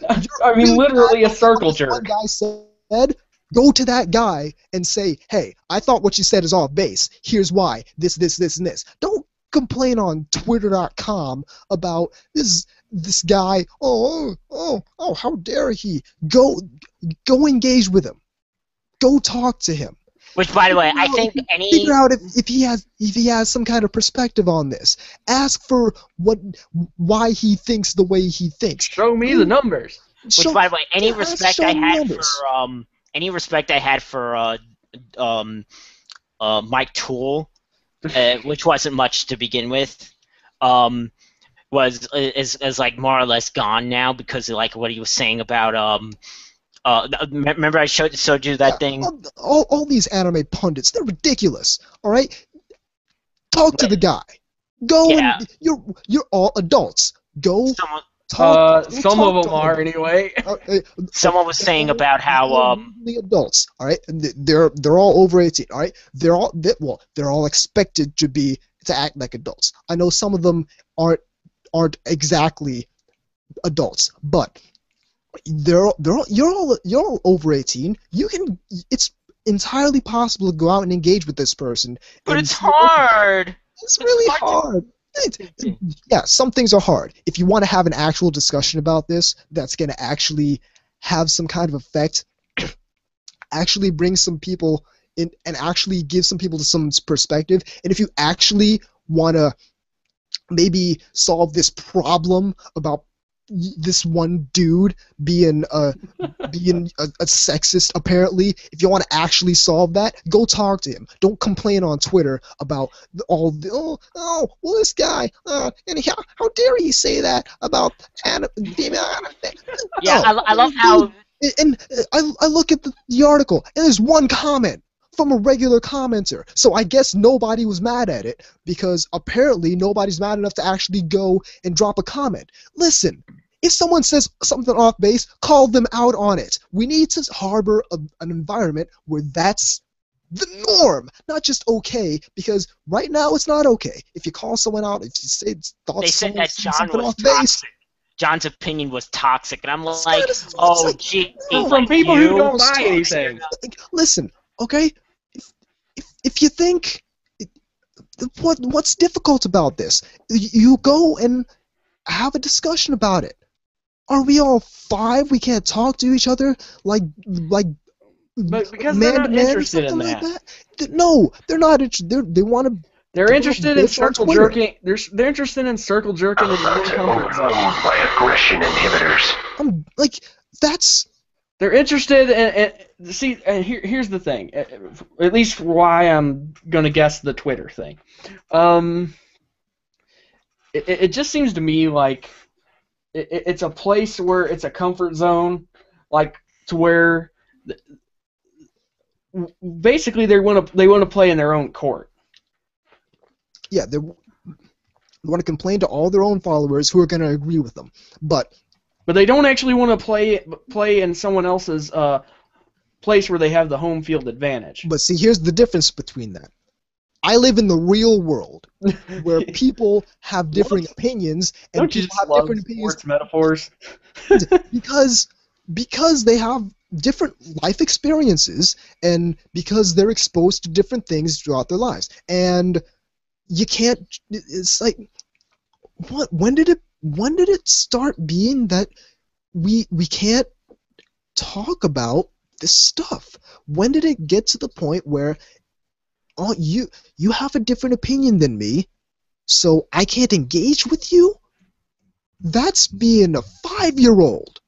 I mean, literally a circle jerk. One guy said, go to that guy and say, hey, I thought what you said is off base. Here's why. This, and this. Don't complain on Twitter.com about this guy. Oh, how dare he? Go engage with him. Go talk to him. Which, by the way, I think figure out if he has some kind of perspective on this. Ask for why he thinks the way he thinks. Show me the numbers. Which, by the way, any respect I had for Mike Toole, which wasn't much to begin with, is like more or less gone now because of like what he was saying about remember I showed you that thing? All these anime pundits, they're ridiculous. All right, talk to the guy. Go and you're all adults. Go. Some of them are anyway. Someone was saying about how the adults, all right, they're all over 18, all right. They're all expected to act like adults. I know some of them aren't exactly adults, but you're all over 18. It's entirely possible to go out and engage with this person. But it's hard. It's really hard. Yeah, some things are hard. If you want to have an actual discussion about this that's going to actually have some kind of effect, actually bring some people in and actually give some people some perspective, and if you actually want to maybe solve this problem about this one dude being a sexist, apparently, if you want to actually solve that, go talk to him. Don't complain on Twitter about this guy, and how dare he say that about female anime. Yeah, I love how... And I look at the article, and there's one comment from a regular commenter. So I guess nobody was mad at it, because apparently nobody's mad enough to actually go and drop a comment. Listen, if someone says something off base, call them out on it. We need to harbor an environment where that's the norm, not just okay, because right now it's not okay. If you call someone out, if you say they said that John was toxic. John's opinion was toxic, and I'm like, gee, from people who don't buy anything. Listen, okay, if you think what's difficult about this, you go and have a discussion about it. Are we all 5? We can't talk to each other like but because they're not interested in that. No, they're not interested. They want to They're interested in circle Twitter. jerking. They're interested in circle jerking in their own comfort zone. By aggression inhibitors. They're interested in see. And here's the thing. At least why I'm gonna guess the Twitter thing. It just seems to me like it's a place where it's a comfort zone, like to where basically they want to play in their own court. Yeah, they want to complain to all their own followers who are going to agree with them, but they don't actually want to play in someone else's place where they have the home field advantage. But see, here's the difference between that. I live in the real world where people have differing opinions, and don't you people just have love different opinions sports metaphors? because they have different life experiences, and because they're exposed to different things throughout their lives, and you can't. It's like, what? When did it start being that we can't talk about this stuff? When did it get to the point where you have a different opinion than me, so I can't engage with you? That's being a 5-year-old.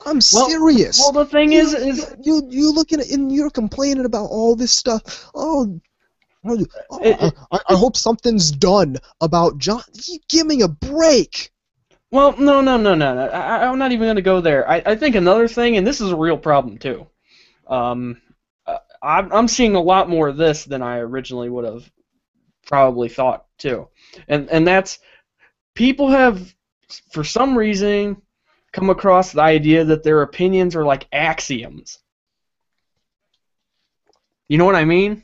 I'm serious. Well, the thing is you looking at and you're complaining about all this stuff. I hope something's done about John. You give me a break. Well, no. I'm not even going to go there. I think another thing, and this is a real problem too. I'm seeing a lot more of this than I originally would have probably thought too, and that's people have, for some reason, come across the idea that their opinions are like axioms. You know what I mean?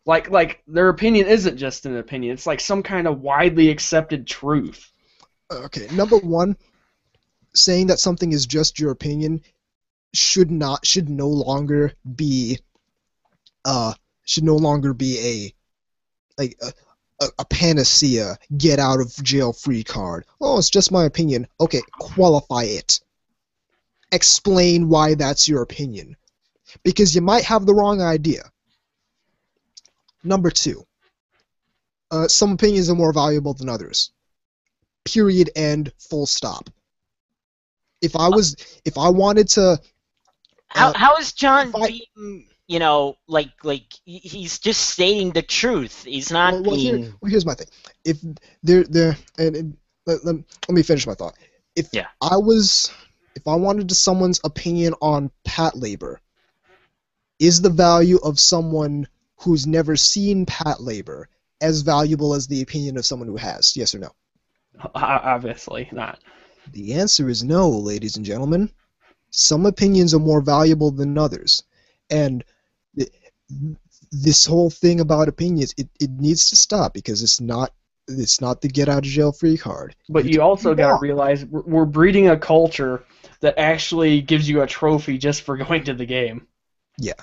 Like their opinion isn't just an opinion. It's like some kind of widely accepted truth. Okay, number one, saying that something is just your opinion should no longer be a panacea, get out of jail free card. Oh, it's just my opinion. Okay, qualify it. Explain why that's your opinion. Because you might have the wrong idea. Number two, some opinions are more valuable than others. Period, end, full stop. If I wanted to... How is John being, like he's just stating the truth. He's not being... Here's my thing. If let me finish my thought. If I wanted someone's opinion on Pat labor, is the value of someone who's never seen Pat labor as valuable as the opinion of someone who has? Yes or no? Obviously not. The answer is no, ladies and gentlemen. Some opinions are more valuable than others. And this whole thing about opinions, it needs to stop, because it's not the get out of jail free card. But you also got to realize we're breeding a culture that actually gives you a trophy just for going to the game. Yeah.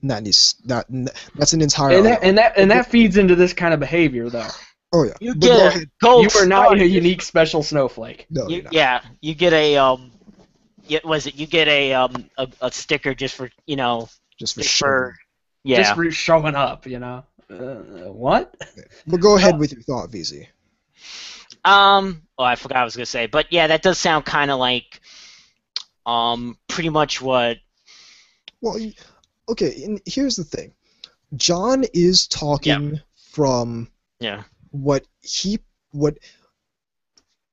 That's an entire and that feeds into this kind of behavior, though. Oh yeah. You get a gold You are not star. a unique special snowflake. No, you're not. Yeah, you get a you get a sticker just for just for sure. Just for showing up, what? But go ahead with your thought, VZ. Oh, I forgot what I was gonna say, but yeah, that does sound kind of like pretty much what. Well, okay, and here's the thing. John is talking from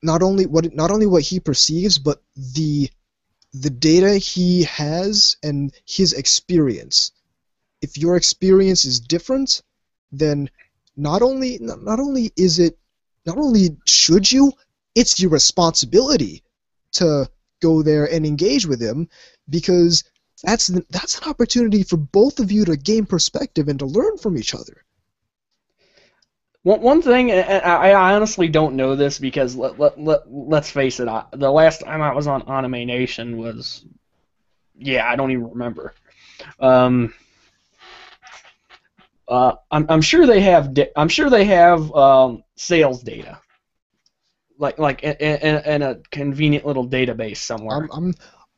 not only what he perceives, but the data he has and his experience. If your experience is different, then not only should you, it's your responsibility to go there and engage with him, because that's an opportunity for both of you to gain perspective and to learn from each other. One thing, I honestly don't know this, because let's face it, the last time I was on Anime Nation was, I don't even remember. I'm sure they have sales data, like in a convenient little database somewhere. I'm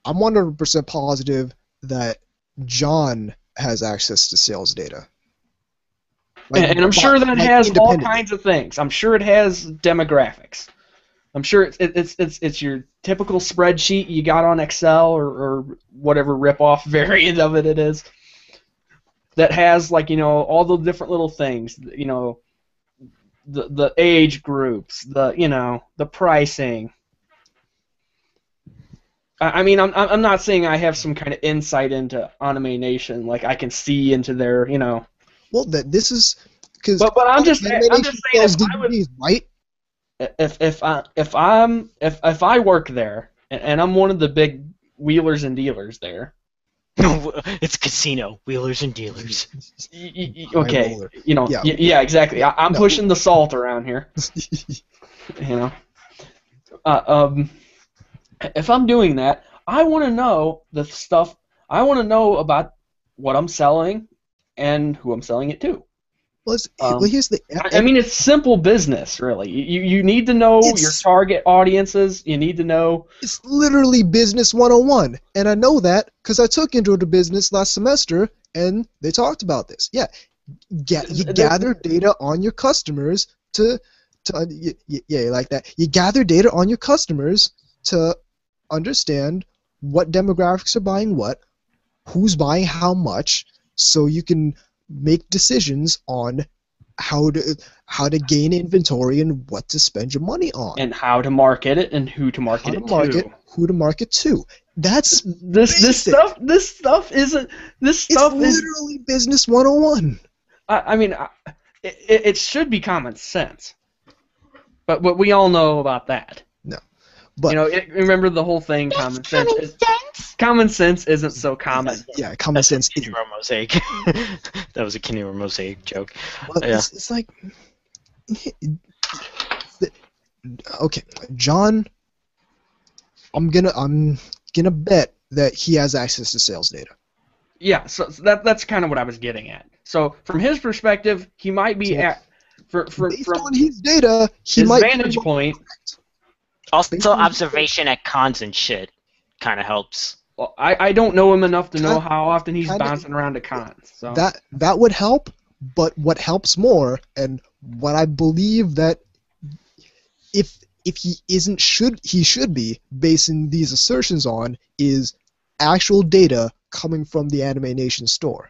100% positive that John has access to sales data. And I'm sure that has all kinds of things. I'm sure it has demographics. I'm sure it's your typical spreadsheet you got on Excel or whatever rip-off variant of it is that has, like, all the different little things, the age groups, the pricing. I mean, I'm not saying I have some kind of insight into Anime Nation, like I can see into their, Well, this is because. But I'm just saying, right? If I work there and I'm one of the big wheelers and dealers there. No, it's casino, wheelers and dealers. Okay, yeah, exactly. I'm pushing the salt around here. If I'm doing that, I want to know the stuff. I want to know about what I'm selling and who I'm selling it to. Well, here's the. I mean, it's simple business, really. You need to know your target audiences. You need to know. It's literally business 101, and I know that because I took Intro to Business last semester, and they talked about this. Yeah, you gather data on your customers like that. You gather data on your customers to understand what demographics are buying what, who's buying how much, so you can make decisions on how to gain inventory and what to spend your money on, and how to market it and who to market it to. Who to market to. That's this stuff. This stuff isn't. This stuff is literally business 101. I mean, it should be common sense, but we all know about that. No, but remember the whole thing. Common sense. Common sense isn't so common. Yeah, common sense. Kinero Mosaic. That was a Kinero Mosaic joke. Well, yeah. It's like, okay, John. I'm gonna bet that he has access to sales data. Yeah, so that's kind of what I was getting at. So from his perspective, he might be based on his data, he might vantage point. Also, observation at cons and shit kind of helps. Well, I don't know him enough to know how often he's bouncing around to cons. So that would help, but what helps more, and what I believe that if he should be basing these assertions on is actual data coming from the Anime Nation store.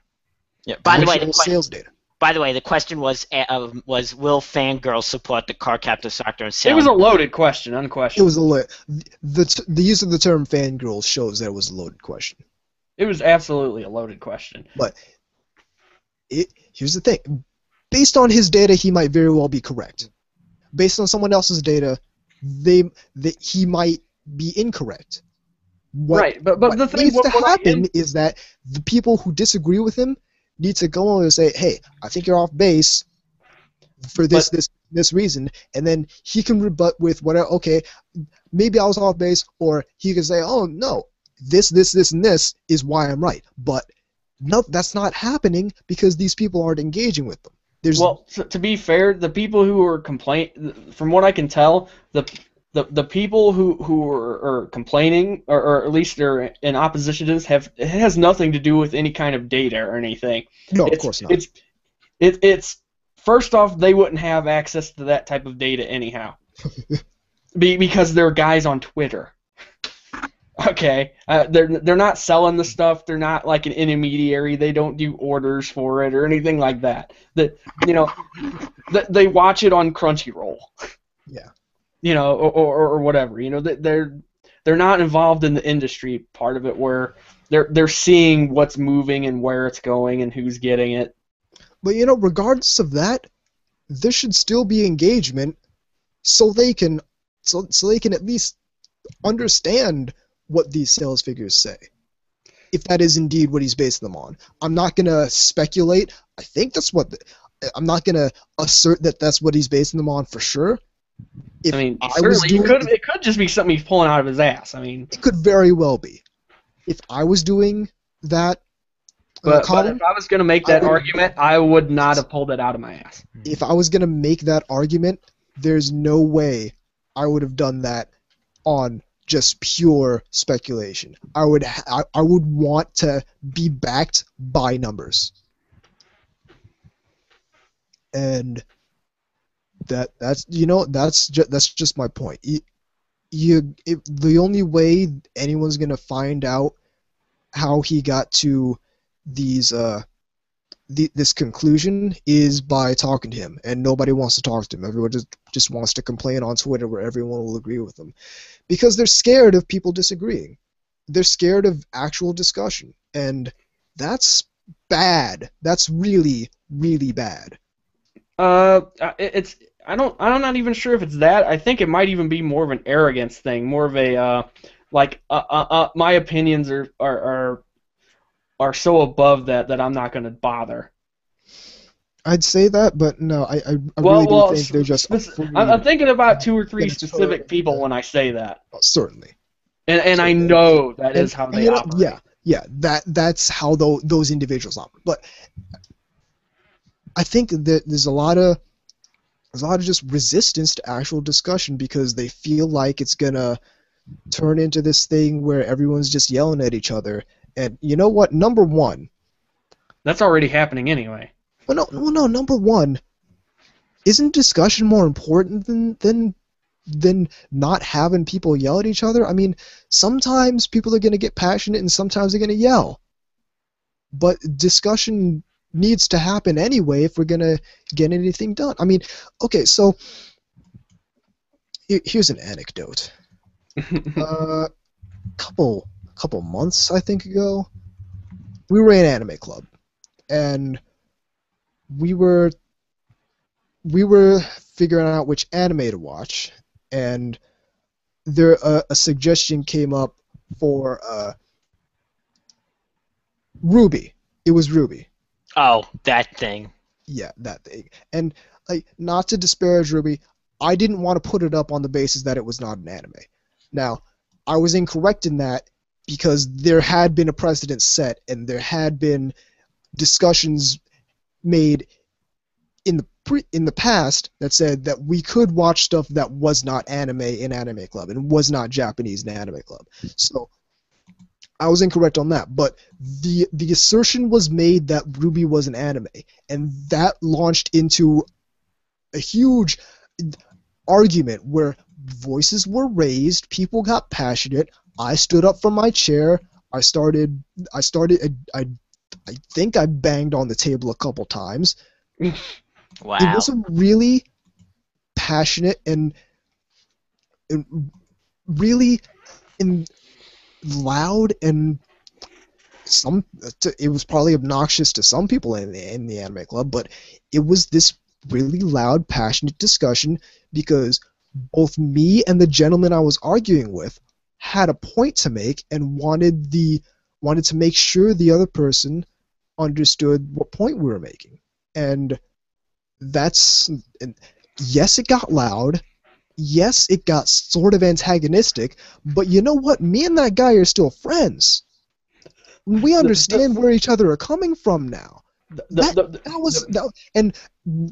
Yeah. By the way, sales data. By the way, the question was will fangirls support the car captor sector and sell? It was a loaded question, unquestioned. It was the use of the term fangirls shows that it was a loaded question. It was absolutely a loaded question. But here's the thing. Based on his data, he might very well be correct. Based on someone else's data, he might be incorrect. Right, but the thing needs to happen is that the people who disagree with him need to go on and say, hey, I think you're off base for this reason, and then he can rebut with whatever, okay, maybe I was off base, or he can say, oh, no, this, and this is why I'm right. But no, that's not happening because these people aren't engaging with them. Well, to be fair, the people who are complaining, from what I can tell, the people who are complaining, or at least they're in opposition to this, it has nothing to do with any kind of data or anything. No, of course not. It's first off, they wouldn't have access to that type of data anyhow, because they're guys on Twitter. Okay, they're not selling the stuff. They're not like an intermediary. They don't do orders for it or anything like that. They watch it on Crunchyroll. Yeah. Or whatever. They're not involved in the industry part of it where they're seeing what's moving and where it's going and who's getting it. But regardless of that, there should still be engagement, so they can at least understand what these sales figures say, if that is indeed what he's basing them on. I'm not gonna speculate. I think that's what. I'm not gonna assert that that's what he's basing them on for sure. It could just be something he's pulling out of his ass. It could very well be. If I was doing that, but if I was going to make that argument, I would not have pulled it out of my ass. If I was going to make that argument, there's no way I would have done that on just pure speculation. I would want to be backed by numbers. And that's just my point. The only way anyone's gonna find out how he got to these this conclusion is by talking to him, and nobody wants to talk to him. Everyone just wants to complain on Twitter where everyone will agree with them, because they're scared of people disagreeing. They're scared of actual discussion, and that's bad. That's really, really bad. I'm not even sure if it's that. I think it might even be more of an arrogance thing, more of a my opinions are so above that I'm not going to bother. I'd say that, but no, I really do think they're just. I'm thinking about 2 or 3 specific people when I say that. Certainly. And I know that is how they operate. Yeah, that's how those individuals operate. But I think that there's a lot of just resistance to actual discussion because they feel like it's gonna turn into this thing where everyone's just yelling at each other. And you know what? Number one. That's already happening anyway. Well, no. Number one, isn't discussion more important than not having people yell at each other? I mean, sometimes people are going to get passionate and sometimes they're going to yell. But discussion needs to happen anyway if we're going to get anything done. I mean, okay, so here's an anecdote. Couple months, I think, ago, we were in an anime club, and we were figuring out which anime to watch, and there a suggestion came up for Ruby. It was Ruby. Oh, that thing. Yeah, that thing. And not to disparage Ruby, I didn't want to put it up on the basis that it was not an anime. Now, I was incorrect in that because there had been a precedent set and there had been discussions made in the past that said that we could watch stuff that was not anime in Anime Club and was not Japanese in Anime Club. So I was incorrect on that, but the assertion was made that Ruby was an anime, and that launched into a huge argument where voices were raised, people got passionate. I stood up from my chair. I think I banged on the table a couple times. Wow. It was a really passionate and really loud, and it was probably obnoxious to some people in the Anime Club, but it was this really loud, passionate discussion because both me and the gentleman I was arguing with had a point to make and wanted to make sure the other person understood what point we were making. And yes, it got loud. Yes, it got sort of antagonistic, but you know what? Me and that guy are still friends. We understand where each other are coming from now. And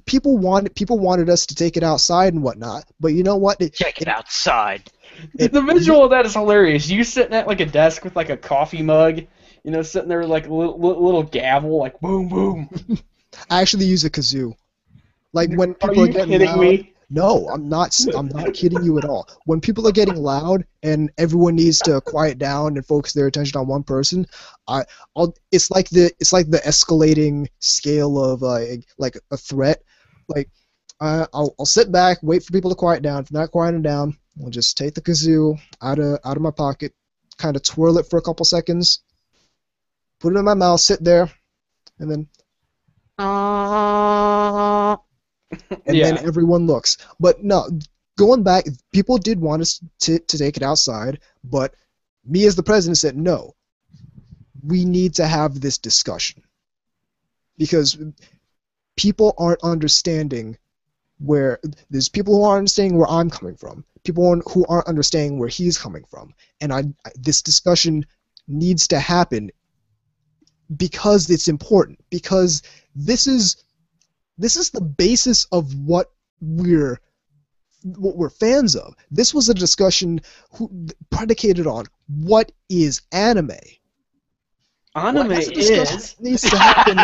people wanted us to take it outside and whatnot, but you know what? Check it outside. The visual of that is hilarious. You sitting at like a desk with like a coffee mug, sitting there with like a little gavel, like boom, boom. I actually use a kazoo. Like when people are getting loud. Me? No, I'm not kidding you at all. When people are getting loud and everyone needs to quiet down and focus their attention on one person, it's like the escalating scale of like a threat. Like I'll sit back, wait for people to quiet down. If they're not quieting down, I'll just take the kazoo out of my pocket, kind of twirl it for a couple seconds, put it in my mouth, sit there, and then. And then everyone looks. But no, going back, people did want us to take it outside, but me as the president said, no, we need to have this discussion. Because people aren't understanding there's people who aren't understanding where I'm coming from, people who aren't understanding where he's coming from. And this discussion needs to happen because it's important, because this is the basis of what we're fans of. This was a discussion predicated on what is anime. Anime is. Needs to happen.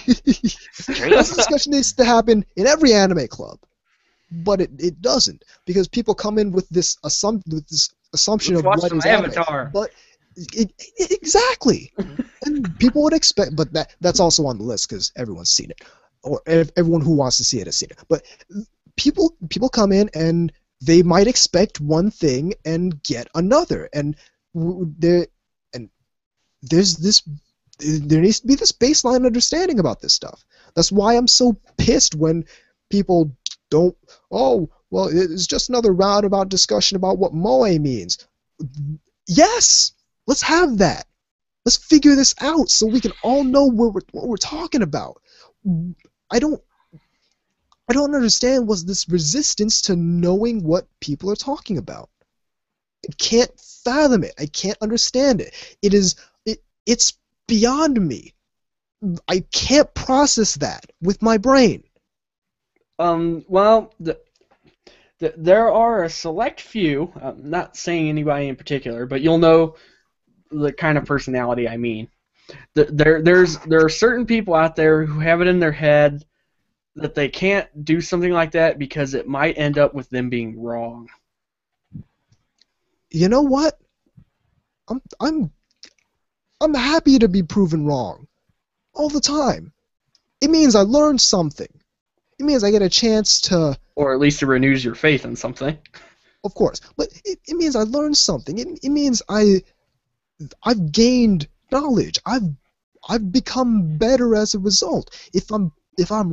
This discussion needs to happen in every anime club, but it doesn't, because people come in with this assumption of what is Avatar. Anime. But exactly, and people would expect, but that's also on the list because everyone's seen it, or everyone who wants to see it has seen it. But people come in and they might expect one thing and get another, and there needs to be this baseline understanding about this stuff. That's why I'm so pissed when people don't. Oh, well, it's just another roundabout discussion about what moe means. Yes, let's have that. Let's figure this out so we can all know what we're talking about. I don't understand what's this resistance to knowing what people are talking about. I can't fathom it. I can't understand it. It's beyond me. I can't process that with my brain. Well, there are a select few, I'm not saying anybody in particular, but you'll know the kind of personality I mean. There are certain people out there who have it in their head that they can't do something like that because it might end up with them being wrong. You know what? I'm happy to be proven wrong all the time. It means I learned something. It means I get a chance to... Or at least it renews your faith in something. Of course. But it means I learned something. It means I've gained knowledge. I've become better as a result. If I'm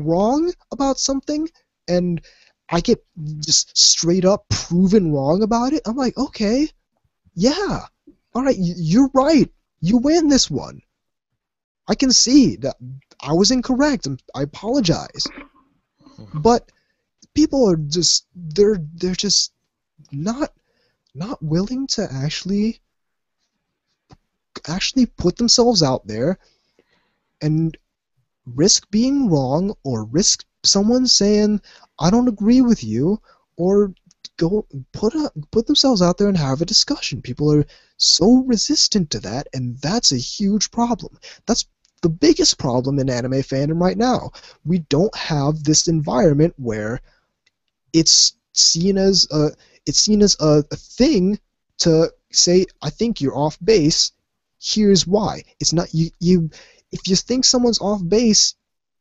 wrong about something and I get just straight up proven wrong about it, I'm like, okay, yeah, all right, you're right. You win this one. I can see that I was incorrect, and I apologize. But people are just they're just not willing to actually put themselves out there and risk being wrong, or risk someone saying I don't agree with you, or go put themselves out there and have a discussion. People are so resistant to that, and that's a huge problem. That's the biggest problem in anime fandom right now. We don't have this environment where it's seen as a thing to say, I think you're off base. Here's why. It's not you. If you think someone's off base,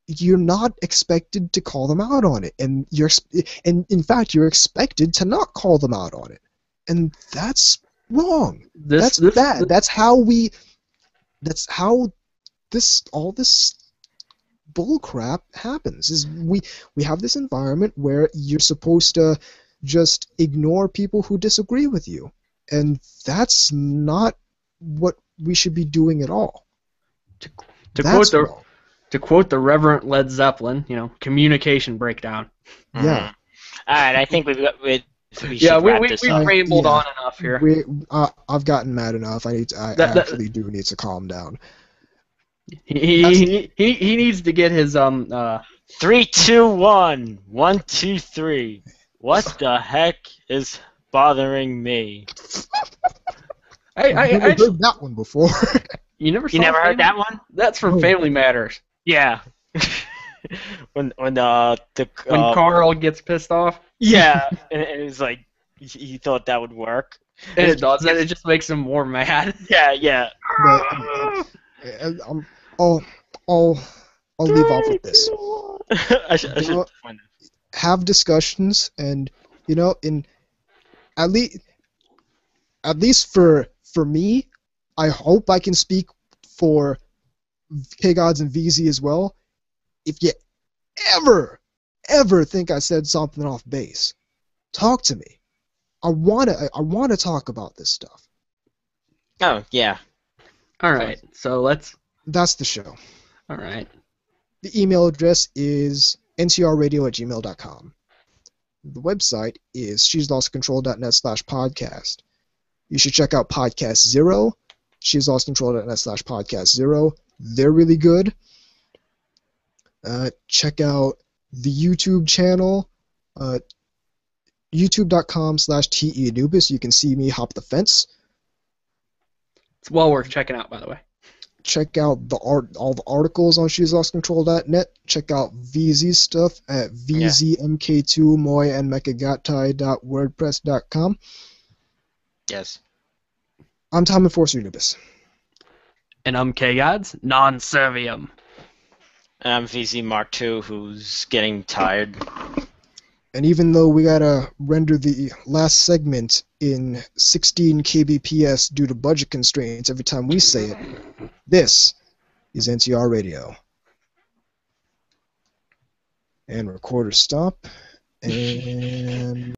you're not expected to call them out on it, and in fact you're expected to not call them out on it, and that's wrong. That's bad. That's how all this bull crap happens. Is we have this environment where you're supposed to just ignore people who disagree with you, and that's not what we should be doing at all. To quote the Reverend Led Zeppelin, communication breakdown. Yeah. All right, I think we should wrap this up. We've rambled on enough here. I've gotten mad enough. I actually do need to calm down. He needs to get his 3, 2, 1, 1, 2, 3. What the heck is bothering me? I've never heard that one before. You never heard that one? That's from Family Matters. Yeah. when Carl gets pissed off. Yeah, and it was like he thought that would work. And it does. And it just makes him more mad. Yeah. But, I'll leave off with this. I should have discussions, and at least for me, I hope I can speak for K-Gods and VZ as well. If you ever think I said something off base, talk to me. I wanna talk about this stuff. Oh yeah. All right. So that's the show. All right. The email address is ntrradio@gmail.com. The website is she'slostcontrol.net/podcast. You should check out Podcast Zero, she'slostcontrol.net/podcast 0. They're really good. Check out the YouTube channel, youtube.com/TEAnubis. You can see me hop the fence. It's well worth checking out, by the way. check out all the articles on She'sLostControl.net. Check out VZ's stuff at vzmk2moyandmekagatai.wordpress.com. Yes. I'm Tom Enforcer Unibus. And I'm K-Gods, non-servium. And I'm VZ Mark II, who's getting tired. And even though we gotta render the last segment in 16 kbps due to budget constraints every time we say it, this is NTR Radio. And recorder stop. And